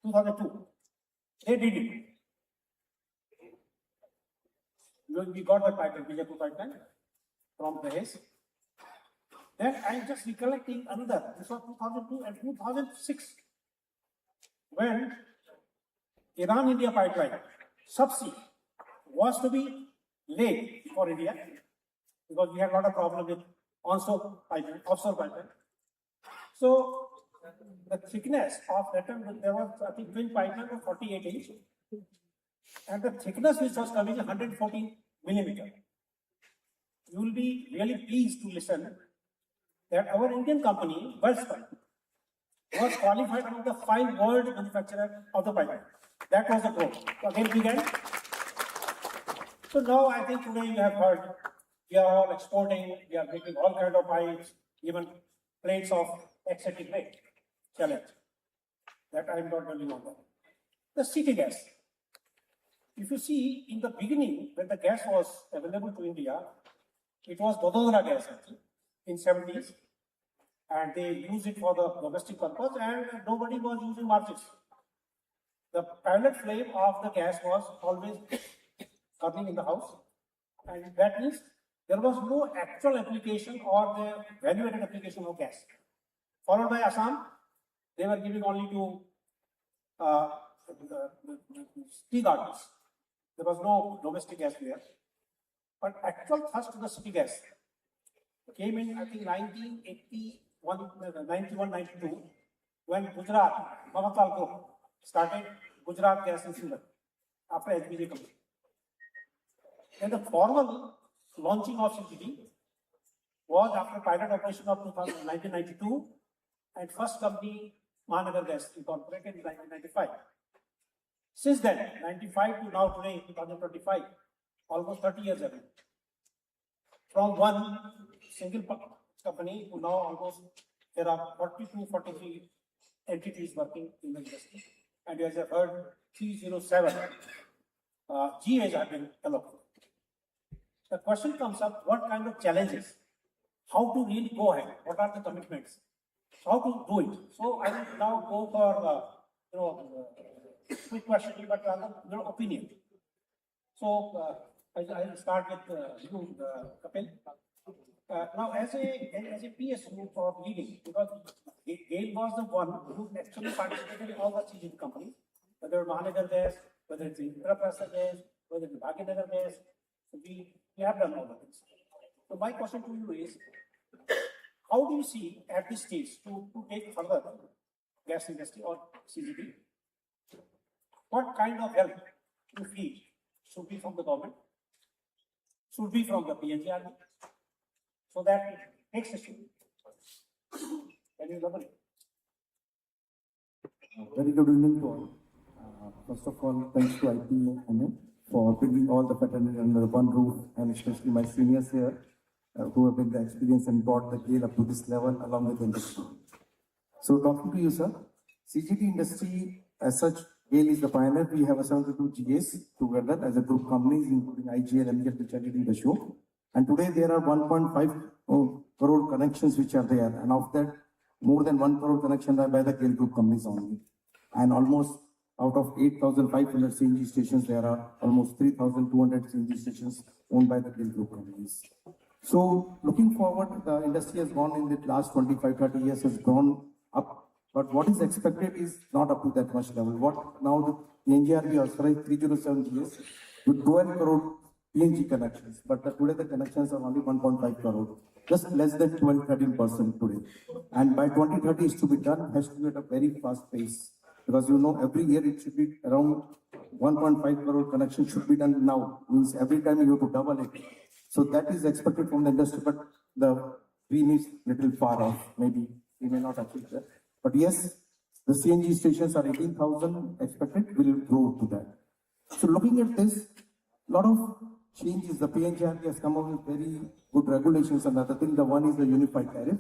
2002. They did it. We got the pipeline, Bijapur pipeline from the Dahej. Then I'm just recollecting another, this was 2002 and 2006, when Iran-India pipeline, subsea, was to be laid for India, because we had a lot of problem with onshore pipeline, offshore pipeline. So the thickness of that time, there was, I think, twin pipeline of 48 inch, and the thickness which was coming 114 millimeter. You will be really pleased to listen that our Indian company, Welspun, was qualified among the 5 world manufacturers of the pipeline. That was the goal. So again, began. So now I think today you have heard, we are all exporting, we are making all kinds of pipes, even plates of accepted rate. Challenge. That I am not telling on that. The city gas. If you see, in the beginning, when the gas was available to India, it was Dododara gas actually, in 70s, and they used it for the domestic purpose, and nobody was using marches. The pilot flame of the gas was always burning in the house, and that means there was no actual application or the value-added application of gas. Followed by Assam, they were giving only to the tea gardens. There was no domestic gas there. But actual thrust to the city gas came in, I think, 91, 92, when Gujarat, Mamatal Group, started Gujarat Gas and Sugar after HBJ company. Then the formal launching of CGD was after pilot operation of 1992, and first company, Mahanagar Gas, incorporated in 1995. Since then, 95 to now today, 2025, almost 30 years ago. From one single company to now almost there are 42, 43 entities working in the industry. And as I've heard, 307 GAs have been allocated. The question comes up, what kind of challenges? How to really go ahead? What are the commitments? How to do it? So I will now go for, quick question, but rather your opinion. So I will start with you, Kapil. Now, as a PS group for leading, because GAIL was the one who actually participated in all the CGD companies, whether Mahanagar Gas, whether it's Indraprastha Gas, whether it's Bhaginagar Gas. So we have done all the things. So my question to you is, how do you see at this stage to take further gas industry or CGD? What kind of help you feel should be from the government, should be from the PNGRB, so that it makes a shift. Can you elaborate? Very good evening to all. First of all, thanks to Ipma for bringing all the fraternity under one roof, and especially my seniors here who have been the experience and brought the GAIL up to this level along with the industry. So talking to you, sir, CGD industry as such, GAIL is the pioneer. We have 72 GAs together as a group companies, including IGL, MGL, which are leading the show. And today there are 1.5 crore connections which are there, and of that, more than 1 crore connections are by the GAIL group companies only. And almost out of 8,500 CNG stations, there are almost 3,200 CNG stations owned by the GAIL group companies. So looking forward, the industry has gone in the last 25-30 years, has gone up. But what is expected is not up to that much level. What now the NGRB authorized 307 GS with 12 crore PNG connections. But today the connections are only 1.5 crore. Just less than 12-13% today. And by 2030 is to be done, has to be at a very fast pace. Because you know, every year it should be around 1.5 crore connection should be done now. Means every time you have to double it. So that is expected from the industry, but the dream is little far off. Maybe we may not achieve that. But yes, the CNG stations are 18,000 expected, will grow to that. So looking at this, a lot of changes. The PNGRB has come up with very good regulations. Another thing, the one is the unified tariff,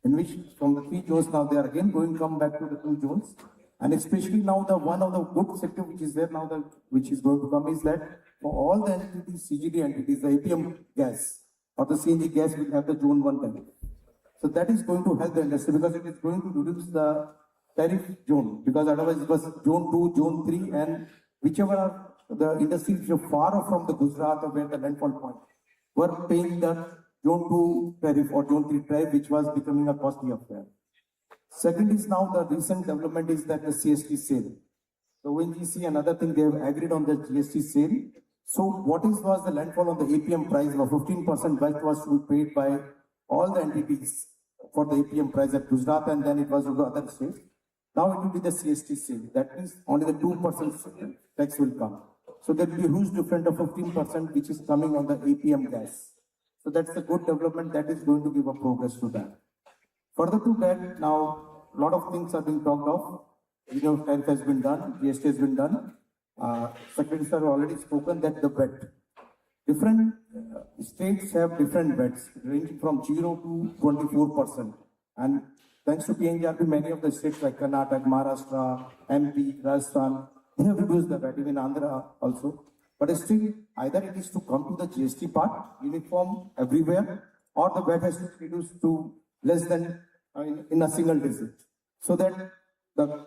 in which from the 3 zones now they are again going to come back to the 2 zones. And especially now the one of the good sector which is there now, which is going to come is that for all the entities, CGD entities, the APM gas or the CNG gas will have the zone 1 tariff. So that is going to help the industry because it is going to reduce the tariff zone, because otherwise it was zone 2, zone 3, and whichever are the industries which are far off from the Gujarat or where the landfall point were paying the zone 2 tariff or zone 3 tariff, which was becoming a costly affair. Second is now the recent development is that the CST sale. So ONGC, another thing, they have agreed on the GST sale. So what was the landfall on the APM price of 15% VAT was to be paid by all the entities for the APM price at Gujarat, and then it was to the other states. Now it will be the CST sale. That means only the 2% tax will come. So there will be a huge difference of 15% which is coming on the APM gas. So that's a good development that is going to give a progress to that. Further to that, now a lot of things are being talked of. Tariff has been done, GST has been done. Secretary sir already spoken that the VAT. Different states have different VATs ranging from 0 to 24%. And thanks to PNGRB, many of the states like Karnataka, Maharashtra, MP, Rajasthan, they have reduced the VAT, even Andhra also. But still, either it is to come to the GST part, uniform everywhere, or the VAT has to be reduced to less than in a single digit, so that the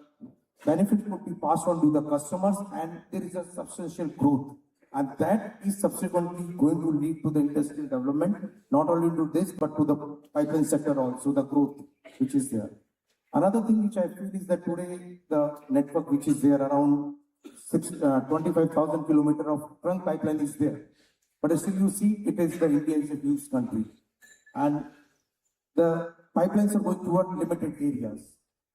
benefit could be passed on to the customers and there is a substantial growth. And that is subsequently going to lead to the industrial development, not only to this, but to the pipeline sector also, the growth which is there. Another thing which I feel is that today the network which is there around 25,000 kilometers of trunk pipeline is there. But still you see, it is the India is a huge country. And the pipelines are going toward limited areas.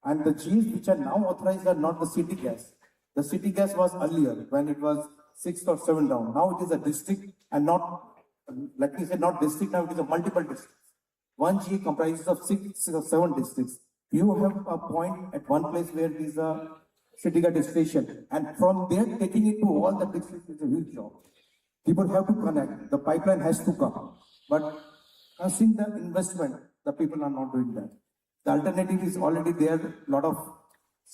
And the GS which are now authorized are not the city gas. The city gas was earlier when it was 6 or 7 down. Now it is a district and not, let me say not district, now it is a multiple districts. One GA comprises of 6 or 7 districts. You have a point at one place where it is a city gas station. And from there taking it to all the districts is a huge job. People have to connect. The pipeline has to come. But seeing the investment, the people are not doing that. The alternative is already there. A lot of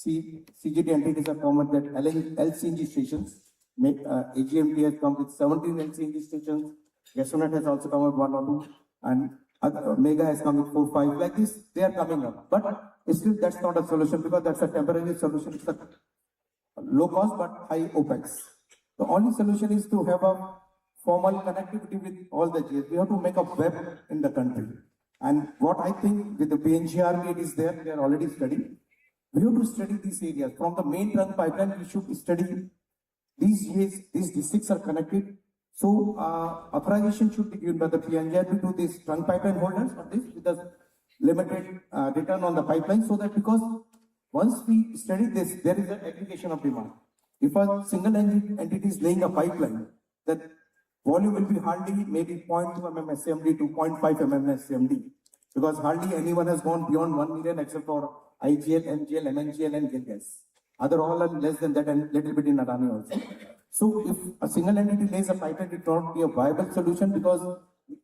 CGD entities have come with that LCNG stations. AGMT has come with 17 LCNG stations. Gasonet has also come with 1 or 2. And Mega has come with 4, 5. Like this, they are coming up. But still, that's not a solution because that's a temporary solution. It's a low cost but high OPEX. The only solution is to have a formal connectivity with all the GS. We have to make a web in the country. And what I think with the PNGRB, it is there, they are already studying. We have to study these areas. From the main trunk pipeline, we should study these GS, these districts are connected. So authorization should be given by the PNGRB to these trunk pipeline holders for this with a limited return on the pipeline, so that because once we study this, there is an aggregation of demand. If a single entity is laying a pipeline, that volume will be hardly maybe 0.2 mm SCMD to 0.5 mm SCMD, because hardly anyone has gone beyond 1 million except for IGL, MGL, MNGL, and GIL gas. Other all are less than that and little bit in Adani also. So if a single entity lays a pipeline, it will not be a viable solution because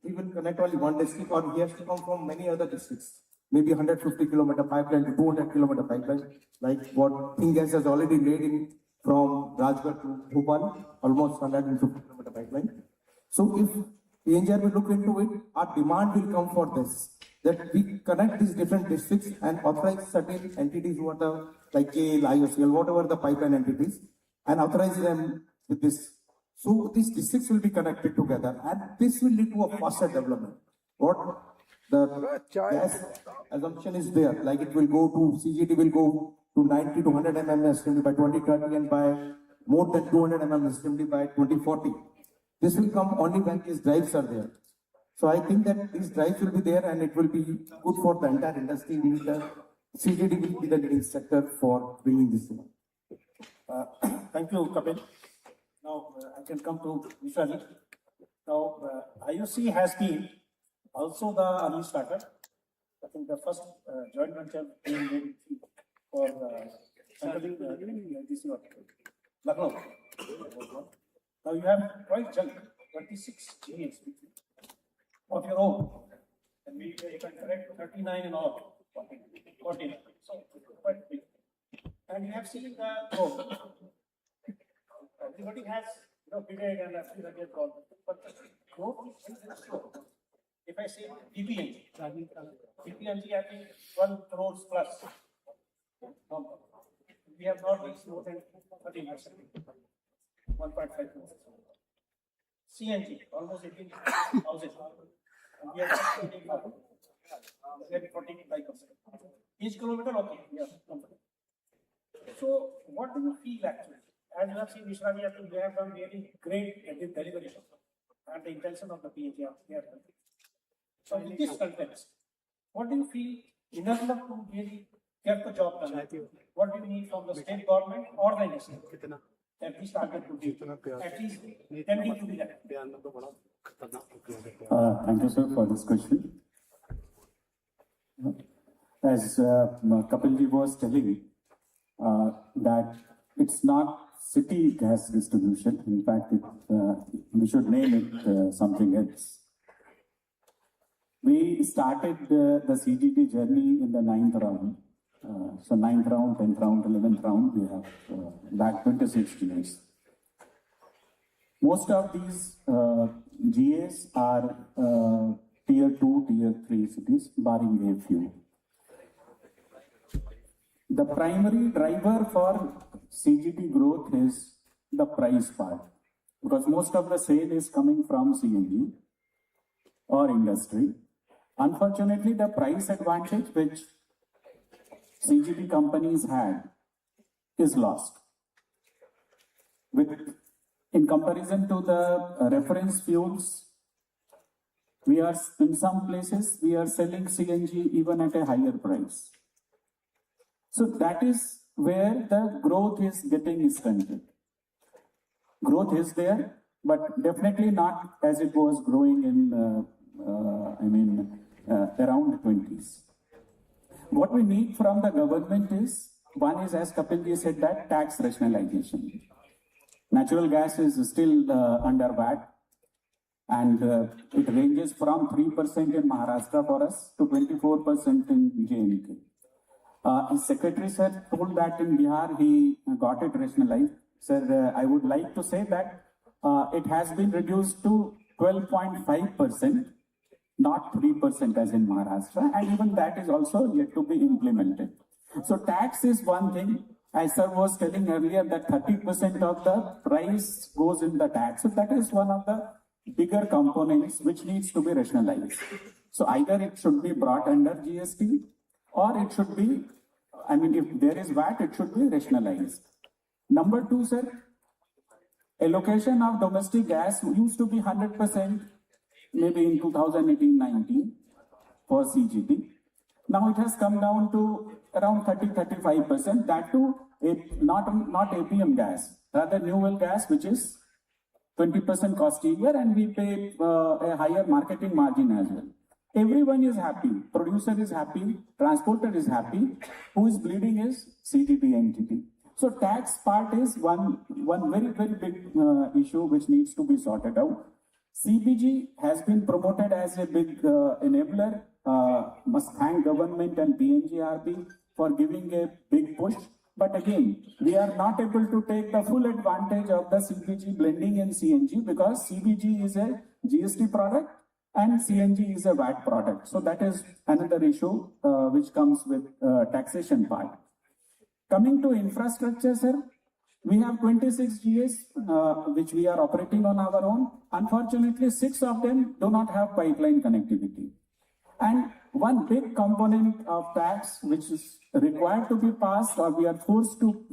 he will connect only one district or he has to come from many other districts. Maybe 150 kilometer pipeline to 200 kilometer pipeline, like what Gas has already laid in from Rajgarh to Bhopal, almost 150 kilometer pipeline. So if PNGR will look into it, our demand will come for this, that we connect these different districts and authorize certain entities who are the, like KL, IOCL, whatever the pipeline entities, and authorize them with this. So these districts will be connected together and this will lead to a faster development. What the gas assumption is there, like it will go to, CGD will go to 90 to 100 mm SCMD by 2030 and by more than 200 mm SCMD by 2040. This will come only when these drives are there. So I think that these drives will be there and it will be good for the entire industry. CGD will be the leading sector for bringing this in. Thank you, Kapil. Now I can come to Vishali. Now IOC has been also the early starter. I think the first joint venture being for centering this Lucknow. Now you have quite young, 26 GAs of your own, and maybe you can correct 39 in all, 14. So quite big. And you have seen the growth. Everybody has big egg and everybody called, but the growth is very slow. If I say DPNG, I think 12 crores plus. We have not reached more than 30%, 1.5 crores. CNG, almost 18,000. And we are maybe 45%. Each kilometer, okay, yeah. So, what do you feel actually? As you have seen, Vishravi, they have done really great deliberation and the intention of the PHR. So, in this context, what do you feel in order to really get the job done? What do you need from the state government or the industry? At least target to be at least tending to be that. Thank you, sir, for this question. As Kapilji was telling, that it's not city gas distribution. In fact, we should name it something else. We started the CGT journey in the 9th round. So 9th round, 10th round, 11th round, we have back 26 years. Most of these GAs are tier 2, tier 3 cities, barring a few. The primary driver for CGT growth is the price part, because most of the sale is coming from CNG or industry. Unfortunately, the price advantage which CGT companies had is lost. In comparison to the reference fuels, we are in some places we are selling CNG even at a higher price. So that is where the growth is getting stunted. Growth is there, but definitely not as it was growing in, around 20s. What we need from the government is, one is, as Kapilji said, that tax rationalization. Natural gas is still under VAT, and it ranges from 3% in Maharashtra for us to 24% in JNK. His secretary sir told that in Bihar he got it rationalized. Sir, I would like to say that it has been reduced to 12.5%, not 3% as in Maharashtra, and even that is also yet to be implemented. So tax is one thing. As sir was telling earlier, that 30% of the price goes in the tax. So that is one of the bigger components which needs to be rationalized. So either it should be brought under GST, or it should be, if there is VAT, it should be rationalized. Number two, sir, allocation of domestic gas used to be 100% maybe in 2018-19 for CGT. Now it has come down to around 30-35%. That too, not APM gas, rather new well gas, which is 20% cost area, and we pay a higher marketing margin as well. Everyone is happy. Producer is happy. Transporter is happy. Who is bleeding is CGD entity. So tax part is one very, very big issue which needs to be sorted out. CBG has been promoted as a big enabler. Must thank government and PNGRB for giving a big push. But again, we are not able to take the full advantage of the CBG blending in CNG because CBG is a GST product and CNG is a VAT product. So that is another issue which comes with taxation part. Coming to infrastructure, sir, we have 26 GAs which we are operating on our own. Unfortunately, 6 of them do not have pipeline connectivity. And one big component of tax which is required to be passed or we are forced to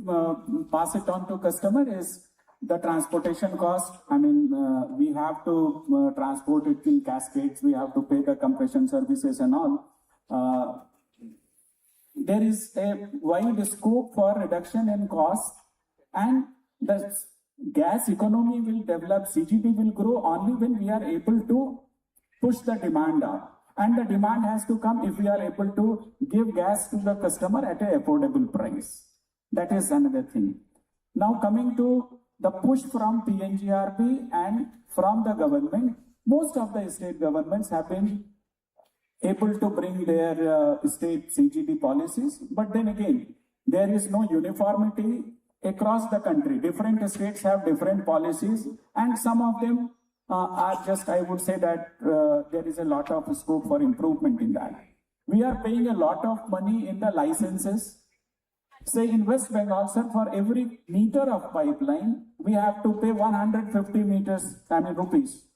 pass it on to customer is the transportation cost. I mean, we have to transport it in cascades. We have to pay the compression services and all. There is a wide scope for reduction in cost, and the gas economy will develop. CGD will grow only when we are able to push the demand up. And the demand has to come if we are able to give gas to the customer at an affordable price. That is another thing. Now coming to the push from PNGRB and from the government, most of the state governments have been able to bring their state CGD policies. But then again, there is no uniformity across the country. Different states have different policies, and some of them are just, I would say that there is a lot of scope for improvement in that. We are paying a lot of money in the licenses. Say in West Bengal, sir, for every meter of pipeline, we have to pay 150 rupees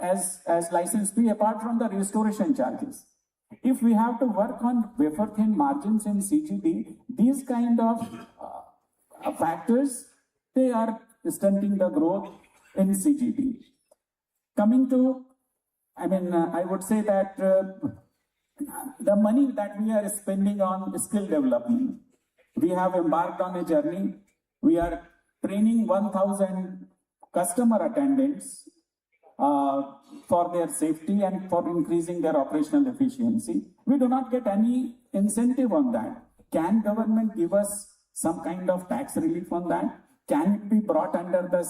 as license fee apart from the restoration charges. If we have to work on wafer thin margins in CGD, these kind of factors, they are stunting the growth in CGD. Coming to, I would say that the money that we are spending on skill development, we have embarked on a journey. We are training 1,000 customer attendants for their safety and for increasing their operational efficiency. We do not get any incentive on that. Can government give us some kind of tax relief on that? Can it be brought under the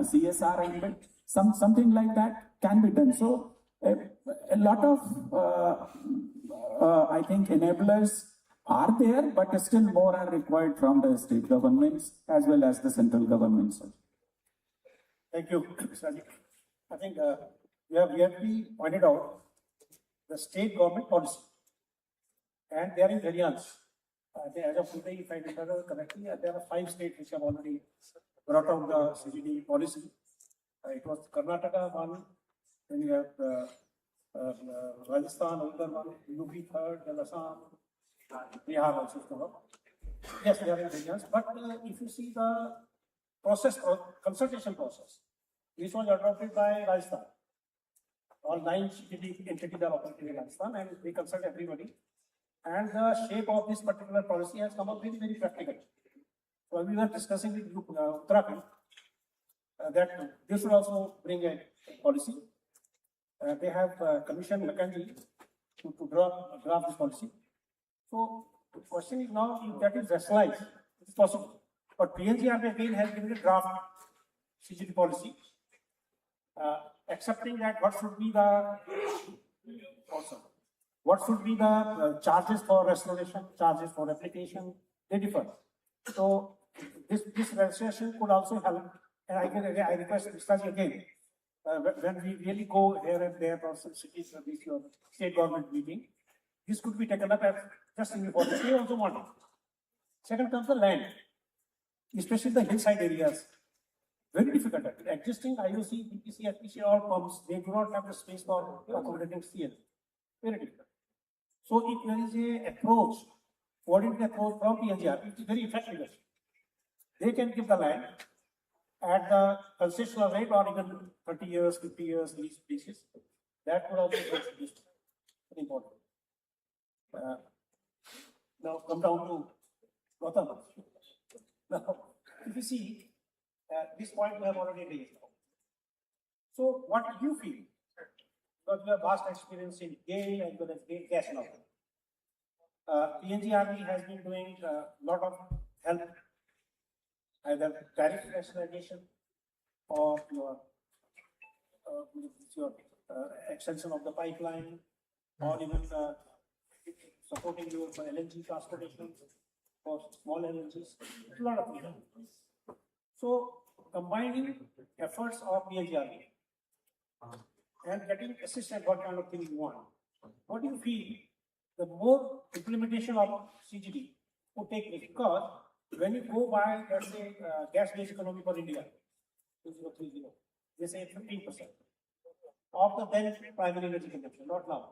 CSR ambit? Something like that can be done. So a lot of I think enablers are there, but still more are required from the state governments as well as the central governments. Thank you, Sajid. I think we have really pointed out the state government policy, and they are in variance. As of today, if I remember correctly, there are 5 states which have already brought out the CGD policy. It was Karnataka one, then you have Rajasthan, another one, UP third, then Assam, Bihar also come up. Yes, they are in variance, but if you see the process or consultation process, which was adopted by Rajasthan, all 9 CGD entities are operating in Rajasthan, and we consult everybody. And the shape of this particular policy has come up very, very practical. So we were discussing with Uttarakhand that they should also bring a policy. They have commissioned McKinsey to draft this policy. So the question is now if that is rationalized, it is possible. But PNGRB again has given a draft CGD policy, accepting that what should be the charges for restoration, charges for application, they differ. So this registration could also help, and I request Mr. again, when we really go here and there for some cities, state government meeting, this could be taken up as just in report. They also want it. Second comes the land, especially the hillside areas. Very difficult. Existing IOC, BPC, FPC, all pumps, they do not have the space for accommodating CL. Very difficult. So if there is a approach, coordinated approach from PNGR, it is very effective. They can give the land at the concessional rate or even 30 years, 50 years, lease basis. That would also be reduced. Very important. Now come down to Gautam. Now, if you see, This point we have already raised. So what do you feel? Because you have vast experience in GAIL as well as gas now. PNGRB has been doing a lot of help, either tariff rationalization or your extension of the pipeline, or even supporting you for LNG transportation for small LNGs. A lot of things. So combining efforts of PNGRB and getting assistance, what kind of thing you want. What do you feel the more implementation of CGD would take place? Because when you go by, let's say, gas-based economy for India, 2030, they say 15% of the then primary energy consumption, not now.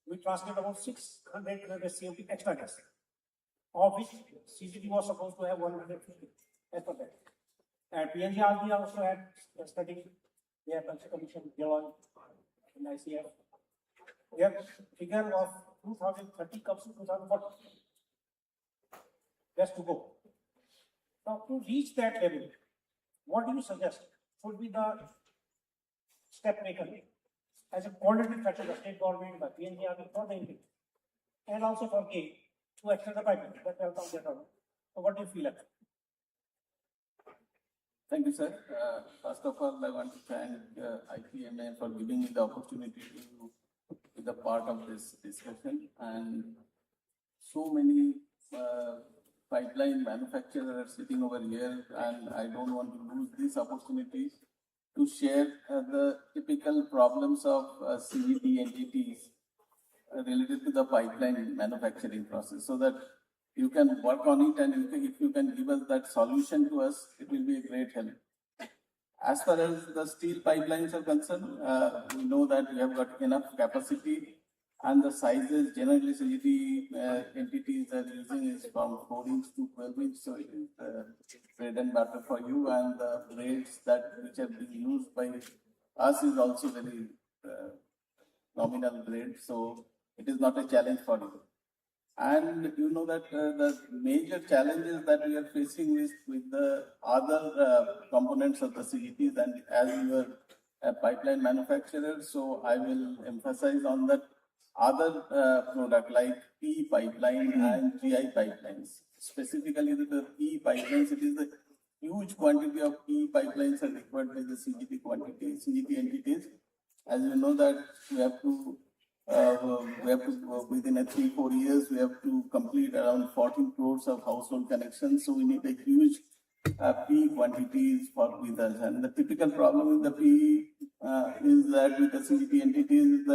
We translate about 600 CMT extra gas, of which CGD was supposed to have 150 as per that. And PNGRB also had studied, they have commissioned Deloitte and ICF. Their figure of 2030 comes to 2040. That's to go. Now, to reach that level, what do you suggest should be the step taken as a coordinated factor of the state government, by PNGRB for the India, and also for GAIL to extend the pipeline? That will come later on. So, what do you feel? Thank you, sir. First of all, I want to thank IPMA for giving me the opportunity to be the part of this discussion. And so many pipeline manufacturers are sitting over here, and I don't want to lose this opportunity to share the typical problems of CGD entities related to the pipeline manufacturing process, so that you can work on it, and if you can give us that solution to us, it will be a great help. As far as the steel pipelines are concerned, we know that we have got enough capacity, and the sizes generally CGD entities are using is from 4 inch to 12 inch, so it is bread and butter for you, and the grades which are being used by us is also very nominal grade, so it is not a challenge for you. And you know that the major challenges that we are facing is with the other components of the CGTs, and as you are a pipeline manufacturer, so I will emphasize on that other product like PE pipeline and GI pipelines. Specifically the PE pipelines, it is the huge quantity of PE pipelines are required by the CGT entities. As you know that we have to within 3-4 years, we have to complete around 14 crores of household connections. So we need a huge PE quantities with us. And the typical problem with the PE is that with the CGT entities is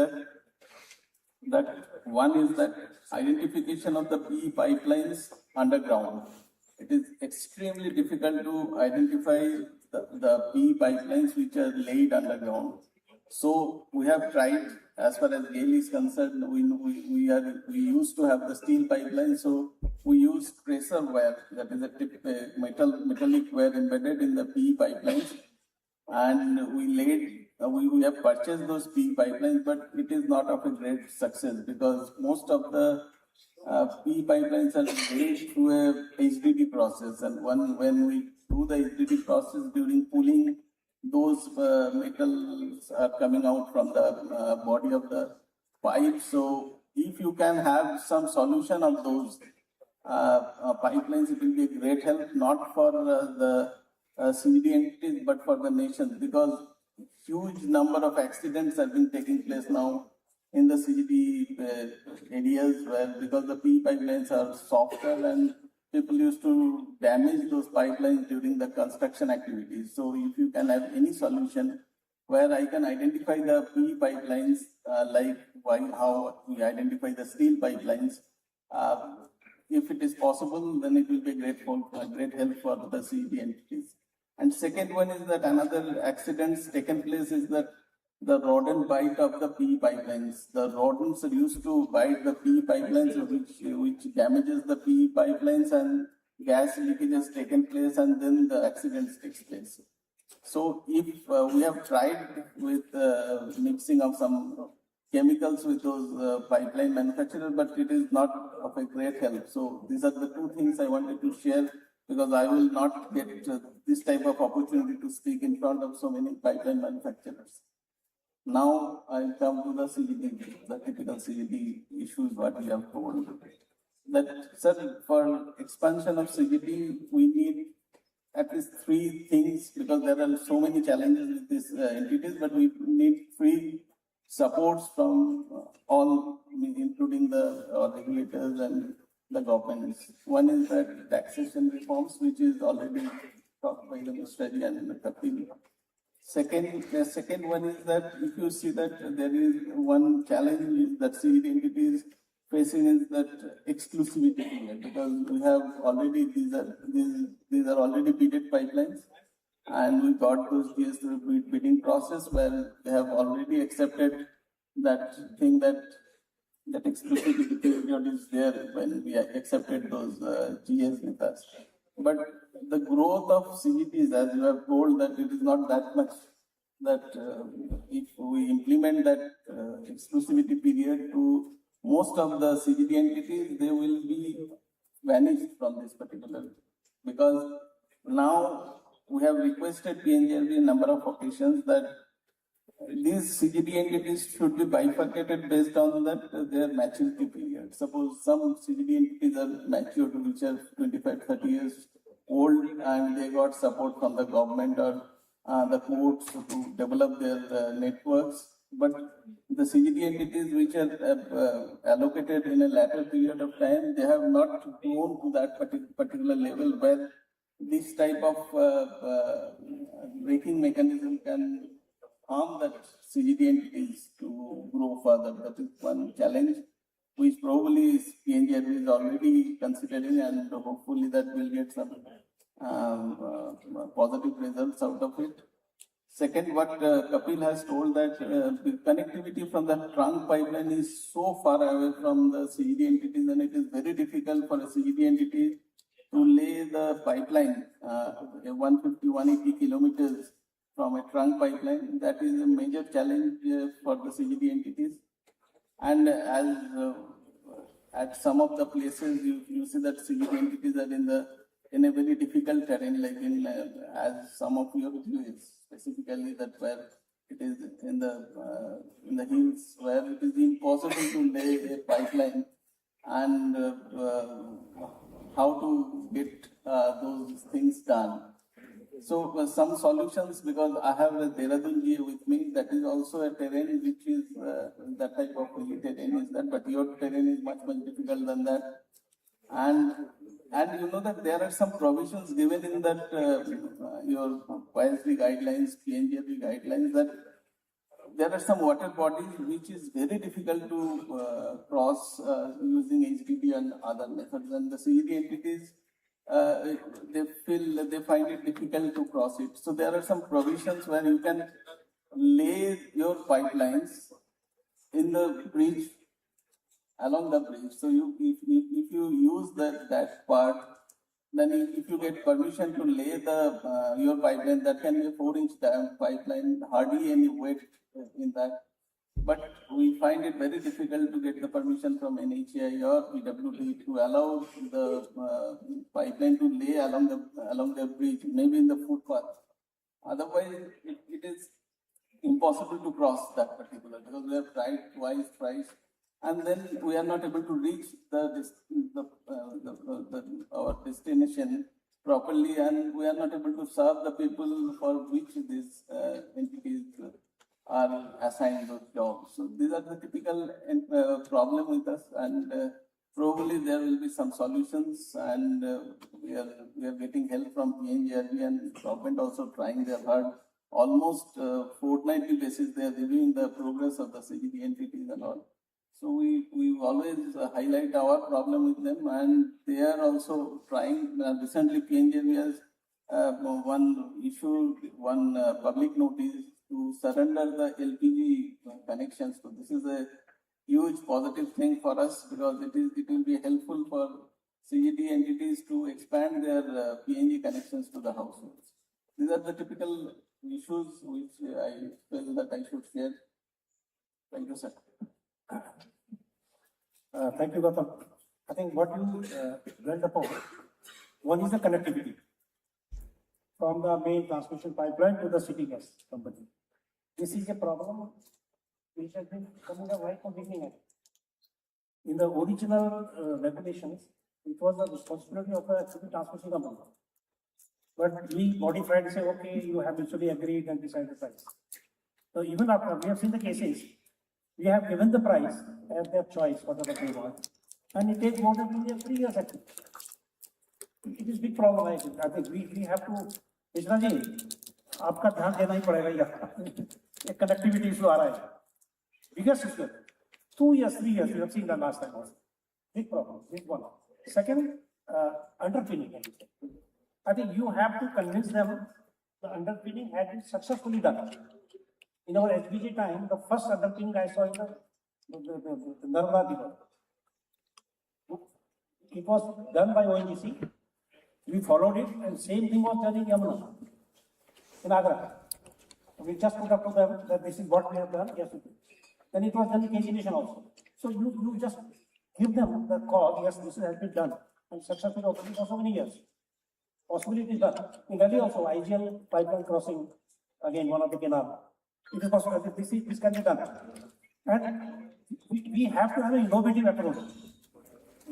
that one is that identification of the PE pipelines underground. It is extremely difficult to identify the PE pipelines which are laid underground. So we have tried, as far as GAIL is concerned, we used to have the steel pipeline, so we use tracer wire, that is a metallic wire embedded in the PE pipelines, and we have purchased those PE pipelines, but it is not of a great success because most of the PE pipelines are laid through a HDD process, and when we do the HDD process during cooling, those metals are coming out from the body of the pipe. So if you can have some solution of those pipelines, it will be a great help, not for the CGD entities, but for the nation, because huge number of accidents have been taking place now in the CGD areas because the PE pipelines are softer and people used to damage those pipelines during the construction activities. So if you can have any solution where I can identify the PE pipelines, how we identify the steel pipelines, if it is possible, then it will be a great help for the CGD entities. And second one is that another accidents taken place is that the rodent bite of the PE pipelines. The rodents are used to bite the PE pipelines, which damages the PE pipelines, and gas leakage has taken place, and then the accidents takes place. So if we have tried with mixing of some chemicals with those pipeline manufacturers, but it is not of a great help. So these are the two things I wanted to share because I will not get this type of opportunity to speak in front of so many pipeline manufacturers. Now I come to the CGD, the typical CGD issues what we have told. That, sir, for expansion of CGD, we need at least three things, because there are so many challenges with these entities, but we need three supports from all, including the regulators and the governments. One is that taxation reforms, which is already talked by the Mr. and Kapil. The second one is that if you see that there is one challenge that CGD entities facing is that exclusivity period, because we have already these are already bidded pipelines, and we got those deals through bidding process where they have already accepted that thing that exclusivity period is there when we accepted those GS with us. But the growth of CGTs, as you have told, that it is not that much, that if we implement that exclusivity period to most of the CGT entities, they will be vanished from this particular, because now we have requested PNGRB a number of occasions that these CGT entities should be bifurcated based on that their maturity period. Suppose some CGT entities are matured, which are 25, 30 years old, and they got support from the government or the courts to develop their networks. But the CGT entities which are allocated in a later period of time, they have not grown to that particular level where this type of braking mechanism can harm that CGT entities to grow further. That is one challenge which probably PNGRB is already considering, and hopefully that will get some positive results out of it. Second, what Kapil has told, that the connectivity from the trunk pipeline is so far away from the CGD entities, and it is very difficult for a CGD entity to lay the pipeline 150, 180 kilometers from a trunk pipeline. That is a major challenge for the CGD entities. And as at some of the places, you see that CGD entities are in a very difficult terrain, like in as some of your views, specifically that where it is in the hills, where it is impossible to lay a pipeline, and how to get those things done. So some solutions, because I have a Dehradun GA with me, that is also a terrain which is that type of terrain is that, but your terrain is much difficult than that. And you know that there are some provisions given in that your YSB guidelines, PNGRB guidelines, that there are some water bodies which is very difficult to cross using HDD and other methods, and the CED entities they find it difficult to cross it. So there are some provisions where you can lay your pipelines in the bridge, along the bridge. So if you use that part, then if you get permission to lay the your pipeline, that can be a 4-inch pipeline, hardly any weight in that. But we find it very difficult to get the permission from NHAI or PWD to allow the pipeline to lay along the bridge, maybe in the footpath. Otherwise, it is impossible to cross that particular, because we have tried twice, thrice, and then we are not able to reach our destination properly, and we are not able to serve the people for which these entities are assigned those jobs. So these are the typical problem with us, and probably there will be some solutions, and we are getting help from PNGRB and government also trying their hard. Almost fortnightly basis they are reviewing the progress of the CGD entities and all. So we always highlight our problem with them, and they are also trying. Recently PNGRB has one public notice to surrender the LPG connections. So this is a huge positive thing for us, because it will be helpful for CGD entities to expand their PNG connections to the households. These are the typical issues which I feel that I should share. Thank you, sir. Thank you, Gautam. I think what you dwelled upon One is the connectivity from the main transmission pipeline to the city gas company. This is a problem which has been coming up right from beginning. In the original regulations, it was the responsibility of the city transmission company. But we modified and say, okay, you have mutually agreed and decided the price. So even after we have seen the cases, we have given the price at their choice, whatever they want, and it takes more than 3 years actually. It is big problem. I think we have to, Mishra ji, आपका ध्यान देना ही पड़ेगा ये connectivity issue आ रहा है. Biggest issue. 2 years, 3 years, we have seen that last time also. Big problem, big one. Second, underpinning. I think you have to convince them the underpinning had been successfully done. In our HBG time, the first underpinning I saw in the Narmada River. It was done by ONGC. We followed it, and same thing was done in Yamuna, in Agra. We just put up to them that this is what we have done. Yes, then it was done in KG Nation also. So you just give them the call. Yes, this has been done and successfully operating for so many years. Possibly it is done. In Delhi also, IGL pipeline crossing, again, one of the canal. It is possible that this can be done. And we have to have an innovative approach.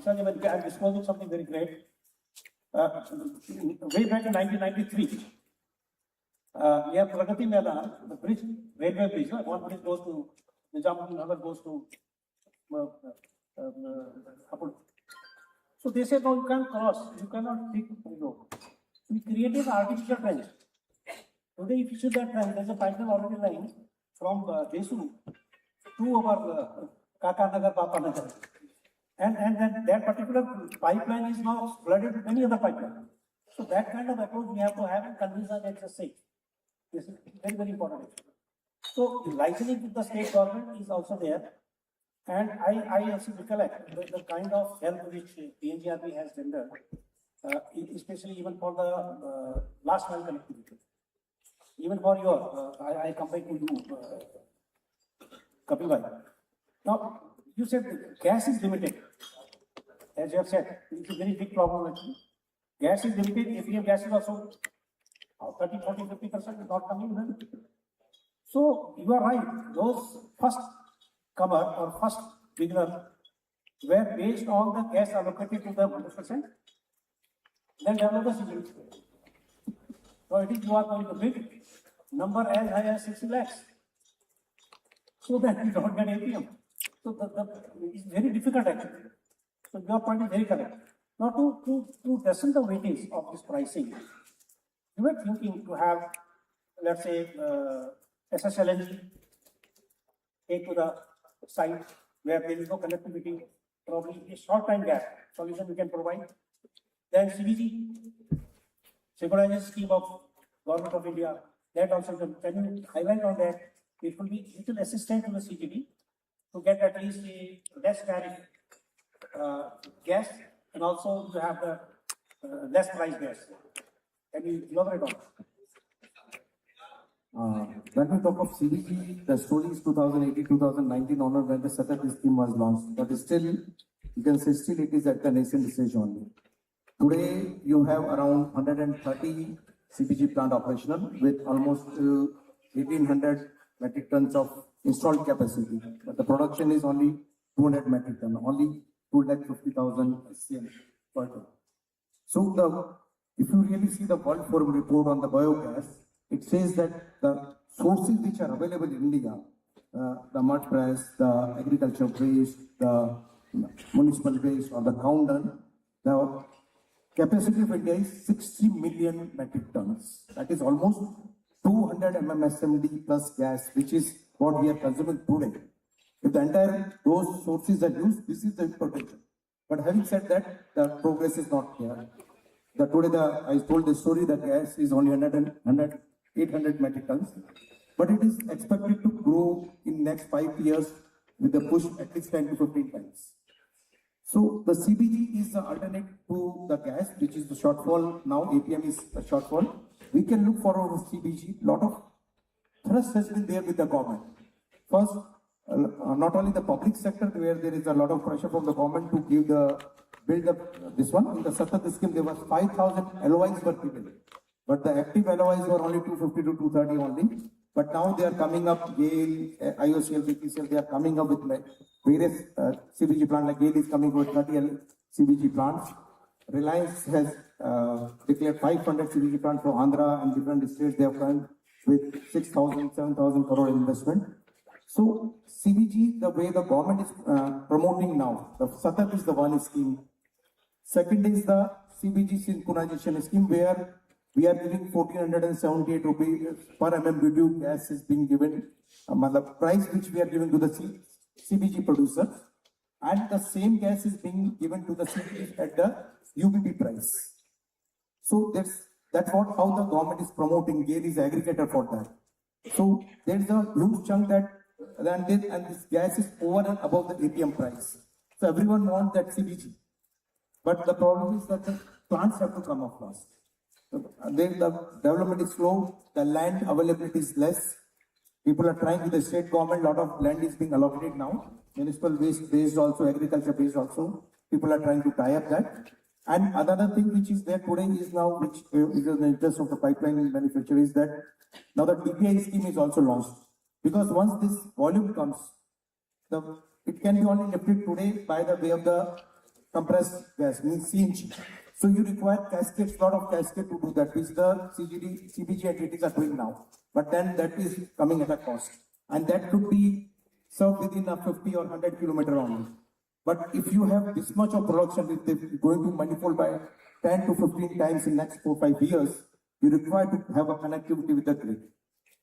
I am disclosing something very great. Way back in 1993, we have Pragati Maidan, the bridge, railway bridge. One bridge goes to Nizamuddin, another goes to Apul. So they said, no, you can't cross, you cannot take the road. We created an artificial trench. Today, if you see that trench, there's a pipeline already lying from Desu to our Kakanagar, Papanagar. And then that particular pipeline is now flooded with any other pipeline. So that kind of approach we have to have and convince us that it's safe. This is very, very important. So licensing with the state government is also there. And I also recollect the kind of help which PNGRB has rendered, especially even for the last mile connectivity. Even for your, I come back to you, Kapil Bhai. Now, you said gas is limited. As you have said, it's a very big problem. Gas is limited, APM gas is also 30, 40, 50% is not coming in. So, you are right. Those first comer or first beginner were based on the gas allocated to them 100%. Then develop the situation. So, it is you are going to bid number as high as 60 lakhs. So that we don't get APM. So it's very difficult actually. So your point is very correct. Now to lessen the weightage of this pricing, you were thinking to have, let's say, SSLNG take to the site where there is no connectivity, probably a short time gap solution we can provide. Then CBG, synchronization scheme of Government of India, that also can you highlight on that? It will be little assistance to the CGD to get at least a less tariff gas and also to have the less price gas. Can you elaborate on When we talk of CBG, the story is 2018-2019 onward when the setup scheme was launched. But still, you can say still it is at the nascent stage only. Today, you have around 130 CBG plant operational with almost 1800 metric tons of installed capacity. But the production is only 200 metric ton, only 250,000 SCM per ton. So if you really see the World Forum report on the biogas, it says that the sources which are available in India, the mud press, the agricultural waste, the municipal waste or the cow dung, the capacity of India is 60 million metric tons. That is almost 200 MMSMD plus gas, which is what we are consuming today. If the entire those sources are used, this is the potential. But having said that, the progress is not there. I told the story that gas is only 800 metric tons, but it is expected to grow in next 5 years with a push at least 10 to 15 times. So the CBG is the alternate to the gas, which is the shortfall. Now APM is a shortfall. We can look for our CBG. Lot of thrust has been there with the government. First, not only the public sector where there is a lot of pressure from the government to give the build up this one. In the Satat scheme, there was 5,000 LOIs were given, but the active LOIs were only 250 to 230 only. But now they are coming up, GAIL, IOCL, BPCL, they are coming up with various CBG plants, like GAIL is coming with 30 CBG plants. Reliance has declared 500 CBG plants for Andhra and different states. They have come with 6,000, 7,000 crore investment. So CBG, the way the government is promoting now, the Satat is the one scheme. Second is the CBG synchronization scheme, where we are giving 1,478 rupees per MMBtu gas is being given, the price which we are giving to the CBG producers, and the same gas is being given to the CBG at the UBP price. So that's what how the government is promoting. GAIL is aggregator for that. So there's a huge chunk that and this gas is over and above the APM price. So everyone wants that CBG, but the problem is that the plants have to come off last. The development is slow, the land availability is less. People are trying with the state government, a lot of land is being allocated now. Municipal waste based also, agriculture based also. People are trying to tie up that. And another thing which is there today is now, which is in the interest of the pipeline manufacturer, is that now the TPI scheme is also launched. Because once this volume comes, it can be only lifted today by the way of the compressed gas, means CNG. So you require cascades, lot of cascade to do that, which the CBG entities are doing now. But then that is coming at a cost. And that could be served within a 50 or 100 kilometer only. But if you have this much of production, if they're going to manifold by 10 to 15 times in next 4-5 years, you require to have a connectivity with the grid.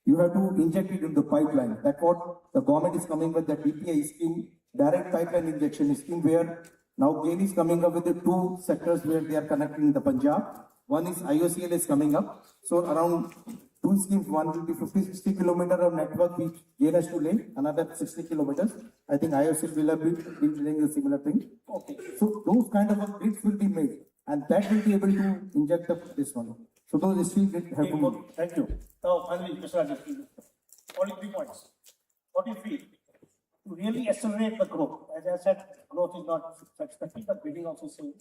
You have to inject it in the pipeline. That's what the government is coming with, the DPI scheme, direct pipeline injection scheme, where now GAIL is coming up with the two sectors where they are connecting the Punjab. One is IOCL is coming up. So around two schemes, one will be 50-60 kilometer of network which GAIL has to lay, another 60 kilometers. I think IOCL will be laying a similar thing. Okay. So those kind of grids will be made, and that will be able to inject this one. So those still have to. Thank you. Now finally, Mr. Rajesh, only 3 points. What do you feel to really accelerate the growth? As I said, growth is not expected, but bidding also same.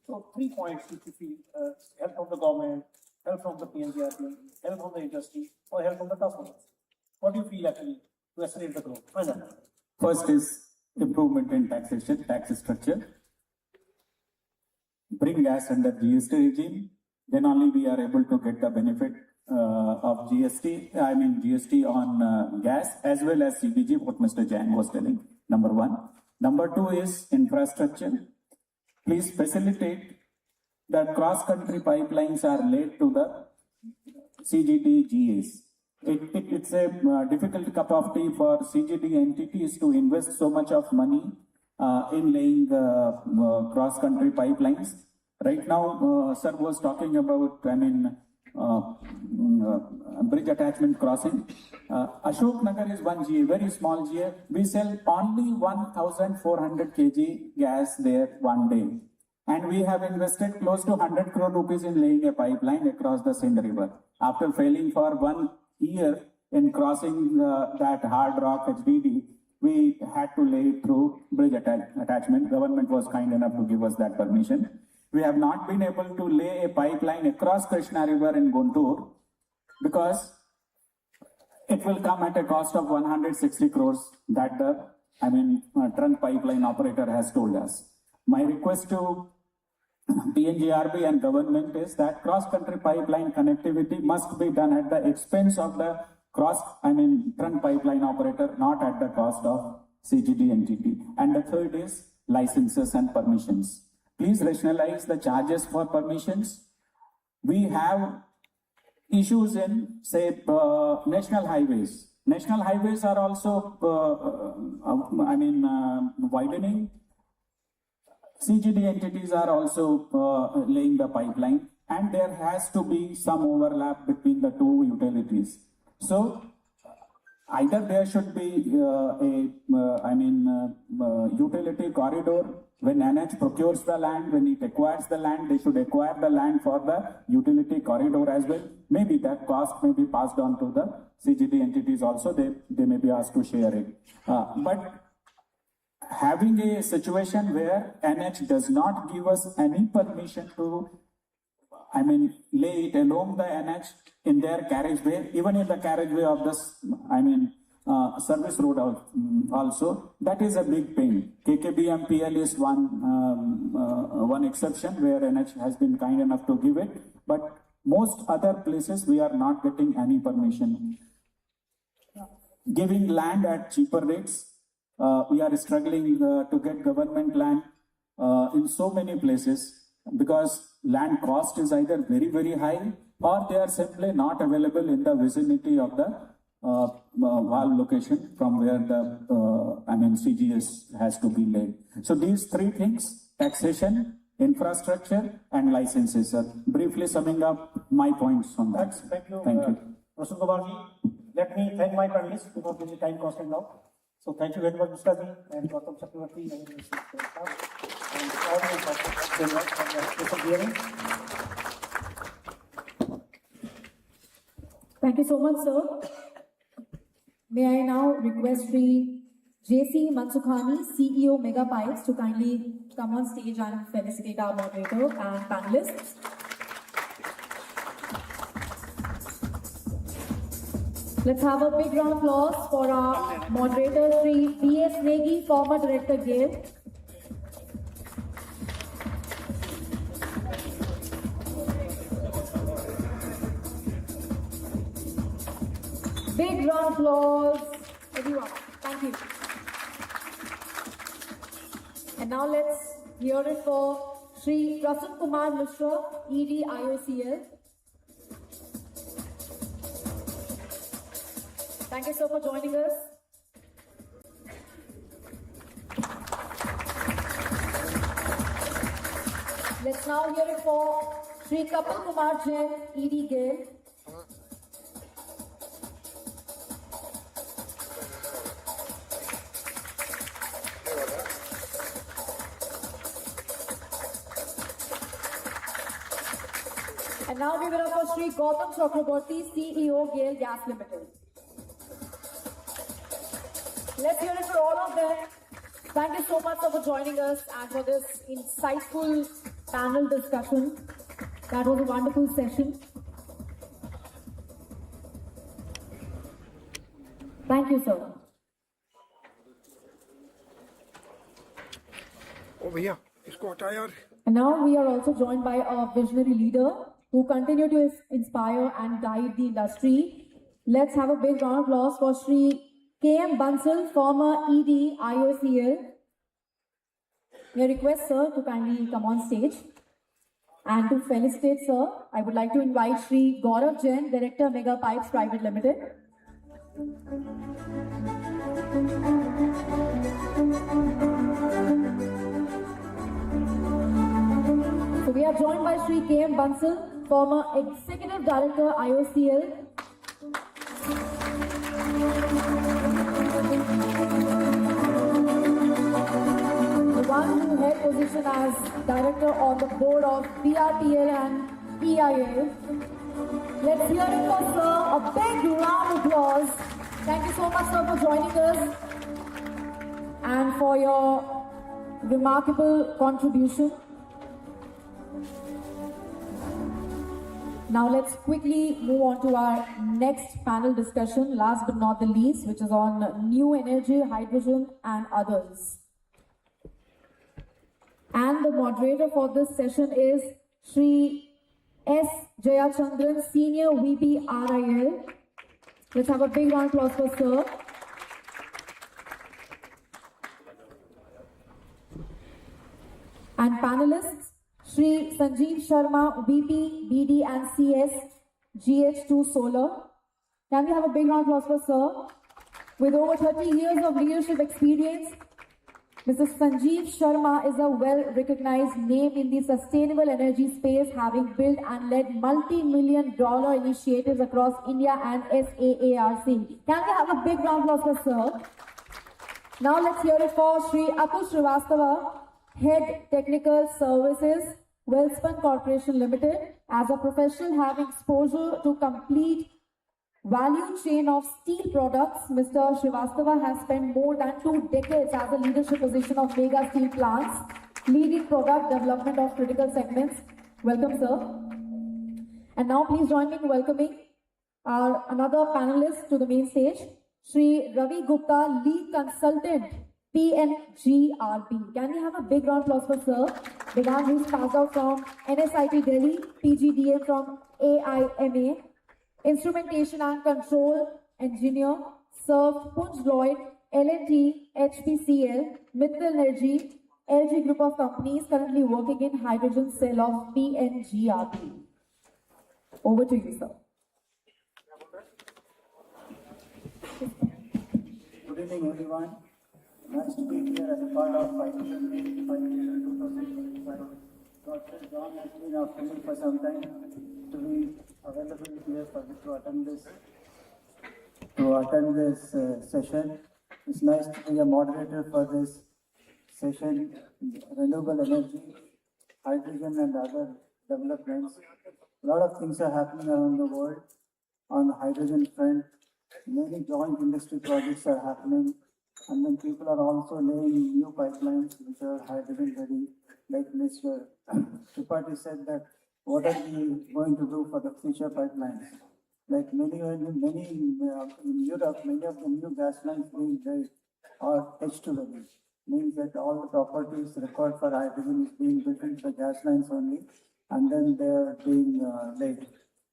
So 3 points which you feel, help from the government, help from the PNGRB, help from the industry, or help from the customers. What do you feel actually to accelerate the growth? Finally. First is improvement in taxation, tax structure. Bring gas under GST regime, then only we are able to get the benefit of GST on gas as well as CBG, what Mr. Jain was telling, number one. Number two is infrastructure. Please facilitate that cross-country pipelines are laid to the CGD GAs. It's a difficult cup of tea for CGD entities to invest so much of money in laying cross-country pipelines. Right now, sir was talking about, bridge attachment crossing. Ashok Nagar is one GA, very small GA. We sell only 1,400 kg gas there one day. And we have invested close to 100 crore rupees in laying a pipeline across the Sindh River. After failing for 1 year in crossing that hard rock HDD, we had to lay it through bridge attachment. Government was kind enough to give us that permission. We have not been able to lay a pipeline across Krishna River in Guntur because it will come at a cost of 160 crores that the trunk pipeline operator has told us. My request to PNGRB and government is that cross-country pipeline connectivity must be done at the expense of the trunk pipeline operator, not at the cost of CGD entity. And the third is licenses and permissions. Please rationalize the charges for permissions. We have issues in, say, national highways. National highways are also, widening. CGD entities are also laying the pipeline, and there has to be some overlap between the two utilities. So either there should be utility corridor. When NH procures the land, when it acquires the land, they should acquire the land for the utility corridor as well. Maybe that cost may be passed on to the CGD entities also. They may be asked to share it. But having a situation where NH does not give us any permission to, lay it along the NH in their carriageway, even in the carriageway of this, service road also, that is a big pain. KKBMPL is one exception where NH has been kind enough to give it, but most other places we are not getting any permission. Giving land at cheaper rates, we are struggling to get government land in so many places because land cost is either very, very high or they are simply not available in the vicinity of the valve location from where the CGS has to be laid. So these three things, taxation, infrastructure and licenses, are briefly summing up my points on that. Thank you. Thank you. Prasun Kumarji, let me thank my panelists because there is time constraint now. So thank you very much, Mr. Ji and Gautam Chakravarti and the staff and all the participants for their perseverance. Thank you so much, sir. May I now request Sri JC Mansukhani, CEO Mega Pipes, to kindly come on stage and felicitate our moderator and panelists. Let's have a big round of applause for our moderator, Sri B.S. Negi, former Director GAIL. Big round of applause, everyone. Thank you. And now let's hear it for Sri Prasun Kumar Mishra, ED IOCL. Thank you so for joining us. Let's now hear it for Sri Kapil Kumar Jain, ED GAIL. And now we will have for Sri Gautam Chakraborty, CEO GAIL Gas Limited. Let's hear it for all of them. Thank you so much for joining us and for this insightful panel discussion. That was a wonderful session. Thank you, sir. ओ भैया इसको हटा यार. And now we are also joined by a visionary leader who continue to inspire and guide the industry. Let's have a big round of applause for Sri K.M. Bansal, former ED IOCL. May I request sir to kindly come on stage. And to felicitate sir, I would like to invite Sri Gaurav Jain, Director Mega Pipes Private Limited. So we are joined by Sri K.M. Bansal, former Executive Director IOCL. The one who held position as Director on the board of BRTL and EIL. Let's hear it for sir. A big round of applause. Thank you so much sir for joining us and for your remarkable contribution. Now let's quickly move on to our next panel discussion, last but not the least, which is on new energy, hydrogen and others. And the moderator for this session is Sri S. Jayachandran, Senior VP RIL. Let's have a big round of applause for sir. And panelists, Sri Sanjeev Sharma, VP, BD and CS, GH2 Solar. Can we have a big round of applause for sir? With over 30 years of leadership experience, Mr. Sanjeev Sharma is a well-recognized name in the sustainable energy space, having built and led multi-million-dollar initiatives across India and SAARC. Can we have a big round of applause for sir? Now let's hear it for Sri Atul Srivastava, Head Technical Services, Welspun Corporation Limited. As a professional having exposure to complete value chain of steel products. Mr. Srivastava has spent more than 2 decades as a leadership position of mega steel plants, leading product development of critical segments. Welcome, sir. And now please join me in welcoming our another panelist to the main stage, Sri Ravi Gupta, Lead Consultant, PNGRB. Can we have a big round of applause for sir? The one who's passed out from NSIT Delhi, PGDA from AIMA, Instrumentation and Control Engineer, served Punj Lloyd, L&T, HPCL, Mittal Energy, LG Group of Companies, currently working in hydrogen cell of PNGRB. Over to you, sir. Good evening, everyone. Nice to be here as a part of IPM 2025. Dr. John has been our friend for some time to be available here to attend this session. It's nice to be a moderator for this session. Renewable energy, hydrogen, and other developments. A lot of things are happening around the world on the hydrogen front. Many joint industry projects are happening, and then people are also laying new pipelines which are hydrogen ready. Like Mr. Tripathi said that what are we going to do for the future pipelines? Like many in Europe, many of the new gas lines being built are H2 ready. Means that all the properties required for hydrogen is being built into the gas lines only, and then they are being laid.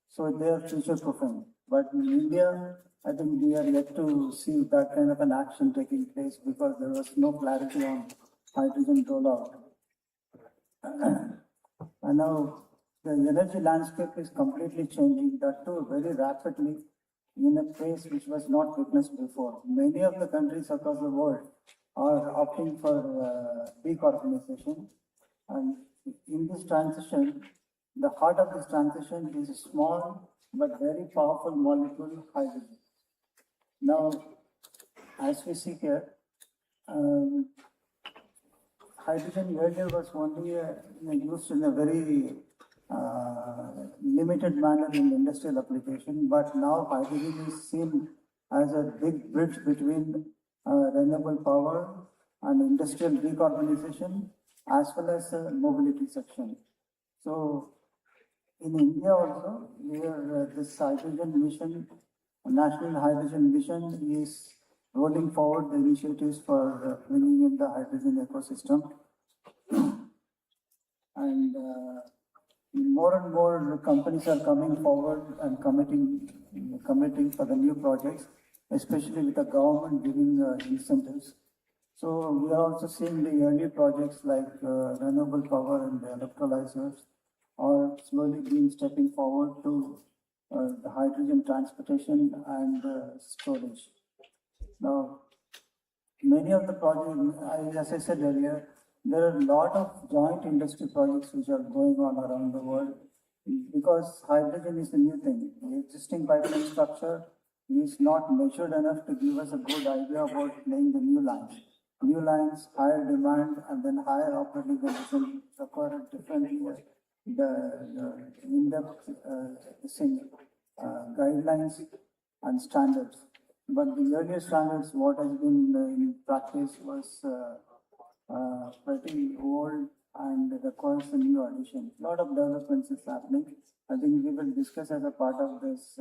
So they are future proofing. But in India, I think we are yet to see that kind of an action taking place because there was no clarity on hydrogen rollout. And now the energy landscape is completely changing, that too very rapidly in a pace which was not witnessed before. Many of the countries across the world are opting for decarbonization. And in this transition, the heart of this transition is a small but very powerful molecule, hydrogen. Now, as we see here, hydrogen earlier was only used in a very limited manner in industrial application, but now hydrogen is seen as a big bridge between renewable power and industrial decarbonization as well as mobility section. So, in India also, where this hydrogen mission, National Hydrogen Mission is rolling forward the initiatives for bringing in the hydrogen ecosystem. And more and more companies are coming forward and committing for the new projects, especially with the government giving incentives. So we are also seeing the early projects like renewable power and the electrolyzers are slowly being stepping forward to the hydrogen transportation and storage. Now, many of the projects, as I said earlier, there are a lot of joint industry projects which are going on around the world because hydrogen is the new thing. The existing pipeline structure is not matured enough to give us a good idea about laying the new lines. New lines, higher demand, and then higher operating conditions require differently the in-depth guidelines and standards. But the earlier standards, what has been in practice was pretty old and requires a new addition. A lot of developments is happening. I think we will discuss as a part of this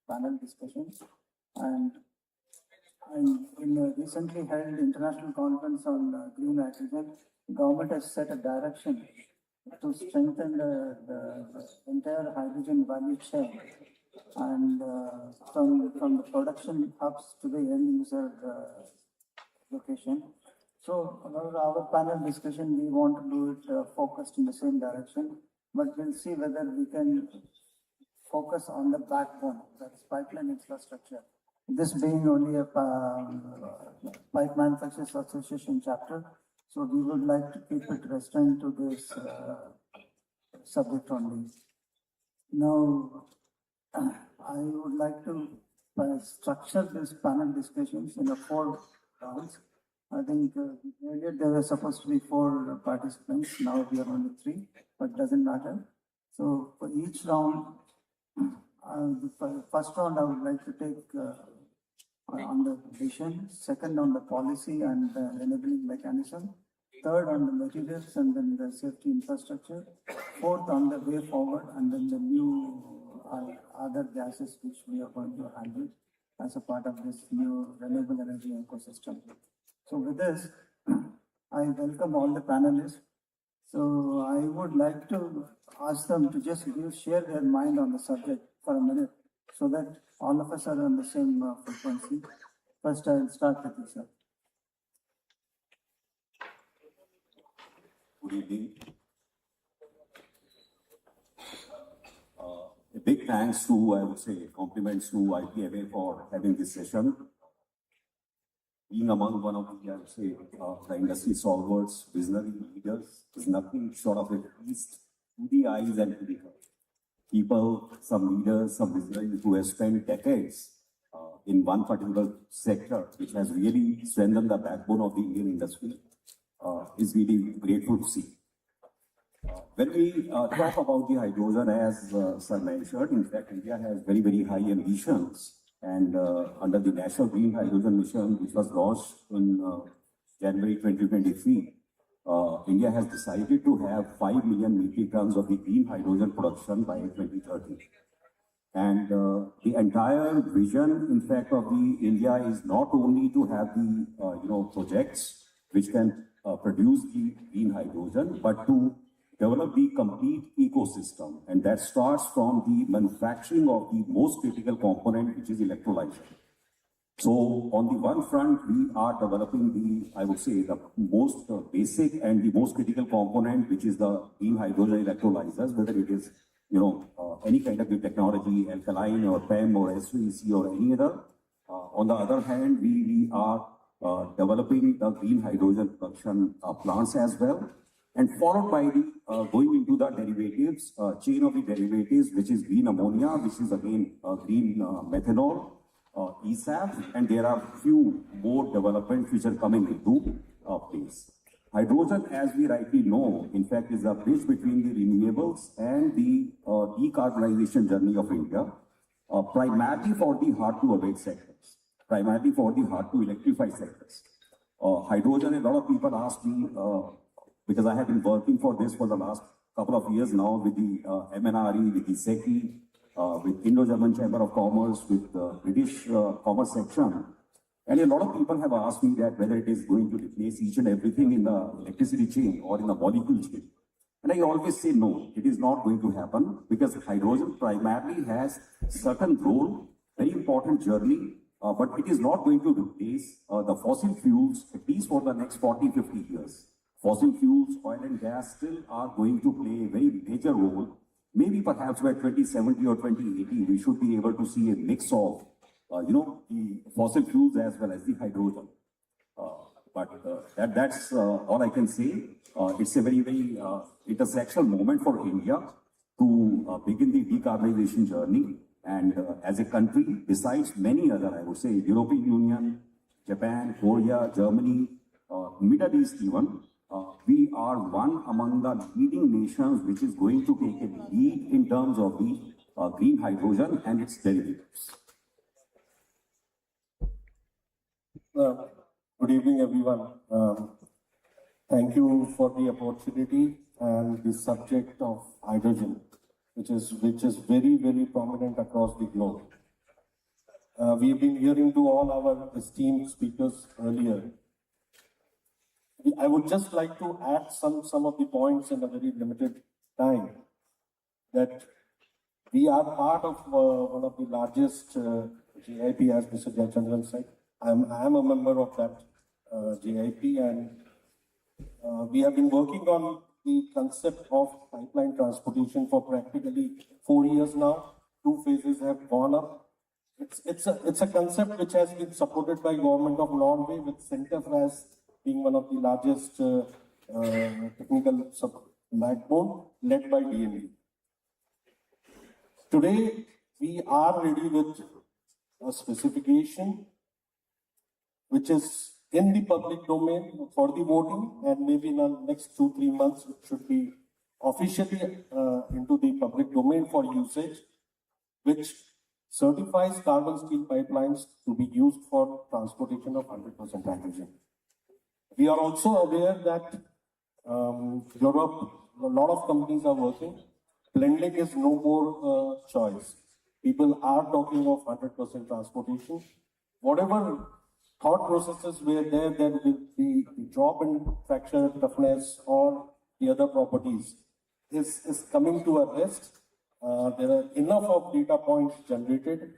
panel discussion. And in a recently held international conference on green hydrogen, the government has set a direction to strengthen the entire hydrogen value chain and from the production hubs to the end user location. So our panel discussion, we want to do it focused in the same direction, but we'll see whether we can focus on the backbone, that is pipeline infrastructure. This being only a Pipe Manufacturers Association chapter, so we would like to keep it restrained to this subject only. Now, I would like to structure this panel discussions in 4 rounds. I think earlier there were supposed to be 4 participants, now we are only 3, but doesn't matter. So for each round, the first round I would like to take on the vision, second on the policy and enabling mechanism, third on the materials and then the safety infrastructure, fourth on the way forward, and then the new other gases which we are going to handle as a part of this new renewable energy ecosystem. So with this, I welcome all the panelists. So I would like to ask them to just share their mind on the subject for a minute so that all of us are on the same frequency. First, I'll start with you, sir. Good evening. A big thanks to, I would say, compliments to IPMA for having this session. Being among one of the, I would say, the industry solvers, visionary leaders, is nothing short of a feast to the eyes and to the heart. People, some leaders, some visionaries who have spent decades in one particular sector, which has really strengthened the backbone of the Indian industry, is really grateful to see. When we talk about the hydrogen, as Sir mentioned, in fact, India has very, very high ambitions. And under the National Green Hydrogen Mission, which was launched in January 2023, India has decided to have 5 million metric tons of the green hydrogen production by 2030. And the entire vision, in fact, of the India is not only to have the projects which can produce the green hydrogen, but to develop the complete ecosystem. And that starts from the manufacturing of the most critical component, which is electrolyzer. So on the one front, we are developing the, I would say, the most basic and the most critical component, which is the green hydrogen electrolyzers, whether it is, any kind of new technology, alkaline or PEM or SVC or any other. On the other hand, we are developing the green hydrogen production plants as well. And followed by the going into the derivatives, chain of the derivatives, which is green ammonia, which is again green methanol, ESAF, and there are few more developments which are coming into place. Hydrogen, as we rightly know, in fact, is a bridge between the renewables and the decarbonization journey of India, primarily for the hard-to-abate sectors, primarily for the hard-to-electrify sectors. Hydrogen, a lot of people ask me, because I have been working for this for the last couple of years now with the MNRE, with the SECI, with Indo-German Chamber of Commerce, with the British Commerce section. And a lot of people have asked me that whether it is going to replace each and everything in the electricity chain or in the molecule chain. And I always say no, it is not going to happen because hydrogen primarily has certain role, very important journey, but it is not going to replace the fossil fuels, at least for the next 40, 50 years. Fossil fuels, oil and gas still are going to play a very major role. Maybe perhaps by 2070 or 2080, we should be able to see a mix of, the fossil fuels as well as the hydrogen. That's all I can say. It's a very, very intersectional moment for India to begin the decarbonization journey. And as a country, besides many other, I would say, European Union, Japan, Korea, Germany, Middle East even, we are one among the leading nations which is going to take a lead in terms of the green hydrogen and its derivatives. Good evening, everyone. Thank you for the opportunity and the subject of hydrogen, which is very, very prominent across the globe. We've been hearing to all our esteemed speakers earlier. I would just like to add some of the points in a very limited time, that we are part of one of the largest GIP, as Mr. Jayachandran said. I am a member of that GIP, and we have been working on the concept of pipeline transportation for practically 4 years now. 2 phases have gone up. It's a concept which has been supported by Government of Norway, with Centerfras being one of the largest technical backbone, led by DNV. Today, we are ready with a specification which is in the public domain for the voting, and maybe in the next 2-3 months, it should be officially into the public domain for usage. which certifies carbon steel pipelines to be used for transportation of 100% hydrogen. We are also aware that Europe, a lot of companies are working. Blending is no more choice. People are talking of 100% transportation. Whatever thought processes were there, there will be the drop in fracture toughness or the other properties is coming to a rest. There are enough of data points generated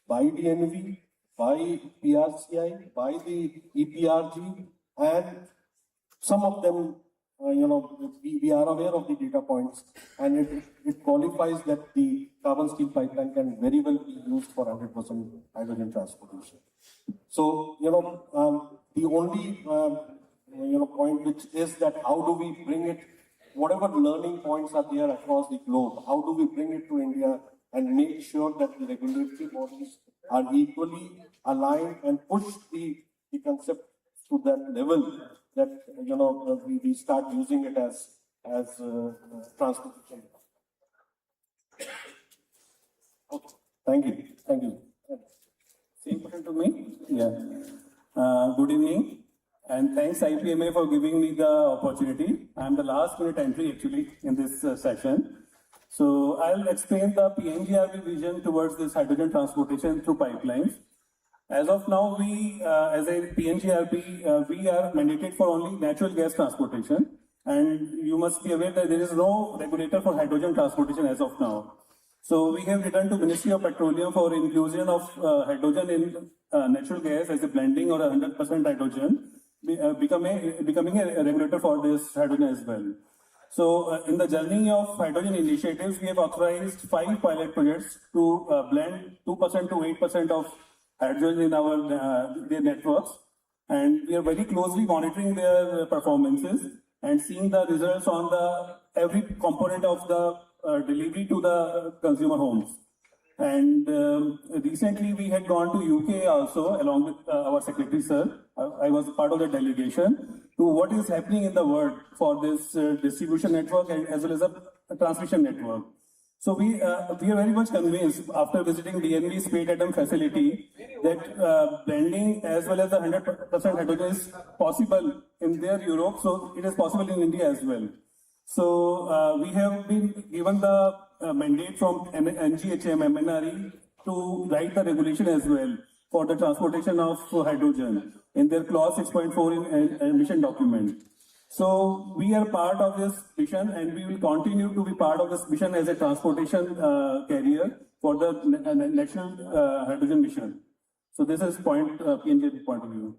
by DNV, by PRCI, by the EPRG, and some of them, we are aware of the data points, and it qualifies that the carbon steel pipeline can very well be used for 100% hydrogen transportation. So, the only, point which is that how do we bring it, whatever learning points are there across the globe, how do we bring it to India and make sure that the regulatory bodies are equally aligned and push the concept to that level that, we start using it as transportation. Okay. Thank you. Thank you. Same question to me? Yeah. Good evening, and thanks IPMA for giving me the opportunity. I'm the last minute entry actually in this session. So I'll explain the PNGRB vision towards this hydrogen transportation through pipelines. As of now, we, as a PNGRB, we are mandated for only natural gas transportation. And you must be aware that there is no regulator for hydrogen transportation as of now. So we have written to Ministry of Petroleum for inclusion of hydrogen in natural gas as a blending or 100% hydrogen, becoming a regulator for this hydrogen as well. So in the journey of hydrogen initiatives, we have authorized 5 pilot projects to blend 2% to 8% of hydrogen in our their networks, and we are very closely monitoring their performances and seeing the results on the every component of the delivery to the consumer homes. And recently we had gone to UK also along with our secretary sir. I was part of the delegation to what is happening in the world for this distribution network and as well as a transmission network. So we are very much convinced after visiting DNV's Spade Atom facility that blending as well as the 100% hydrogen is possible in their Europe, so it is possible in India as well. So we have been given the mandate from NGHM, MNRE to write the regulation as well for the transportation of hydrogen in their clause 6.4 in emission document. So we are part of this mission and we will continue to be part of this mission as a transportation carrier for the national hydrogen mission. So this is PNG point of view.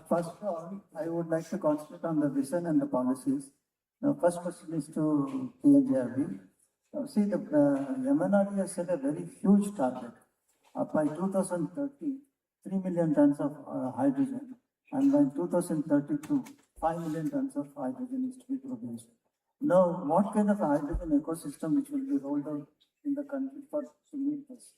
First of all, I would like to concentrate on the vision and the policies. Now, first question is to PNGRB. See, the MNRE has set a very huge target. By 2030, 3 million tons of hydrogen, and by 2032, 5 million tons of hydrogen is to be produced. Now, what kind of hydrogen ecosystem which will be rolled out in the country to meet this?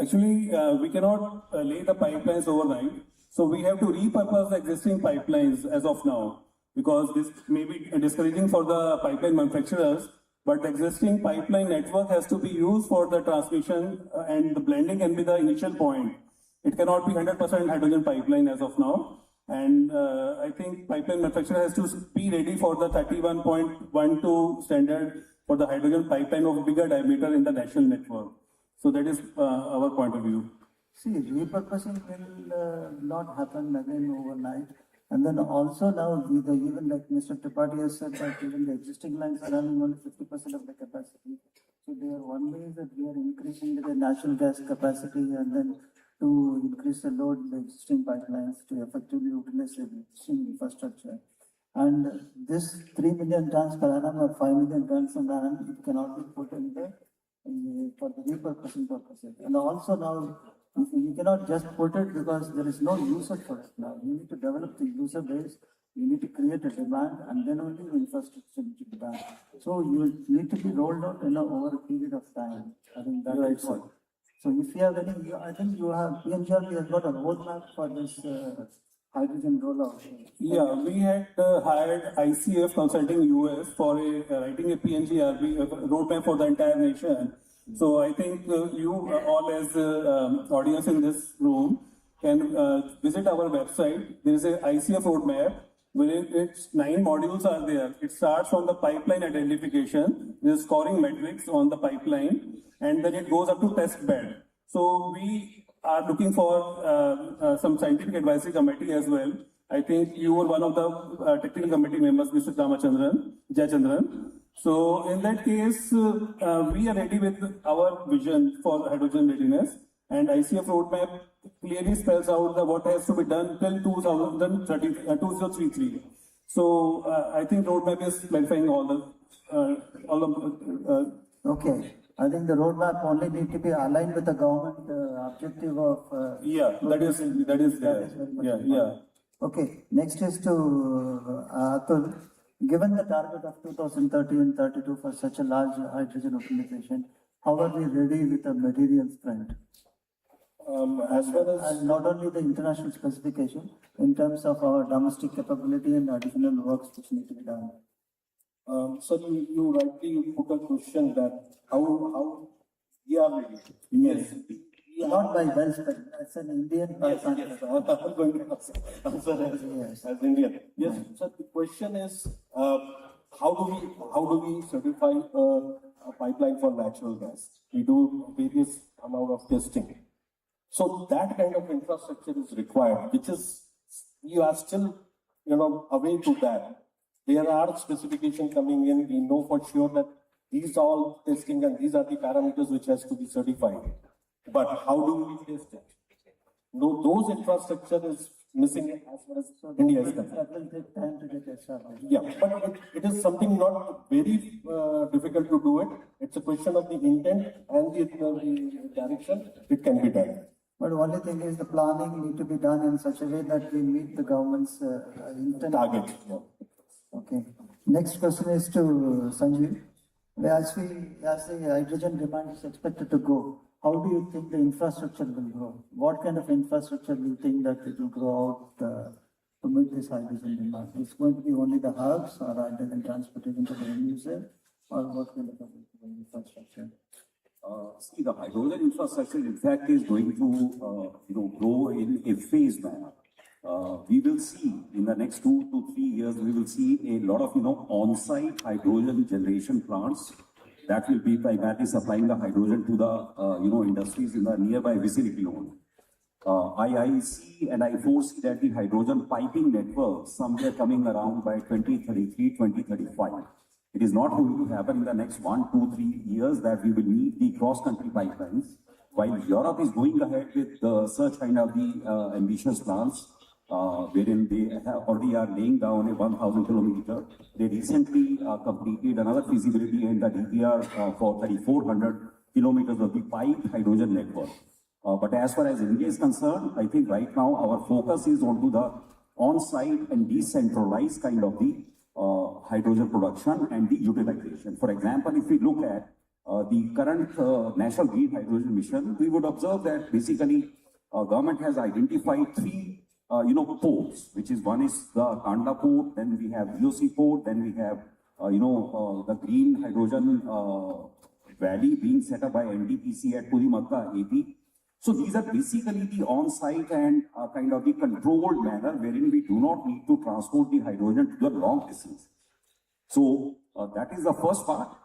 Actually, we cannot lay the pipelines overnight. So we have to repurpose the existing pipelines as of now, because this may be discouraging for the pipeline manufacturers, but the existing pipeline network has to be used for the transmission and the blending can be the initial point. It cannot be 100% hydrogen pipeline as of now. And I think pipeline manufacturer has to be ready for the 31.12 standard for the hydrogen pipeline of bigger diameter in the national network. So that is our point of view. See, repurposing will not happen again overnight. And then also now, even like Mr. Tripathi has said that even the existing lines are running only 50% of the capacity. So there one way is that we are increasing the natural gas capacity and then to increase the load in the existing pipelines to effectively utilize the existing infrastructure. And this 3 million tons per annum or 5 million tons per annum, it cannot be put in the for the repurposing purposes. And also now, you cannot just put it because there is no user for it now. You need to develop the user base, you need to create a demand, and then only the infrastructure to be done. So you need to be rolled out over a period of time. I think that is what. So if you have any, I think you have, PNGRB has got a roadmap for this hydrogen rollout? Yeah, we had hired ICF Consulting US for writing a PNGRB roadmap for the entire nation. So I think you all as audience in this room can visit our website. There is a ICF roadmap where its 9 modules are there. It starts from the pipeline identification, the scoring metrics on the pipeline, and then it goes up to test bed. So we are looking for some scientific advisory committee as well. I think you were one of the technical committee members, Mr. Jayachandran. So in that case, we are ready with our vision for hydrogen readiness, and ICF roadmap clearly spells out what has to be done till 2033. So I think roadmap is clarifying all the. Okay. I think the roadmap only need to be aligned with the government objective of. Yeah, that is there. Yeah. Okay, next is to Atul. Given the target of 2030 and 32 for such a large hydrogen utilization, how are we ready with the materials front? As well as not only the international specification, in terms of our domestic capability and additional works which need to be done. So you rightly put a question that how we are ready. Yes. Not by well spent, as an Indian person. Yes. I'm going to answer as Indian. Yes. So the question is, how do we certify a pipeline for natural gas? We do various amount of testing. So that kind of infrastructure is required, which is you are still away to that. There are specifications coming in. We know for sure that these all testing and these are the parameters which has to be certified. But how do we test it? No, those infrastructure is missing as far as India is concerned. That will take time to get established. Yeah, but it is something not very difficult to do it. It's a question of the intent and the direction. It can be done. But the only thing is the planning need to be done in such a way that we meet the government's intent. Target. Yeah. Okay. Next question is to Sanjeev. As the hydrogen demand is expected to go, how do you think the infrastructure will grow? What kind of infrastructure do you think that it will grow out to meet this hydrogen demand? It's going to be only the hubs or hydrogen transportation to the end user, or what kind of infrastructure? See, the hydrogen infrastructure, in fact, is going to grow in a phased manner. We will see in the next 2 to 3 years, we will see a lot of on-site hydrogen generation plants that will be primarily supplying the hydrogen to the industries in the nearby vicinity only. I see and I foresee that the hydrogen piping network somewhere coming around by 2033, 2035. It is not going to happen in the next 1, 2, 3 years that we will need the cross-country pipelines. While Europe is going ahead with such kind of the ambitious plans, wherein they already are laying down a 1,000 kilometer. They recently completed another feasibility in the DPR for 3,400 kilometers of the piped hydrogen network. But as far as India is concerned, I think right now our focus is onto the on-site and decentralized kind of the hydrogen production and the utilization. For example, if we look at the current National Green Hydrogen Mission, we would observe that basically government has identified 3 ports, which is one is the Kandla port, then we have VOC port, then we have the green hydrogen valley being set up by NTPC at Pudimakka, AP. So these are basically the on-site and kind of the controlled manner wherein we do not need to transport the hydrogen to the long distance. So that is the first part.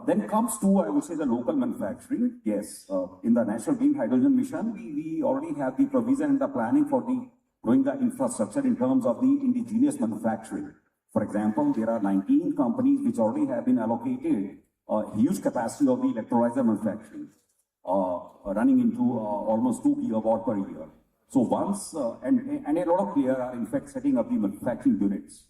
Then comes to, I would say, the local manufacturing. Yes, in the National Green Hydrogen Mission, we already have the provision and the planning for the growing the infrastructure in terms of the indigenous manufacturing. For example, there are 19 companies which already have been allocated a huge capacity of the electrolyzer manufacturing, running into almost 2 gigawatt per year. So once, and a lot of players are in fact setting up the manufacturing units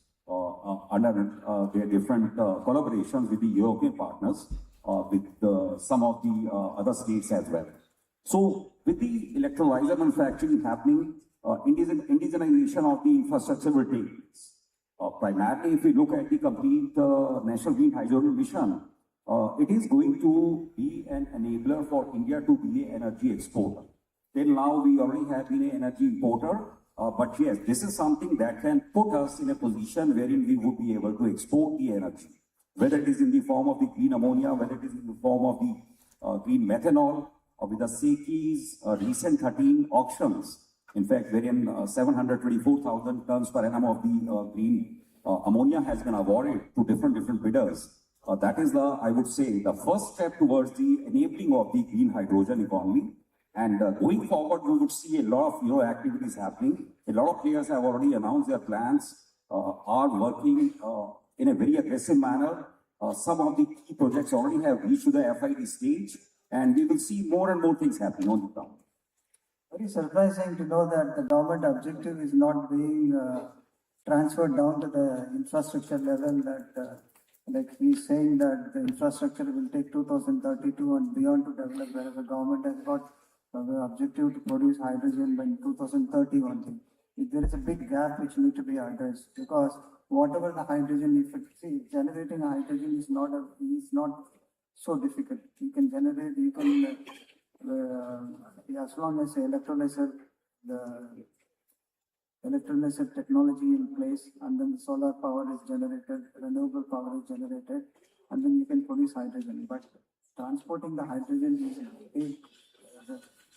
under their different collaborations with the European partners, with some of the other states as well. So with the electrolyzer manufacturing happening, indigenization of the infrastructure will take place. Primarily, if we look at the complete National Green Hydrogen Mission, it is going to be an enabler for India to be an energy exporter. Till now, we already have been an energy importer, But yes, this is something that can put us in a position wherein we would be able to export the energy, whether it is in the form of the green ammonia, whether it is in the form of the green methanol, or with the SECI's recent 13 auctions, in fact, wherein 724,000 tons per annum of the green ammonia has been awarded to different bidders. That is the, I would say, the first step towards the enabling of the green hydrogen economy. And going forward, we would see a lot of activities happening. A lot of players have already announced their plans, are working in a very aggressive manner. Some of the key projects already have reached to the FID stage, and we will see more and more things happening on the ground. Very surprising to know that the government objective is not being transferred down to the infrastructure level, that like he's saying that the infrastructure will take 2032 and beyond to develop, whereas the government has got the objective to produce hydrogen by 2031. There is a big gap which need to be addressed, because whatever the hydrogen, if it, see, generating hydrogen is not so difficult. You can generate, as long as the electrolyzer technology in place, and then the solar power is generated, renewable power is generated, and then you can produce hydrogen. But transporting the hydrogen is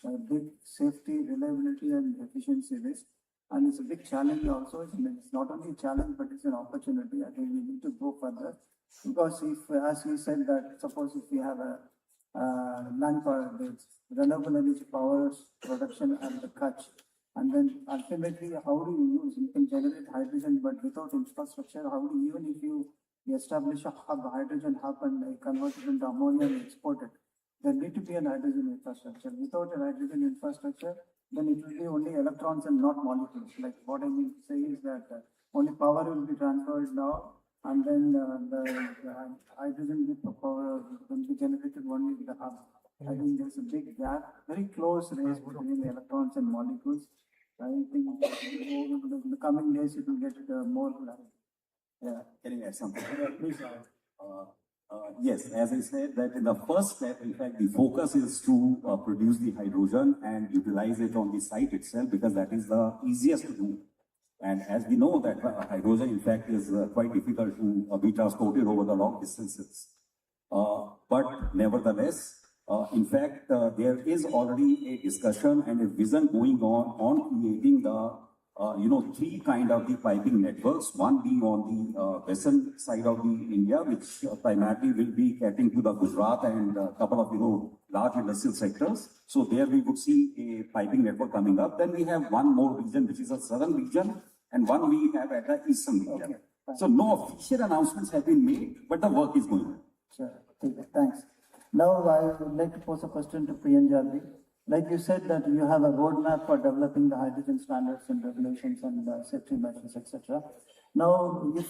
a big safety, reliability, and efficiency risk. And it's a big challenge also. It's not only a challenge, but it's an opportunity. I think we need to go further. Because if, as we said, that suppose if we have a land power, renewable energy power production and the Kutch, and then ultimately, how do you use? You can generate hydrogen, but without infrastructure, how do you, even if you establish a hub, hydrogen hub, and convert it into ammonia and export it, there need to be an hydrogen infrastructure. Without a hydrogen infrastructure, then it will be only electrons and not molecules. Like what I mean to say is that only power will be transferred now, and then the hydrogen power will be generated only with the hub. I think there's a big gap, very close race between the electrons and molecules. I think in the coming days it will get more clarity. Yeah, can you add something? Please. Yes, as I said, that in the first step, in fact, the focus is to produce the hydrogen and utilize it on the site itself, because that is the easiest to do. And as we know that hydrogen, in fact, is quite difficult to be transported over the long distances. But nevertheless, in fact, there is already a discussion and a vision going on creating the three kind of the piping networks, one being on the western side of the India, which primarily will be catering to the Gujarat and a couple of, large industrial sectors. So there we would see a piping network coming up. Then we have one more region, which is a southern region, and one we have at the eastern region. So no official announcements have been made, but the work is going on. Sure. Thanks. Now I would like to pose a question to Priyanjali. Like you said that you have a roadmap for developing the hydrogen standards and regulations and safety measures, etc. Now, if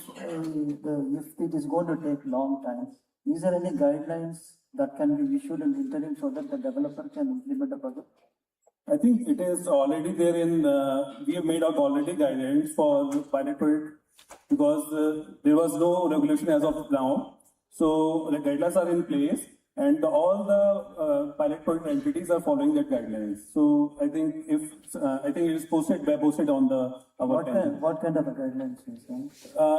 it is going to take long time, is there any guidelines that can be issued in the interim so that the developer can implement the project? I think it is already there in, we have made out already guidelines for pilot project, because there was no regulation as of now. So the guidelines are in place, and all the pilot project entities are following that guidelines. So I think it is posted on the What kind of a guidelines is that?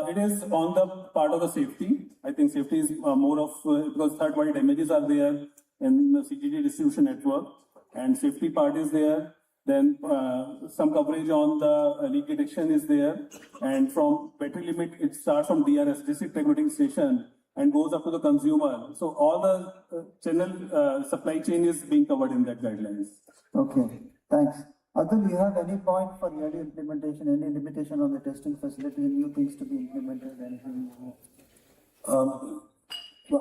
it is on the part of the safety. I think safety is more of because third-party damages are there in the CGD distribution network, and safety part is there. Then some coverage on the leak detection is there, and from battery limit it starts from DRS, district regulating station, and goes up to the consumer. So all the channel supply chain is being covered in that guidelines. Okay, thanks. Atul, do you have any point for early implementation, any limitation on the testing facility, new things to be implemented, anything?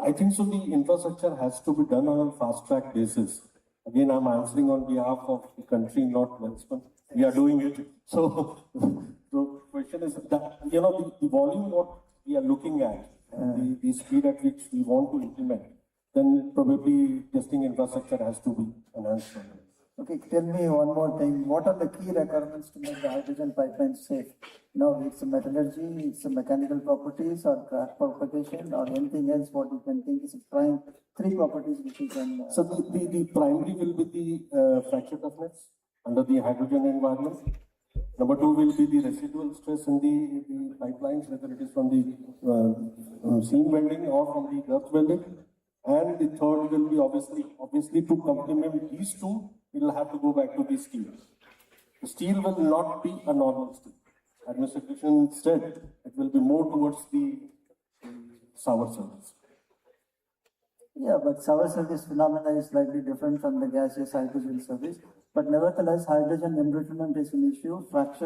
I think so. The infrastructure has to be done on a fast track basis. Again, I'm answering on behalf of the country, not Welspun. We are doing it. So the question is that, the volume what we are looking at, the speed at which we want to implement, then probably testing infrastructure has to be enhanced. Okay, tell me one more thing. What are the key requirements to make the hydrogen pipeline safe? It's a metallurgy, it's a mechanical properties, or crack propagation, or anything else what you can think is three properties which you can... So the primary will be the fracture toughness under the hydrogen environment. Number two will be the residual stress in the pipelines, whether it is from the seam welding or from the earth welding. And the third will be obviously to complement these two, we will have to go back to the steel. The steel will not be a normal steel. Administration said it will be more towards the sour service. Yeah, but sour service phenomena is slightly different from the gaseous hydrogen service. But nevertheless, hydrogen embrittlement is an issue. Crack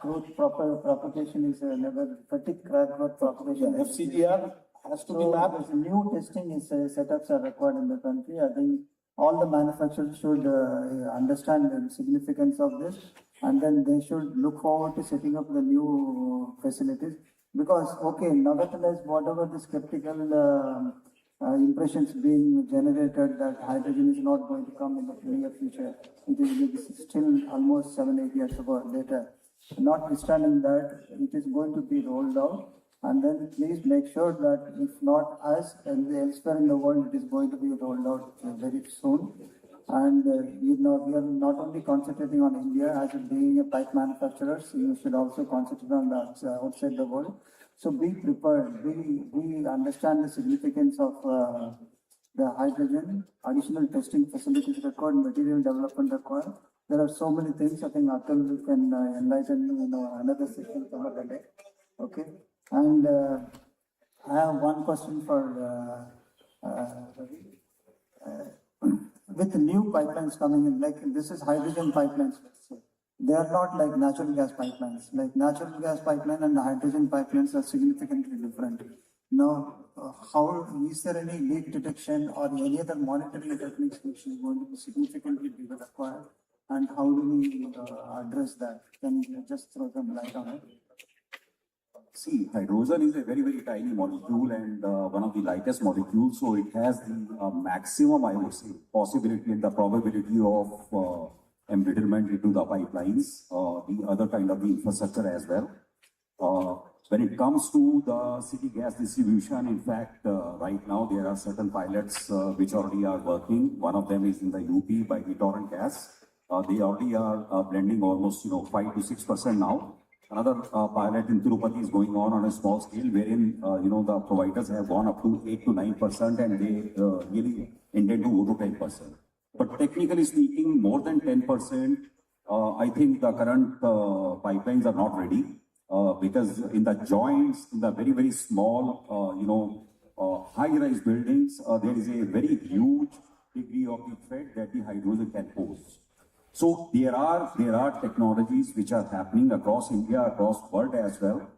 growth propagation is never fatigue crack growth propagation. Yeah, FCDR has to be mapped. New testing setups are required in the country. I think all the manufacturers should understand the significance of this, and then they should look forward to setting up the new facilities. Because, okay, nevertheless, whatever the skeptical impressions being generated that hydrogen is not going to come in the near future, it is still almost 7-8 years later. Notwithstanding that, it is going to be rolled out, and then please make sure that if not us and elsewhere in the world, it is going to be rolled out very soon. And we are not only concentrating on India as being a pipe manufacturer, so you should also concentrate on the outside the world. So be prepared. We understand the significance of the hydrogen, additional testing facilities required, material development required. There are so many things. I think Atul can enlighten another session some other day. Okay. And I have one question for with the new pipelines coming in, like this is hydrogen pipelines, they are not like natural gas pipelines. Like natural gas pipeline and the hydrogen pipelines are significantly different. Now, how is there any leak detection or any other monitoring techniques which is going to be significantly required? And how do we address that? Can you just throw some light on it? See, hydrogen is a very, very tiny molecule and one of the lightest molecules, so it has the maximum, I would say, possibility and the probability of embrittlement into the pipelines, the other kind of the infrastructure as well. When it comes to the city gas distribution, in fact, right now there are certain pilots which already are working. One of them is in the UP by the Torrent Gas. They already are blending almost 5 to 6% now. Another pilot in Tirupati is going on a small scale, wherein the providers have gone up to 8 to 9%, and they really intend to go to 10%. But technically speaking, more than 10%, I think the current pipelines are not ready because in the joints, in the very, very small, high-rise buildings, there is a very huge degree of the threat that the hydrogen can pose. So there are technologies which are happening across India, across world as well.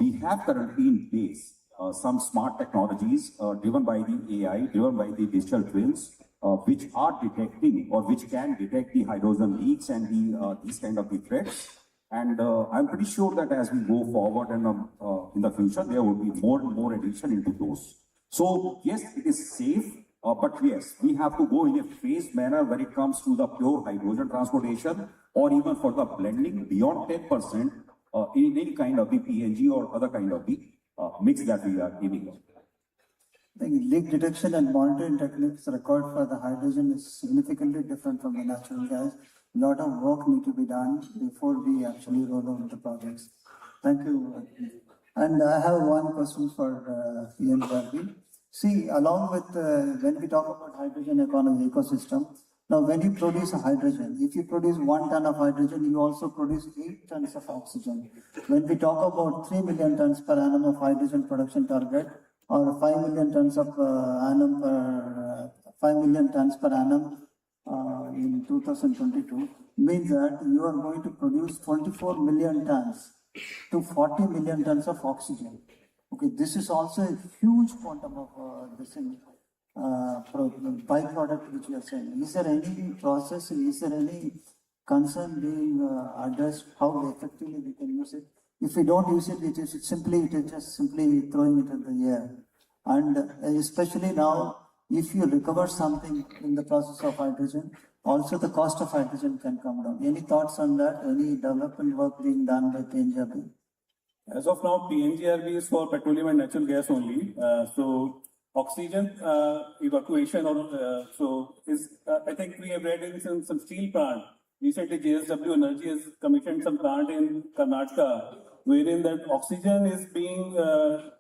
We have currently in place some smart technologies driven by the AI, driven by the digital twins, which are detecting or which can detect the hydrogen leaks and these kind of the threats. And I'm pretty sure that as we go forward and in the future, there will be more and more addition into those. So yes, it is safe. But yes, we have to go in a phased manner when it comes to the pure hydrogen transportation or even for the blending beyond 10% in any kind of the PNG or other kind of the mix that we are aiming at. I think leak detection and monitoring techniques required for the hydrogen is significantly different from the natural gas. A lot of work need to be done before we actually roll out the projects. Thank you. And I have one question for Ian Garvey. See, along with when we talk about hydrogen economy ecosystem, now when you produce a hydrogen, if you produce 1 ton of hydrogen, you also produce 8 tons of oxygen. When we talk about 3 million tons per annum of hydrogen production target, or 5 million tons of 5 million tons per annum in 2022, means that you are going to produce 24 million tons to 40 million tons of oxygen. Okay, this is also a huge quantum of byproduct which we are saying. Is there any process, is there any concern being addressed how effectively we can use it? If we don't use it, it is just simply throwing it in the air. And especially now, if you recover something in the process of hydrogen, also the cost of hydrogen can come down. Any thoughts on that? Any development work being done by PNGRB? As of now, PNGRB is for petroleum and natural gas only. So oxygen evacuation, I think we have read in some steel plant. recently JSW Energy has commissioned some plant in Karnataka, wherein that oxygen is being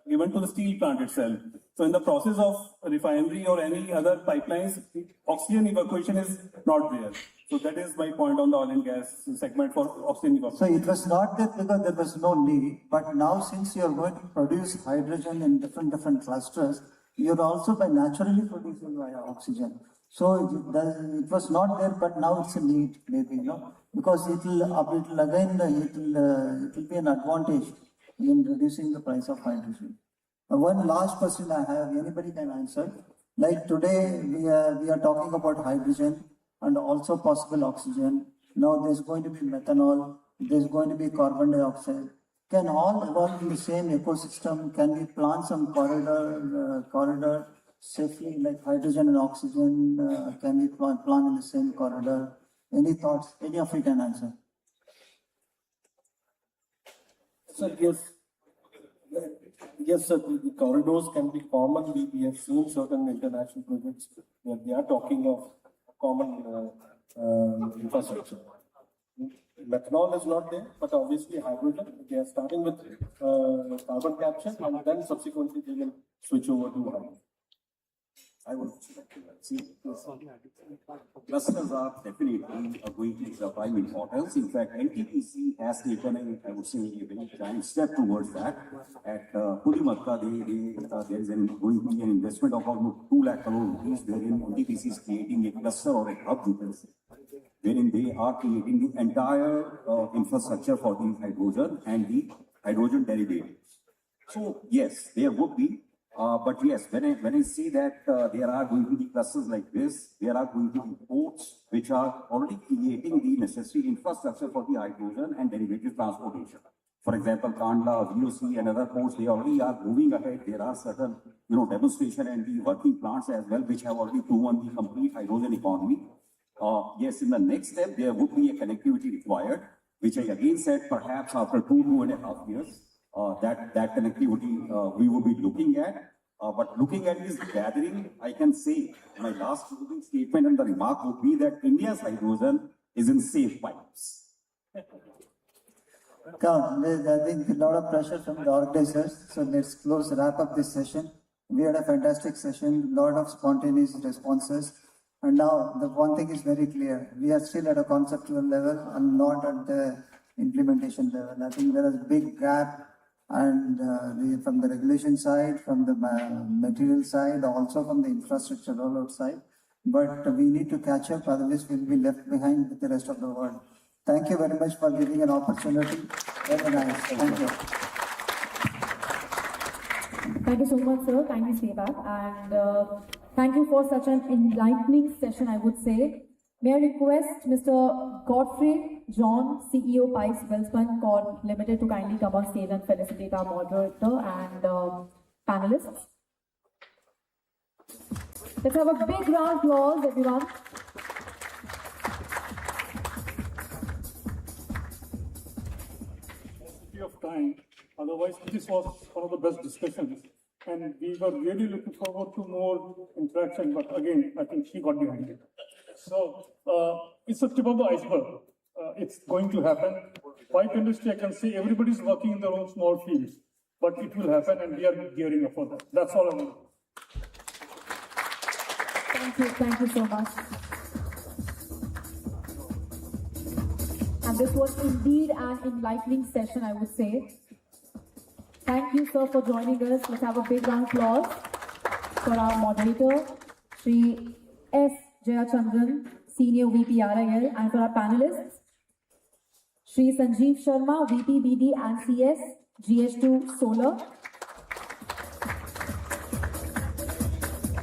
given to the steel plant itself. So in the process of refinery or any other pipelines, oxygen evacuation is not there. So that is my point on the oil and gas segment for oxygen evacuation. So it was not there because there was no need, but now since you are going to produce hydrogen in different clusters, you are also by naturally producing oxygen. So it was not there, but now it's a need, maybe, because it will be an advantage in reducing the price of hydrogen. One last question I have, anybody can answer. Like today, we are talking about hydrogen and also possible oxygen. Now there's going to be methanol, there's going to be carbon dioxide. Can all evolve in the same ecosystem? Can we plan some corridor safely, like hydrogen and oxygen? Can we plan in the same corridor? Any thoughts? Any of you can answer. So yes, sir, the corridors can be common. We have seen certain international projects where they are talking of common infrastructure. Methanol is not there, but obviously hydrogen. They are starting with carbon capture and then subsequently they will switch over to hydrogen. I would see clusters are definitely going to be of prime importance. In fact, NTPC has taken a very giant step towards that. At Pudimakka, there is going to be an investment of almost 2 lakh crore rupees, wherein NTPC is creating a cluster or a hub, you can say, wherein they are creating the entire infrastructure for the hydrogen and the hydrogen derivatives. So yes, there would be. But yes, when I see that there are going to be clusters like this, there are going to be ports which are already creating the necessary infrastructure for the hydrogen and derivative transportation. For example, Kandla, VOC and other ports, they already are moving ahead. There are certain, demonstration and the working plants as well, which have already proven the complete hydrogen economy. Yes, in the next step, there would be a connectivity required, which I again said perhaps after 2.5 years. That connectivity we will be looking at. But looking at this gathering, I can say my last closing statement and the remark would be that India's hydrogen is in safe pipes. I think a lot of pressure from the organizers. So let's wrap up this session. We had a fantastic session, a lot of spontaneous responses. And now the one thing is very clear. We are still at a conceptual level and not at the implementation level. I think there is a big gap. And from the regulation side, from the material side, also from the infrastructure rollout side. But we need to catch up, otherwise we'll be left behind with the rest of the world. Thank you very much for giving an opportunity. Very nice. Thank you. Thank you so much, sir. Kindly stay back. And thank you for such an enlightening session, I would say. May I request Mr. Godfrey John, CEO Pipes Welspun Corp Limited, to kindly come on stage and felicitate our moderator and panelists. Let's have a big round of applause, everyone. Of time. Otherwise, this was one of the best discussions, and we were really looking forward to more interaction. But again, I think she got behind it. So it's a tip of the iceberg. It's going to happen. Pipe industry, I can say, everybody's working in their own small fields, but it will happen, and we are gearing up for that. That's all I want. Thank you so much. And this was indeed an enlightening session, I would say. Thank you, sir, for joining us. Let's have a big round of applause for our moderator, Sri S. Jayachandran, Senior VP RIL, and for our panelists, Sri Sanjeev Sharma, VP BD and CS, GH2 Solar,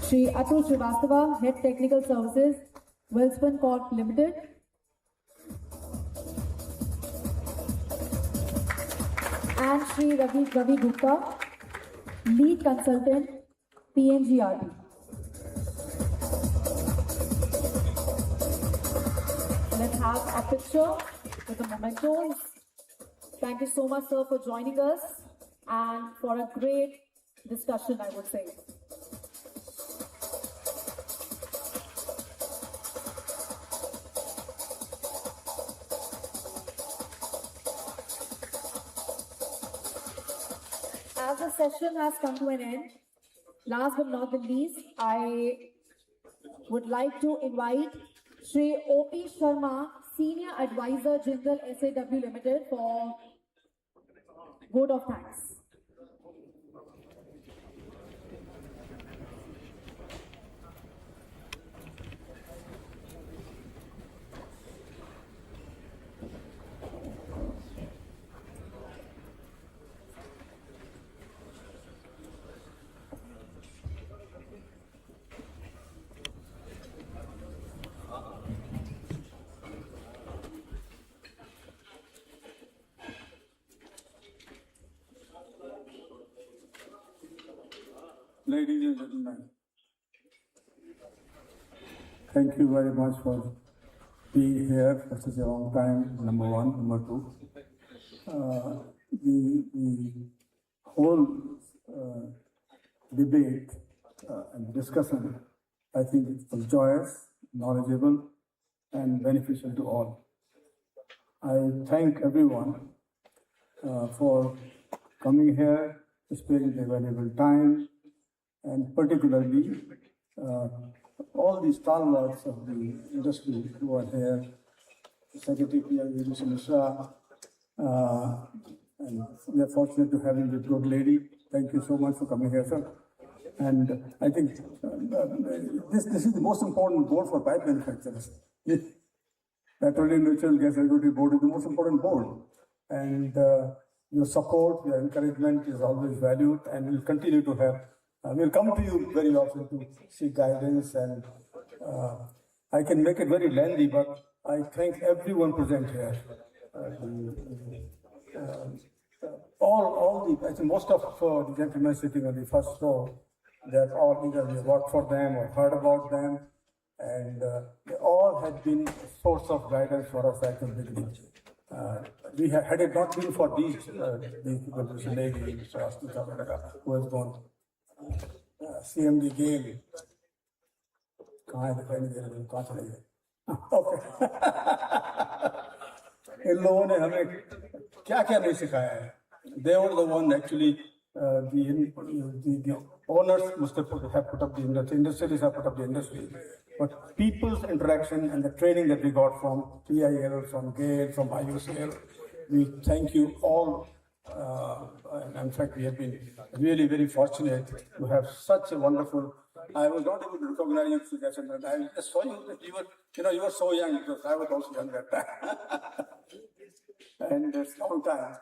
Sri Atul Srivastava, Head Technical Services, Welspun Corp Limited, and Sri Ravi Gupta, Lead Consultant, PNGRB. Let's have a picture with the mementos. Thank you so much, sir, for joining us and for a great discussion, I would say. as the session has come to an end, last but not the least, I would like to invite Shri O.P. Sharma, Senior Advisor Jindal SAW Limited for vote of thanks. Ladies and gentlemen, thank you very much for being here for such a long time, number one. Number two, the whole debate and discussion, I think it was joyous, knowledgeable, and beneficial to all. I thank everyone for coming here, sparing their valuable time, and particularly all the stalwarts of the industry who are here, Secretary Mr. Mishra, and we are fortunate to have this good lady. Thank you so much for coming here, sir. And I think this is the most important board for pipe manufacturers. Petroleum Natural Gas Regulatory Board is the most important board. And your support, your encouragement is always valued, and we'll continue to have. We'll come to you very often to seek guidance, and I can make it very lengthy, but I thank everyone present here. I think most of the gentlemen sitting on the first row, they're all either we worked for them or heard about them, and they all had been a source of guidance for us at the beginning. Had it not been for these people, Mr. Negi, Mr. Astika, who has gone, CMD Gale, okay. इन लोगों ने हमें क्या क्या नहीं सिखाया है. They were the one actually, the owners must have put up the industry, industrialists have put up the industry. But people's interaction and the training that we got from PIL, from GAIL, from IUCL, we thank you all. In fact, we have been really very fortunate to have such a wonderful. I was not able to recognize you, Suggestion, and I just saw you that you were so young, because I was also young that time. And it's a long time.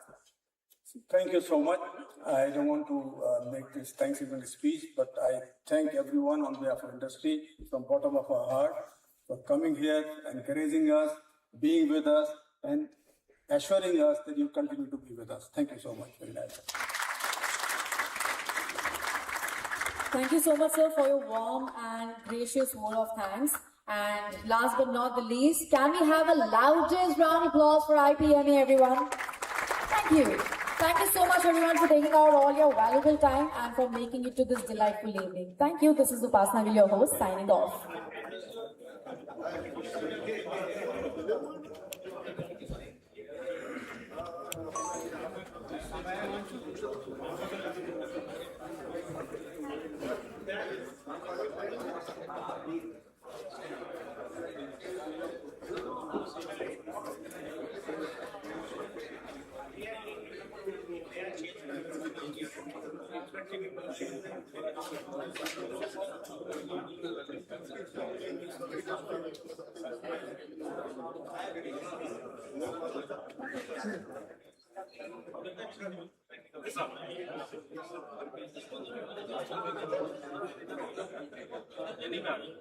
So thank you so much. I don't want to make this Thanksgiving speech, but I thank everyone on behalf of industry from bottom of our heart for coming here, encouraging us, being with us, and assuring us that you continue to be with us. Thank you so much. Very nice. Thank you so much, sir, for your warm and gracious word of thanks. And last but not the least, can we have a loudest round of applause for IPMA, everyone? Thank you. Thank you so much, everyone, for taking out all your valuable time and for making it to this delightful evening. Thank you. This is Upasana Gill, your host, signing off. Anybody?